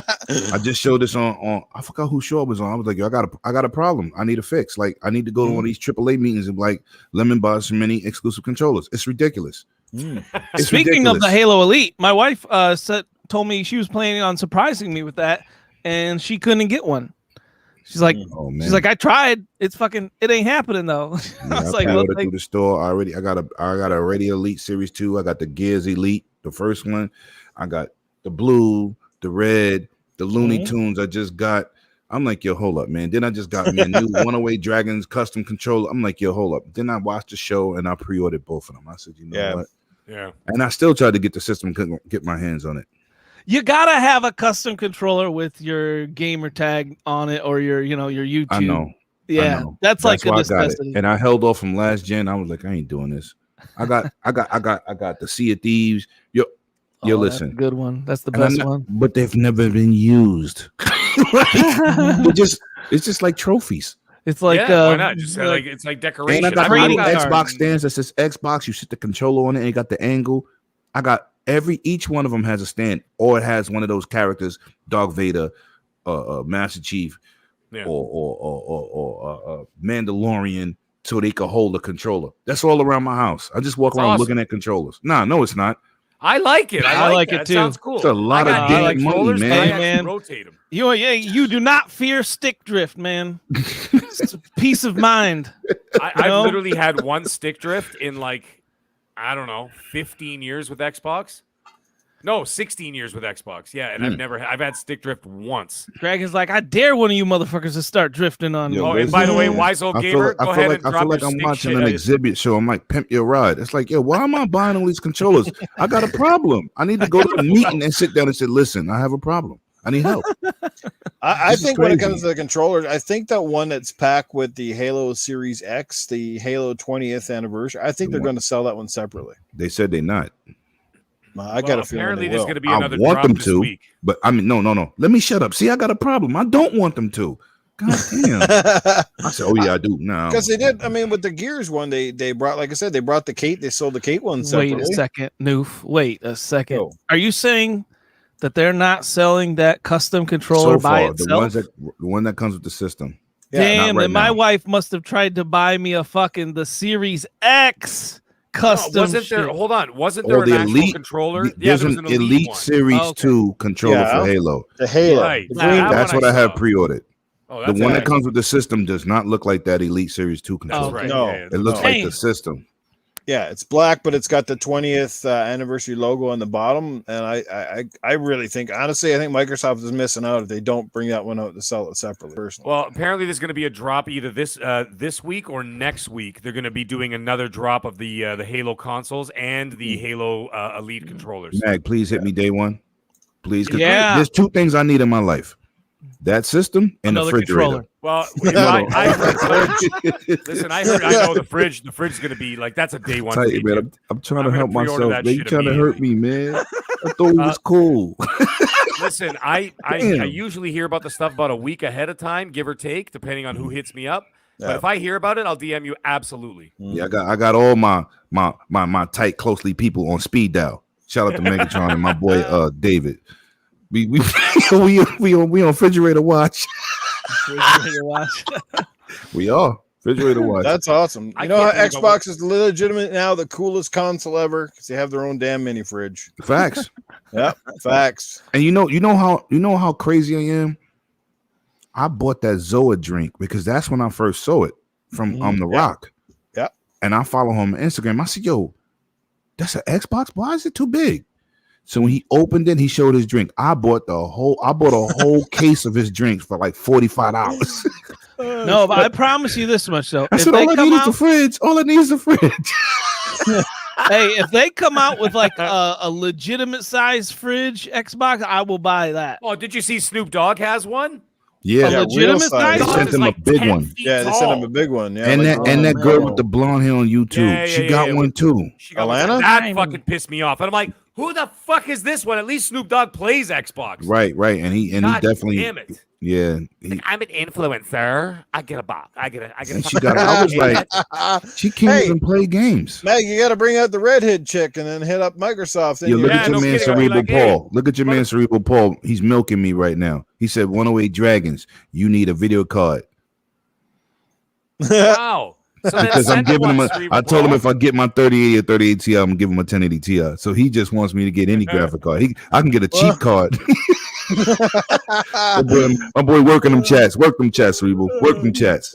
I just showed this on. I forgot who show it was on. I was like, yo, I got a problem. I need a fix. Like, I need to go to one of these AAA meetings and like, Lemon buys so many exclusive controllers. It's ridiculous. It's Speaking of the Halo Elite, my wife told me she was planning on surprising me with that, and she couldn't get one. She's like, I tried. It's fucking, it ain't happening though. Yeah, I was like, through the store already. I got a Radio Elite Series 2. I got the Gears Elite, the first one. I got the blue, the red, the Looney Tunes. I just got. I'm like, yo, hold up, man. Then I just got me a new 108 Dragons custom controller. I'm like, yo, hold up. Then I watched the show and I pre-ordered both of them. I said, you know what? Yeah. And I still tried to get the system, couldn't get my hands on it. You gotta have a custom controller with your gamer tag on it, or your YouTube. I know. Yeah, I know. that's like a necessity. And I held off from last gen. I was like, I ain't doing this. I got the Sea of Thieves. Yo, listen, that's a good one. That's the best one. But they've never been used. It's just like trophies. It's like why not? Just like it's like decoration. And I got trading little card. Xbox stands that says Xbox. You sit the controller on it, and you got the angle. I got each one of them has a stand, or it has one of those characters, Darth Vader, Master Chief, or Mandalorian, so they could hold a controller. That's all around my house. I just walk around looking at controllers. No, it's not. I like it. I like it too. Sounds cool. It's a lot of damn money, man. Man. Rotate them. You do not fear stick drift, man. It's a peace of mind. I've literally had one stick drift in like, I don't know, 15 years with Xbox. No, 16 years with Xbox. Yeah, and I've had stick drift once. Dragon's like, I dare one of you motherfuckers to start drifting on me. Oh, and by the way, Wise Old Gamer, go ahead and drop I feel like your I'm stick watching shit. an exhibit show. I'm like, pimp your ride. It's like, why am I buying all these controllers? I got a problem. I need to go to a meeting and sit down and say, listen, I have a problem. I need help. I think when it comes to the controllers, I think that one that's packed with the Halo Series X, the Halo 20th anniversary, I think they're going to sell that one separately. They said they're not. I got a feeling apparently they there's will. going to be I another want drop them this to, week. but I mean, no. Let me shut up. See, I got a problem. I don't want them to. God damn. I said, oh yeah, I do. No, because they did. I mean, with the Gears one, they brought, like I said, they brought the Kate. They sold the Kate one separately. Wait a second, Noof. Wait a second. Oh. Are you saying that they're not selling that custom controller by itself? The one that comes with the system. Damn, right and my now. wife must have tried to buy me the Series X custom. Wasn't there? shit. Hold on. Wasn't there the an actual Elite controller? There's there was an Elite one. Series 2 controller for Halo. The Halo. Right. The That green- one That's what I have pre-ordered. Oh, The that's one that right. comes with the system does not look like that Elite Series 2 controller. That's right. No. Yeah, It looks like Damn. the system. Yeah, it's black, but it's got the 20th anniversary logo on the bottom. And I really think, honestly, I think Microsoft is missing out if they don't bring that one out to sell it separately. Personally. Well, apparently there's going to be a drop either this week or next week. They're going to be doing another drop of the Halo consoles and the Halo Elite controllers. Mag, please hit me day one. Please. 'Cause Yeah. There's two things I need in my life. That system and Another the refrigerator. controller. Well, I heard, listen, I know the fridge. The fridge is going to be like, that's a day one. Tell you, thing, man, dude. I'm trying I'm to gonna help pre-order myself. that You shit trying to hurt me, man. I thought it was cool. Listen, I Damn. usually hear about the stuff about a week ahead of time, give or take, depending on who hits me up. Yeah. But if I hear about it, I'll DM you absolutely. Yeah, I got all my tight, closely people on speed dial. Shout out to Megatron and my boy David. We on refrigerator watch. Refrigerator watch. We are refrigerator watch. That's awesome. I You know how can't believe I Xbox is legitimate now, the coolest console ever, because they have their own damn mini fridge. Facts. Yep, facts. And you know how crazy I am. I bought that Zoa drink because that's when I first saw it from The Rock. Yeah. And I follow him on Instagram. I said, "Yo, that's an Xbox. Why is it too big?" So when he opened it, he showed his drink. I bought a whole case of his drinks for like $45. No, but I promise you this much though. I said, all I need is the fridge. All I need is the fridge. Hey, if they come out with like a legitimate size fridge Xbox, I will buy that. Oh, did you see Snoop Dogg has one? Yeah, A legitimate real size? they sent him a big one. Yeah, they sent him a big one. Yeah, And like, that girl with the blonde hair on YouTube, Yeah, she yeah, got yeah. one too. She got Alana? one. That fucking pissed me off. And I'm like, who the fuck is this one? At least Snoop Dogg plays Xbox. Right, and he God definitely, damn it. yeah. I'm an influencer. I get a box. I get a. And she got. I was like, she can't even play games. Meg, you got to bring out the redhead chick and then hit up Microsoft. Then Yeah, look Yeah, at your no man kidding. I'll be Cerebral like, hey, Paul. Look at your man Cerebral Paul. He's milking me right now. He said 108 Dragons. You need a video card Wow. So then because I'm send him giving him one, a. Cerebral I told him Paul. if I get my 3080 or 3080 Ti, I'm gonna give him a 1080 Ti. So he just wants me to get any graphic card. I can get a cheap card. my boy working them chats. Work them chats, Cerebral. Work them chats.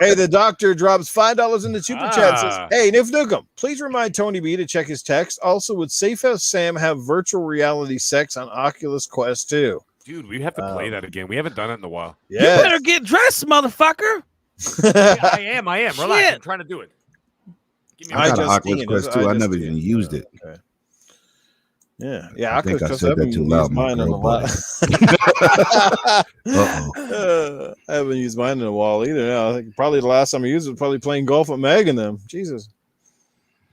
Hey, the doctor drops $5 in the super chat. Says, Ah. "Hey, Nif Nukem, please remind Tony B to check his text. Also, would Safe House Sam have virtual reality sex on Oculus Quest 2?" Dude, we have to play that again. We haven't done it in a while. You better get dressed, motherfucker. Yeah, I am. Relax. Shit. I'm trying to do it. Give me I got an just Oculus seen it. Quest I too. I just never seen even it. used it. Okay. Yeah. I think Oculus I Quest, said that haven't too used loud, my mine in a girl, while. Uh-oh. I haven't used mine in a while either. Now I think probably the last time I used it was probably playing golf with Meg and them. Jesus,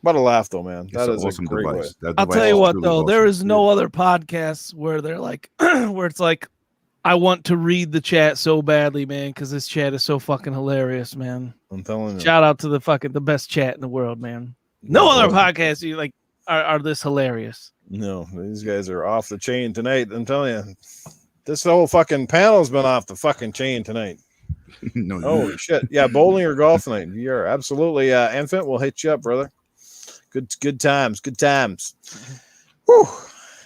what a laugh though, man. That It's is an a awesome great way. device. That I'll device tell you is what truly though, awesome. there is no other podcasts where they're like, where it's like, I want to read the chat so badly, man, because this chat is so fucking hilarious, man. I'm telling you. Shout out to the best chat in the world, man. No other podcasts you like are this hilarious. No, these guys are off the chain tonight. I'm telling you, this whole fucking panel's been off the fucking chain tonight. No, holy shit. Yeah, bowling or golf tonight. You're absolutely Infant. We'll hit you up, brother. Good times. Whew.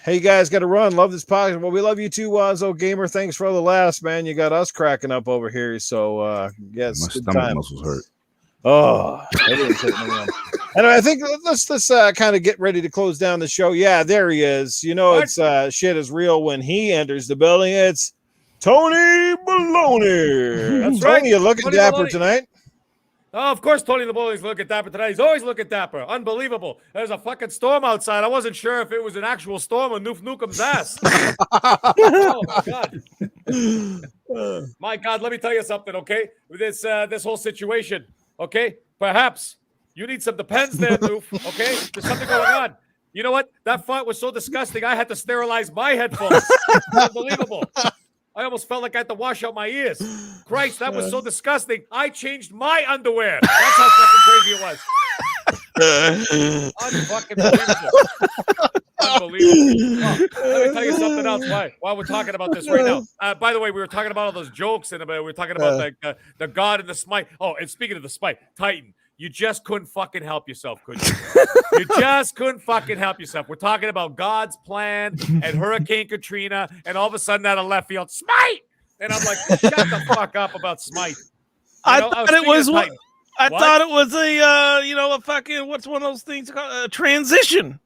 Hey, you guys got to run. Love this podcast. Well, we love you too, Wazo Gamer. Thanks for all the laughs, man. You got us cracking up over here. So, yes, my good stomach time. muscles hurt. Oh, anyway, I think let's kind of get ready to close down the show. Yeah, there he is. You know, it's shit is real when he enters the building. It's Tony Baloney. That's Tony, right. you looking Tony dapper Baloney. tonight. Oh, of course, Tony the Bully's looking dapper tonight. He's always looking dapper. Unbelievable. There's a fucking storm outside. I wasn't sure if it was an actual storm or Noof Nookem's ass. Oh, my God. My God, let me tell you something, okay? With this whole situation, okay? Perhaps you need some Depends there, Noof, okay? There's something going on. You know what? That fart was so disgusting, I had to sterilize my headphones. Unbelievable. I almost felt like I had to wash out my ears. Christ, that was so disgusting. I changed my underwear. That's how fucking crazy it was. Unfucking unbelievable. Oh, let me tell you something else while we're talking about this right now. By the way, we were talking about all those jokes and we were talking about the God and the Smite. Oh, and speaking of the Smite, Titan, you just couldn't fucking help yourself, could you? You just couldn't fucking help yourself. We're talking about God's plan and Hurricane Katrina, and all of a sudden out of left field, Smite! And I'm like, shut the fuck up about Smite. I thought it was a fucking, what's one of those things called? A transition.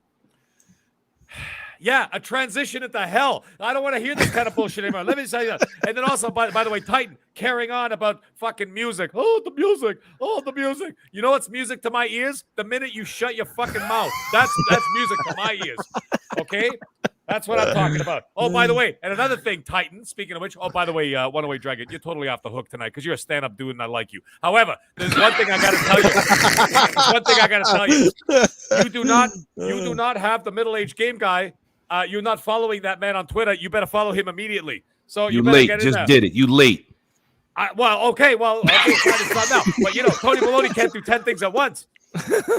Yeah, a transition into hell. I don't want to hear this kind of bullshit anymore. Let me tell you that. And then also, by the way, Titan, carrying on about fucking music. Oh, the music. Oh, the music. You know what's music to my ears? The minute you shut your fucking mouth. That's music to my ears. Okay? That's what I'm talking about. Oh, by the way, and another thing, Titan, speaking of which, oh, by the way, One Away Dragon, you're totally off the hook tonight because you're a stand-up dude and I like you. However, there's one thing I got to tell you. You do not have the middle-aged game guy. You're not following that man on Twitter. You better follow him immediately. So you better late. Get in Just there. did it. You late. Okay. It's not now. But Tony Baloney can't do 10 things at once.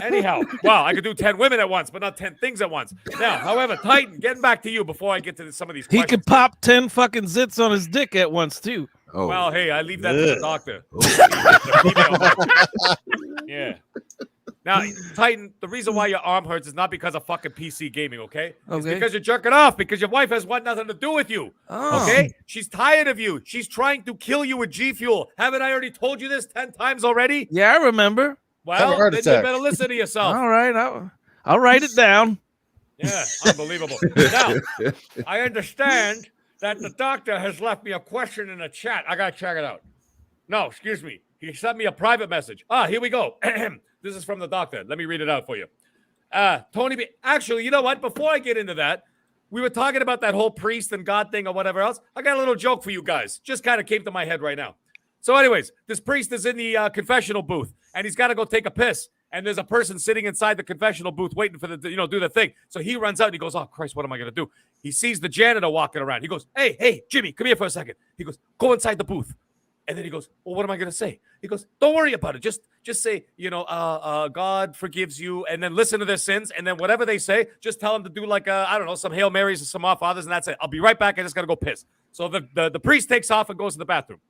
Anyhow, I could do 10 women at once, but not 10 things at once. Now, however, Titan, getting back to you before I get to some of these questions. He could pop 10 fucking zits on his dick at once too. Oh. Well, hey, I leave that to the doctor. Yeah. Now, Titan, the reason why your arm hurts is not because of fucking PC gaming, okay? It's because you're jerking off, because your wife has nothing to do with you, okay? She's tired of you. She's trying to kill you with G Fuel. Haven't I already told you this 10 times already? Yeah, I remember. Well, then you better listen to yourself. All right, I'll write it down. Yeah, unbelievable. Now, I understand that the doctor has left me a question in the chat. I got to check it out. No, excuse me. He sent me a private message. Here we go. This is from the doctor. Let me read it out for you. Tony B. Actually, you know what? Before I get into that, we were talking about that whole priest and God thing or whatever else. I got a little joke for you guys. Just kind of came to my head right now. So anyways, this priest is in the confessional booth, and he's got to go take a piss. And there's a person sitting inside the confessional booth waiting for do the thing. So he runs out and he goes, oh, Christ, what am I going to do? He sees the janitor walking around. He goes, hey, Jimmy, come here for a second. He goes, go inside the booth. And then he goes, well, what am I going to say? He goes, don't worry about it. Just say, God forgives you, and then listen to their sins. And then whatever they say, just tell them to do some Hail Marys and some Our Fathers, and that's it. I'll be right back. I just got to go piss. So the priest takes off and goes to the bathroom.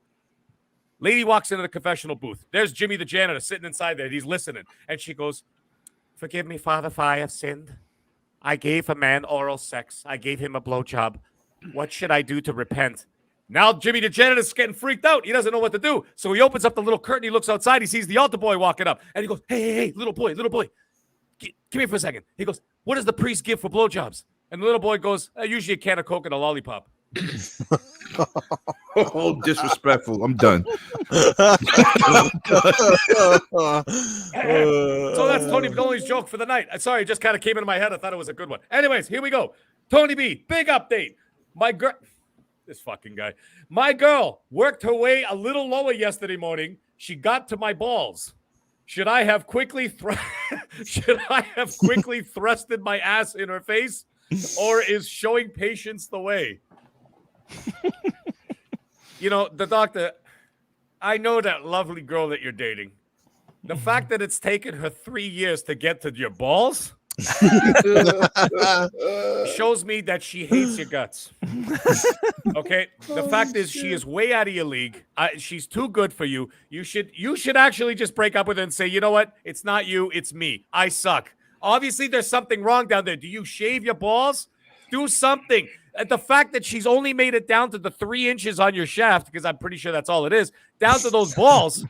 Lady walks into the confessional booth. There's Jimmy, the janitor, sitting inside there. He's listening. And she goes, forgive me, Father, if I have sinned. I gave a man oral sex. I gave him a blowjob. What should I do to repent? Now Jimmy the janitor's getting freaked out. He doesn't know what to do. So he opens up the little curtain. He looks outside. He sees the altar boy walking up. And he goes, hey, little boy. Come here for a second. He goes, what does the priest give for blowjobs? And the little boy goes, usually a can of Coke and a lollipop. Oh, disrespectful. I'm done. So that's Tony Baloney's joke for the night. Sorry, it just kind of came into my head. I thought it was a good one. Anyways, here we go. Tony B, big update. This fucking guy. My girl worked her way a little lower yesterday morning. She got to my balls. Should I have quickly thrusted my ass in her face, or is showing patience the way? You know, the doctor, I know that lovely girl that you're dating. The fact that it's taken her 3 years to get to your balls shows me that she hates your guts. Okay, the fact is she is way out of your league. She's too good for you. You should actually just break up with her and say, you know what? It's not you, it's me. I suck. Obviously, there's something wrong down there. Do you shave your balls? Do something. The fact that she's only made it down to the 3 inches on your shaft, because I'm pretty sure that's all it is, down to those balls,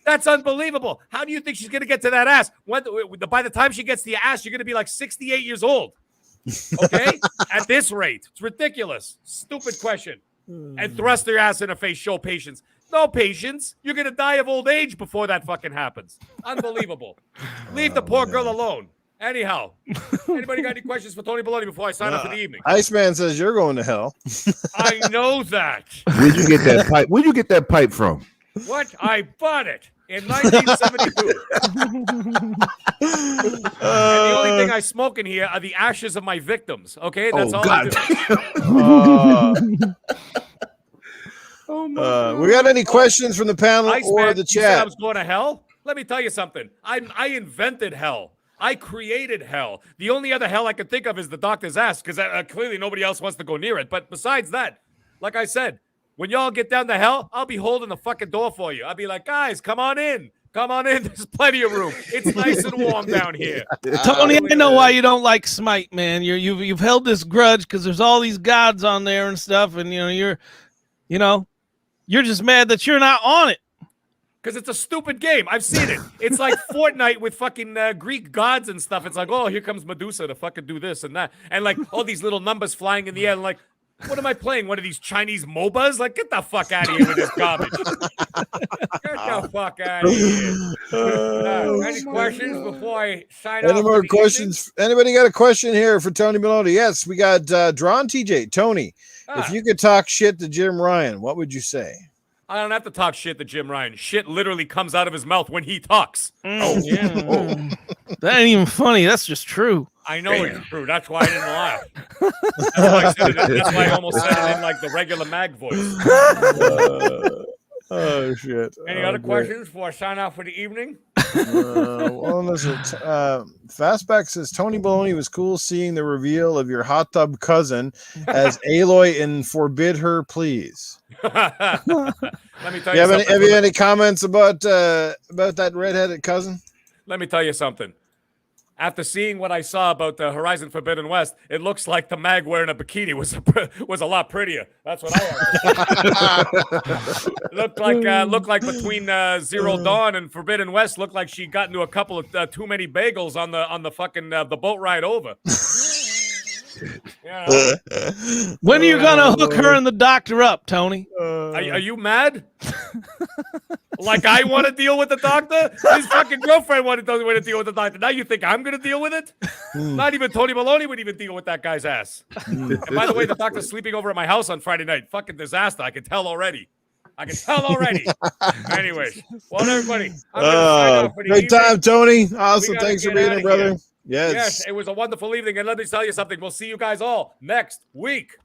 that's unbelievable. How do you think she's going to get to that ass? By the time she gets to the ass, you're going to be like 68 years old. Okay? At this rate. It's ridiculous. Stupid question. And thrust their ass in her face, show patience. No patience. You're going to die of old age before that fucking happens. Unbelievable. Leave the poor girl alone. Anyhow, anybody got any questions for Tony Baloney before I sign up for the evening? Iceman says you're going to hell. I know that. Where'd you get that pipe? Where'd you get that pipe from? What? I bought it in 1972. And the only thing I smoke in here are the ashes of my victims. Okay, that's all I do. We got any questions from the panel or the You said I chat? was going to hell? Let me tell you something. I invented hell. I created hell. The only other hell I can think of is the doctor's ass, because clearly nobody else wants to go near it. But besides that, like I said, when y'all get down to hell, I'll be holding the fucking door for you. I'll be like, guys, come on in. Come on in. There's plenty of room. It's nice and warm down here. Tony, I know why you don't like Smite, man. You've held this grudge because there's all these gods on there and stuff, and you're just mad that you're not on it. Because it's a stupid game. I've seen it. It's like Fortnite with fucking Greek gods and stuff. It's like, oh, here comes Medusa to fucking do this and that. And like all these little numbers flying in the air. And like, what am I playing? One of these Chinese MOBAs? Like, get the fuck out of here with this garbage. Get the fuck out of here. Any questions before I sign off? Any more questions? Anybody got a question here for Tony Baloney? Yes, we got Drawn TJ. Tony, if you could talk shit to Jim Ryan, what would you say? I don't have to talk shit to Jim Ryan. Shit literally comes out of his mouth when he talks. Oh, yeah. That ain't even funny. That's just true. I know it's true. That's why I didn't laugh. That's why I almost said it in like the regular mag voice. Oh, shit. Any other questions before I sign off for the evening? Well, listen, Fastback says Tony Baloney was cool seeing the reveal of your hot tub cousin as Aloy in Forbid Her Please. Let me tell you something. Have you any comments about that redheaded cousin? Let me tell you something. After seeing what I saw about the Horizon Forbidden West, it looks like the mag wearing a bikini was a lot prettier. That's what I looked like between Zero Dawn and Forbidden West looked like she got into a couple of too many bagels on the fucking the boat ride over. Yeah. When are you gonna hook her and the doctor up, Tony? Are you mad? Like I want to deal with the doctor? His fucking girlfriend wanted to deal with the doctor. Now you think I'm going to deal with it? Not even Tony Baloney would even deal with that guy's ass. And by the way, the doctor's sleeping over at my house on Friday night. Fucking disaster. I can tell already. Anyways, well, everybody, I'm gonna sign off for the great evening. time, Tony. Awesome. Thanks for being here, brother. Here. Yes, it was a wonderful evening. And let me tell you something. We'll see you guys all next week.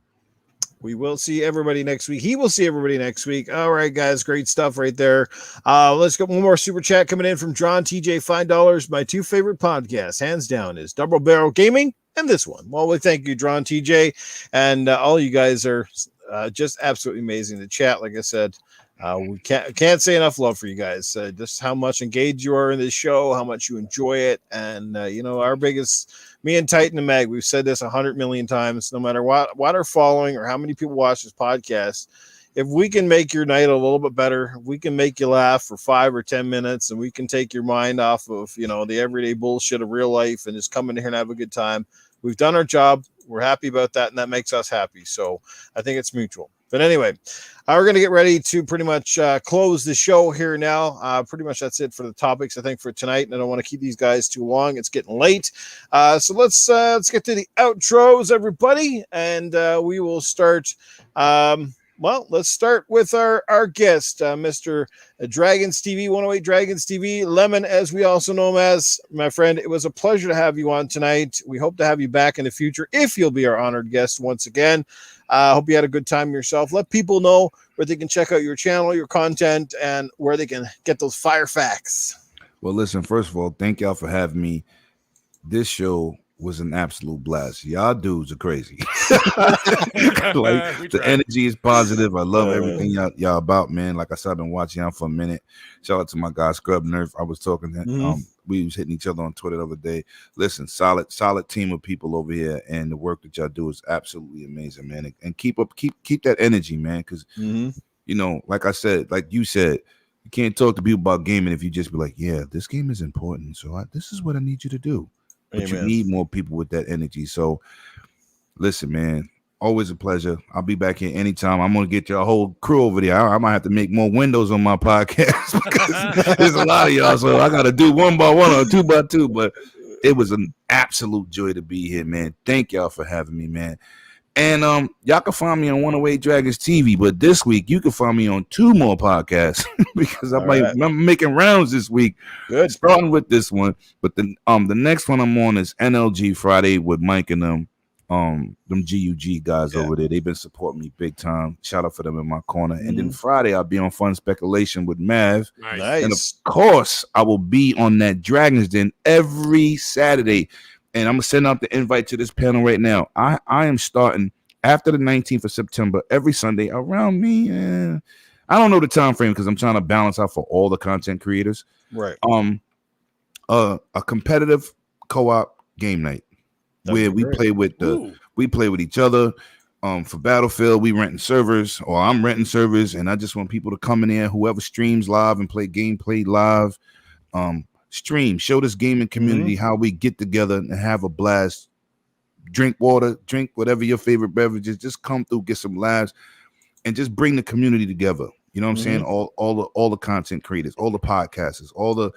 We will see everybody next week. He will see everybody next week. All right, guys. Great stuff right there. Let's get one more super chat coming in from John TJ. $5. My two favorite podcasts, hands down, is Double Barrel Gaming and this one. Well, we thank you, John TJ. And all you guys are just absolutely amazing. The chat, like I said, we can't say enough love for you guys. Just how much engaged you are in this show, how much you enjoy it. And, our biggest, me and Titan and Mag, we've said this 100 million times, no matter what our following or how many people watch this podcast, if we can make your night a little bit better, if we can make you laugh for 5 or 10 minutes and we can take your mind off of, the everyday bullshit of real life and just come in here and have a good time, we've done our job. We're happy about that. And that makes us happy. So I think it's mutual. But anyway, we're going to get ready to pretty much close the show here now. Pretty much that's it for the topics, I think, for tonight. And I don't want to keep these guys too long. It's getting late. So let's get to the outros, everybody. And we will start. We'll Well, let's start with our guest, Mr. Dragons TV, 108 Dragons TV, Lemon, as we also know him as. My friend, it was a pleasure to have you on tonight. We hope to have you back in the future if you'll be our honored guest once again. I hope you had a good time yourself. Let people know where they can check out your channel, your content, and where they can get those fire facts. Well, listen, first of all, thank y'all for having me. This show was an absolute blast. Y'all dudes are crazy. Like the energy is positive. I love everything y'all about, man. Like I said, I've been watching y'all for a minute. Shout out to my guy Scrub Nerf. I was talking to him. We was hitting each other on Twitter the other day. Listen, solid team of people over here, and the work that y'all do is absolutely amazing, man. And keep that energy, man, because you know, like I said, like you said, you can't talk to people about gaming if you just be like, yeah, this game is important, so this is what I need you to do. But you need more people with that energy. So listen, man, always a pleasure. I'll be back here anytime. I'm going to get your whole crew over there. I might have to make more windows on my podcast because there's a lot of y'all. So I got to do 1 by 1 or 2 by 2. But it was an absolute joy to be here, man. Thank y'all for having me, man. And y'all can find me on 108 Dragons TV. But this week, you can find me on 2 more podcasts because I'm making rounds this week. Good. Starting with this one. But the next one I'm on is NLG Friday with Mike and them GUG guys over there. They've been supporting me big time. Shout out for them in my corner. And then Friday, I'll be on Fun Speculation with Mav. Nice. And of course, I will be on that Dragons Den every Saturday. And I'm going to send out the invite to this panel right now. I am starting after the 19th of September every Sunday around me. I don't know the time frame because I'm trying to balance out for all the content creators. Right. A competitive co-op game night. Where we play with each other. For Battlefield, we renting servers, or I'm renting servers, and I just want people to come in there. Whoever streams live and play gameplay live, stream, show this gaming community how we get together and have a blast. Drink water, drink whatever your favorite beverages. Just come through, get some laughs, and just bring the community together. You know what I'm saying? All the content creators, all the podcasters, all the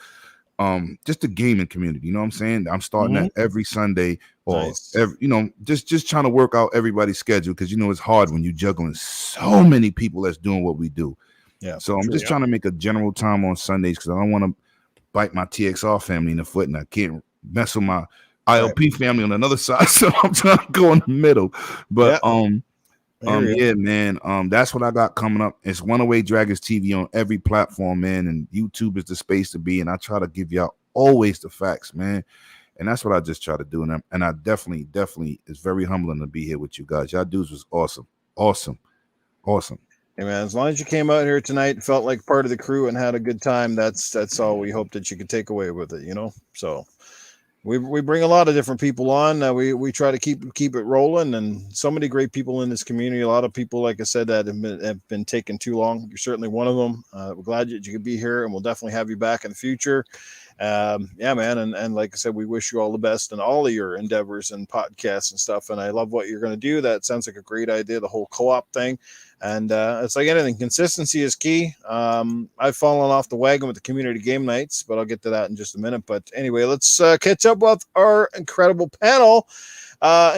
just the gaming community. You know what I'm saying? I'm starting that every Sunday. Or every, just trying to work out everybody's schedule because it's hard when you're juggling so many people that's doing what we do. Yeah. So I'm just trying to make a general time on Sundays because I don't want to bite my TXR family in the foot, and I can't mess with my ILP family on another side. So I'm trying to go in the middle. But man, that's what I got coming up. It's 108 Dragons TV on every platform, man, and YouTube is the space to be. And I try to give y'all always the facts, man. And that's what I just try to do. And I definitely, it's very humbling to be here with you guys. Y'all dudes was awesome. Hey man, as long as you came out here tonight, felt like part of the crew and had a good time, that's all we hope that you could take away with it, So we bring a lot of different people on. We try to keep it rolling, and so many great people in this community. A lot of people, like I said, that have been taking too long. You're certainly one of them. We're glad that you could be here, and we'll definitely have you back in the future. Man, and like I said, we wish you all the best in all of your endeavors and podcasts and stuff. And I love what you're going to do. That sounds like a great idea, the whole co-op thing. And it's like anything, consistency is key. I've fallen off the wagon with the community game nights, but I'll get to that in just a minute. But anyway, let's catch up with our incredible panel,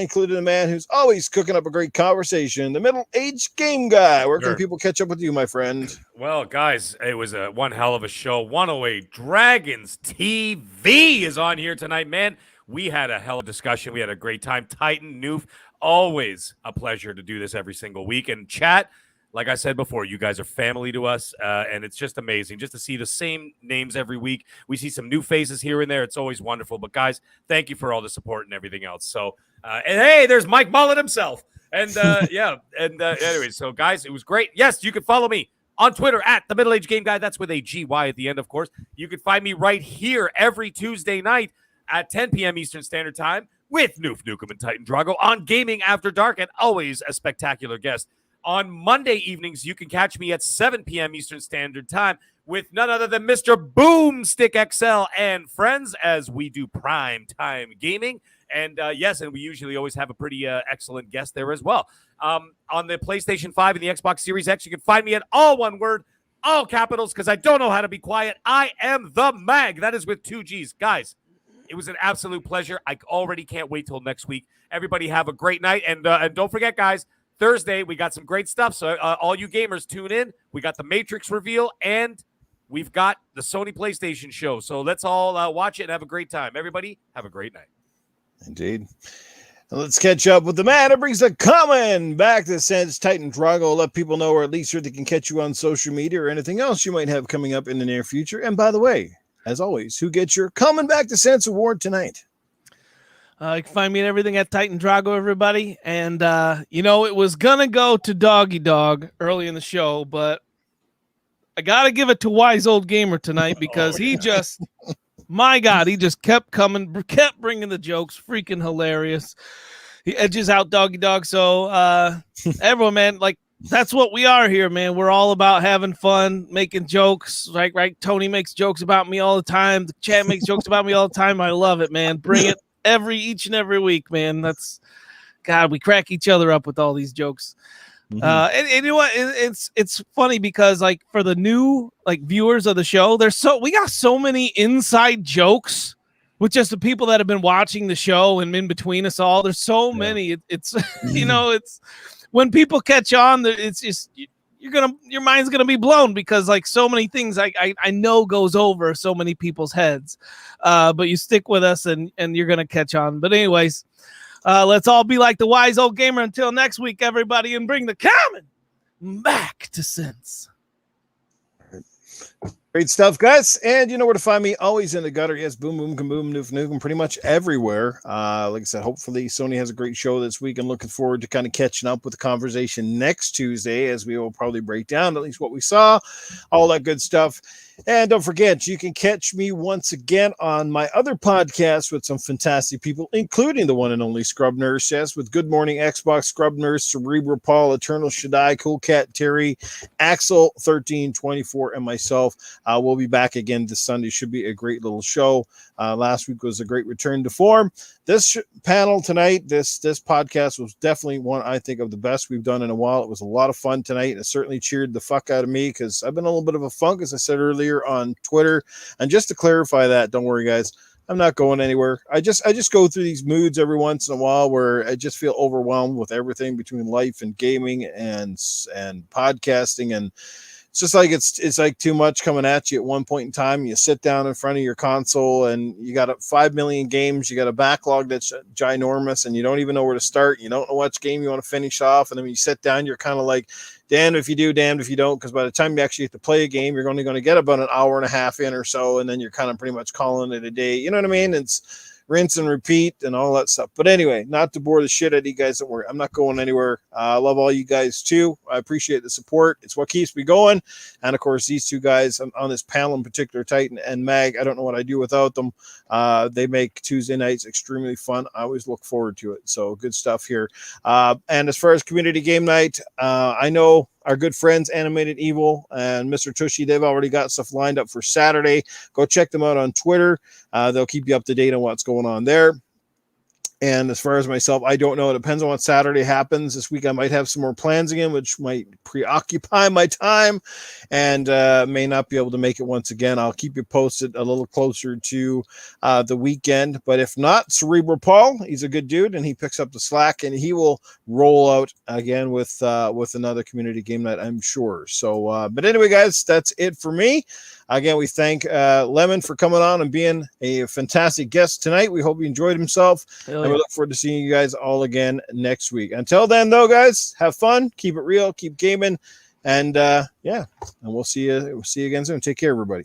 including a man who's always cooking up a great conversation, the middle-aged game guy. Where can people catch up with you, my friend? Well, guys, it was one hell of a show. 108 Dragons TV is on here tonight, man. We had a hell of a discussion. We had a great time. Titan, Noof, always a pleasure to do this every single week. And chat, like I said before, you guys are family to us, and it's just amazing just to see the same names every week. We see some new faces here and there. It's always wonderful. But, guys, thank you for all the support and everything else. So, and hey, there's Mike Mullet himself. And, anyway, so, guys, it was great. Yes, you can follow me on Twitter at The Middle Age Game Guy. That's with a GY at the end, of course. You can find me right here every Tuesday night at 10 p.m. Eastern Standard Time with Noof Nukem and Titan Drago on Gaming After Dark, and always a spectacular guest. On Monday evenings, you can catch me at 7 p.m. Eastern Standard Time with none other than Mr. Boomstick XL and friends as we do prime time gaming. And yes, and we usually always have a pretty excellent guest there as well. On the PlayStation 5 and the Xbox Series X, you can find me at all one word, all capitals, because I don't know how to be quiet. I am the Mag. That is with 2 G's. Guys, it was an absolute pleasure. I already can't wait till next week. Everybody have a great night. And don't forget, guys, Thursday, we got some great stuff. So all you gamers tune in. We got the Matrix reveal, and we've got the Sony PlayStation show. So let's all watch it and have a great time. Everybody, have a great night. Indeed. Let's catch up with the man that brings the coming back to Sense, Titan Drago. Let people know, or at least they can catch you on social media or anything else you might have coming up in the near future. And by the way, as always, who gets your Coming Back to Sense award tonight? You can find me and everything at Titan Drago, everybody. And, it was going to go to Doggy Dog early in the show, but I got to give it to Wise Old Gamer tonight because he just... My God, he just kept bringing the jokes, freaking hilarious. He edges out Doggy Dog. So everyone, man, like that's what we are here, man. We're all about having fun, making jokes. Right? Tony makes jokes about me all the time. The chat makes jokes about me all the time. I love it, man. Bring it each and every week, man. That's God. We crack each other up with all these jokes. Mm-hmm. And you know what? It's funny because like for the new viewers of the show, we got so many inside jokes with just the people that have been watching the show and in between us all. There's so many. It's it's when people catch on, it's just your mind's gonna be blown because like so many things I know goes over so many people's heads. But you stick with us and you're gonna catch on. But anyways. Let's all be like the Wise Old Gamer until next week, everybody, and bring the coming back to sense. Great stuff, guys. And you know where to find me. Always in the gutter. Yes, boom, boom, kaboom, noof, nukem, pretty much everywhere. Like I said, hopefully Sony has a great show this week and looking forward to kind of catching up with the conversation next Tuesday as we will probably break down at least what we saw, all that good stuff. And don't forget, you can catch me once again on my other podcast with some fantastic people, including the one and only Scrub Nurse, yes, with Good Morning Xbox, Scrub Nurse, Cerebral Paul, Eternal Shaddai, Cool Cat Terry, Axel 1324, and myself. We'll be back again this Sunday. Should be a great little show. Last week was a great return to form. This panel tonight, this podcast was definitely one I think of the best we've done in a while. It was a lot of fun tonight, and it certainly cheered the fuck out of me because I've been a little bit of a funk, as I said earlier on Twitter. And just to clarify that, don't worry, guys, I'm not going anywhere. I just go through these moods every once in a while where I just feel overwhelmed with everything between life and gaming and podcasting, and it's just like it's like too much coming at you at one point in time. You sit down in front of your console and you got 5 million games. You got a backlog that's ginormous, and you don't even know where to start. You don't know which game you want to finish off, and then when you sit down, you're kind of like, damned if you do, damned if you don't, because by the time you actually get to play a game, you're only going to get about an hour and a half in or so, and then you're kind of pretty much calling it a day. You know what I mean? It's rinse and repeat and all that stuff. But anyway, not to bore the shit out of you guys. Don't worry. I'm not going anywhere. I love all you guys too. I appreciate the support. It's what keeps me going. And of course, these two guys on this panel in particular, Titan and Mag, I don't know what I do without them. They make Tuesday nights extremely fun. I always look forward to it. So good stuff here. And as far as community game night, I know our good friends Animated Evil and Mr. Tushy, they've already got stuff lined up for Saturday. Go check them out on Twitter. They'll keep you up to date on what's going on there. And as far as myself, I don't know. It depends on what Saturday happens. This week I might have some more plans again, which might preoccupy my time and may not be able to make it once again. I'll keep you posted a little closer to the weekend. But if not, Cerebral Paul, he's a good dude, and he picks up the slack, and he will roll out again with another community game night, I'm sure. So, but anyway, guys, that's it for me. Again, we thank Lemon for coming on and being a fantastic guest tonight. We hope he enjoyed himself. And we look forward to seeing you guys all again next week. Until then, though, guys, have fun. Keep it real. Keep gaming. And, and we'll see you again soon. Take care, everybody.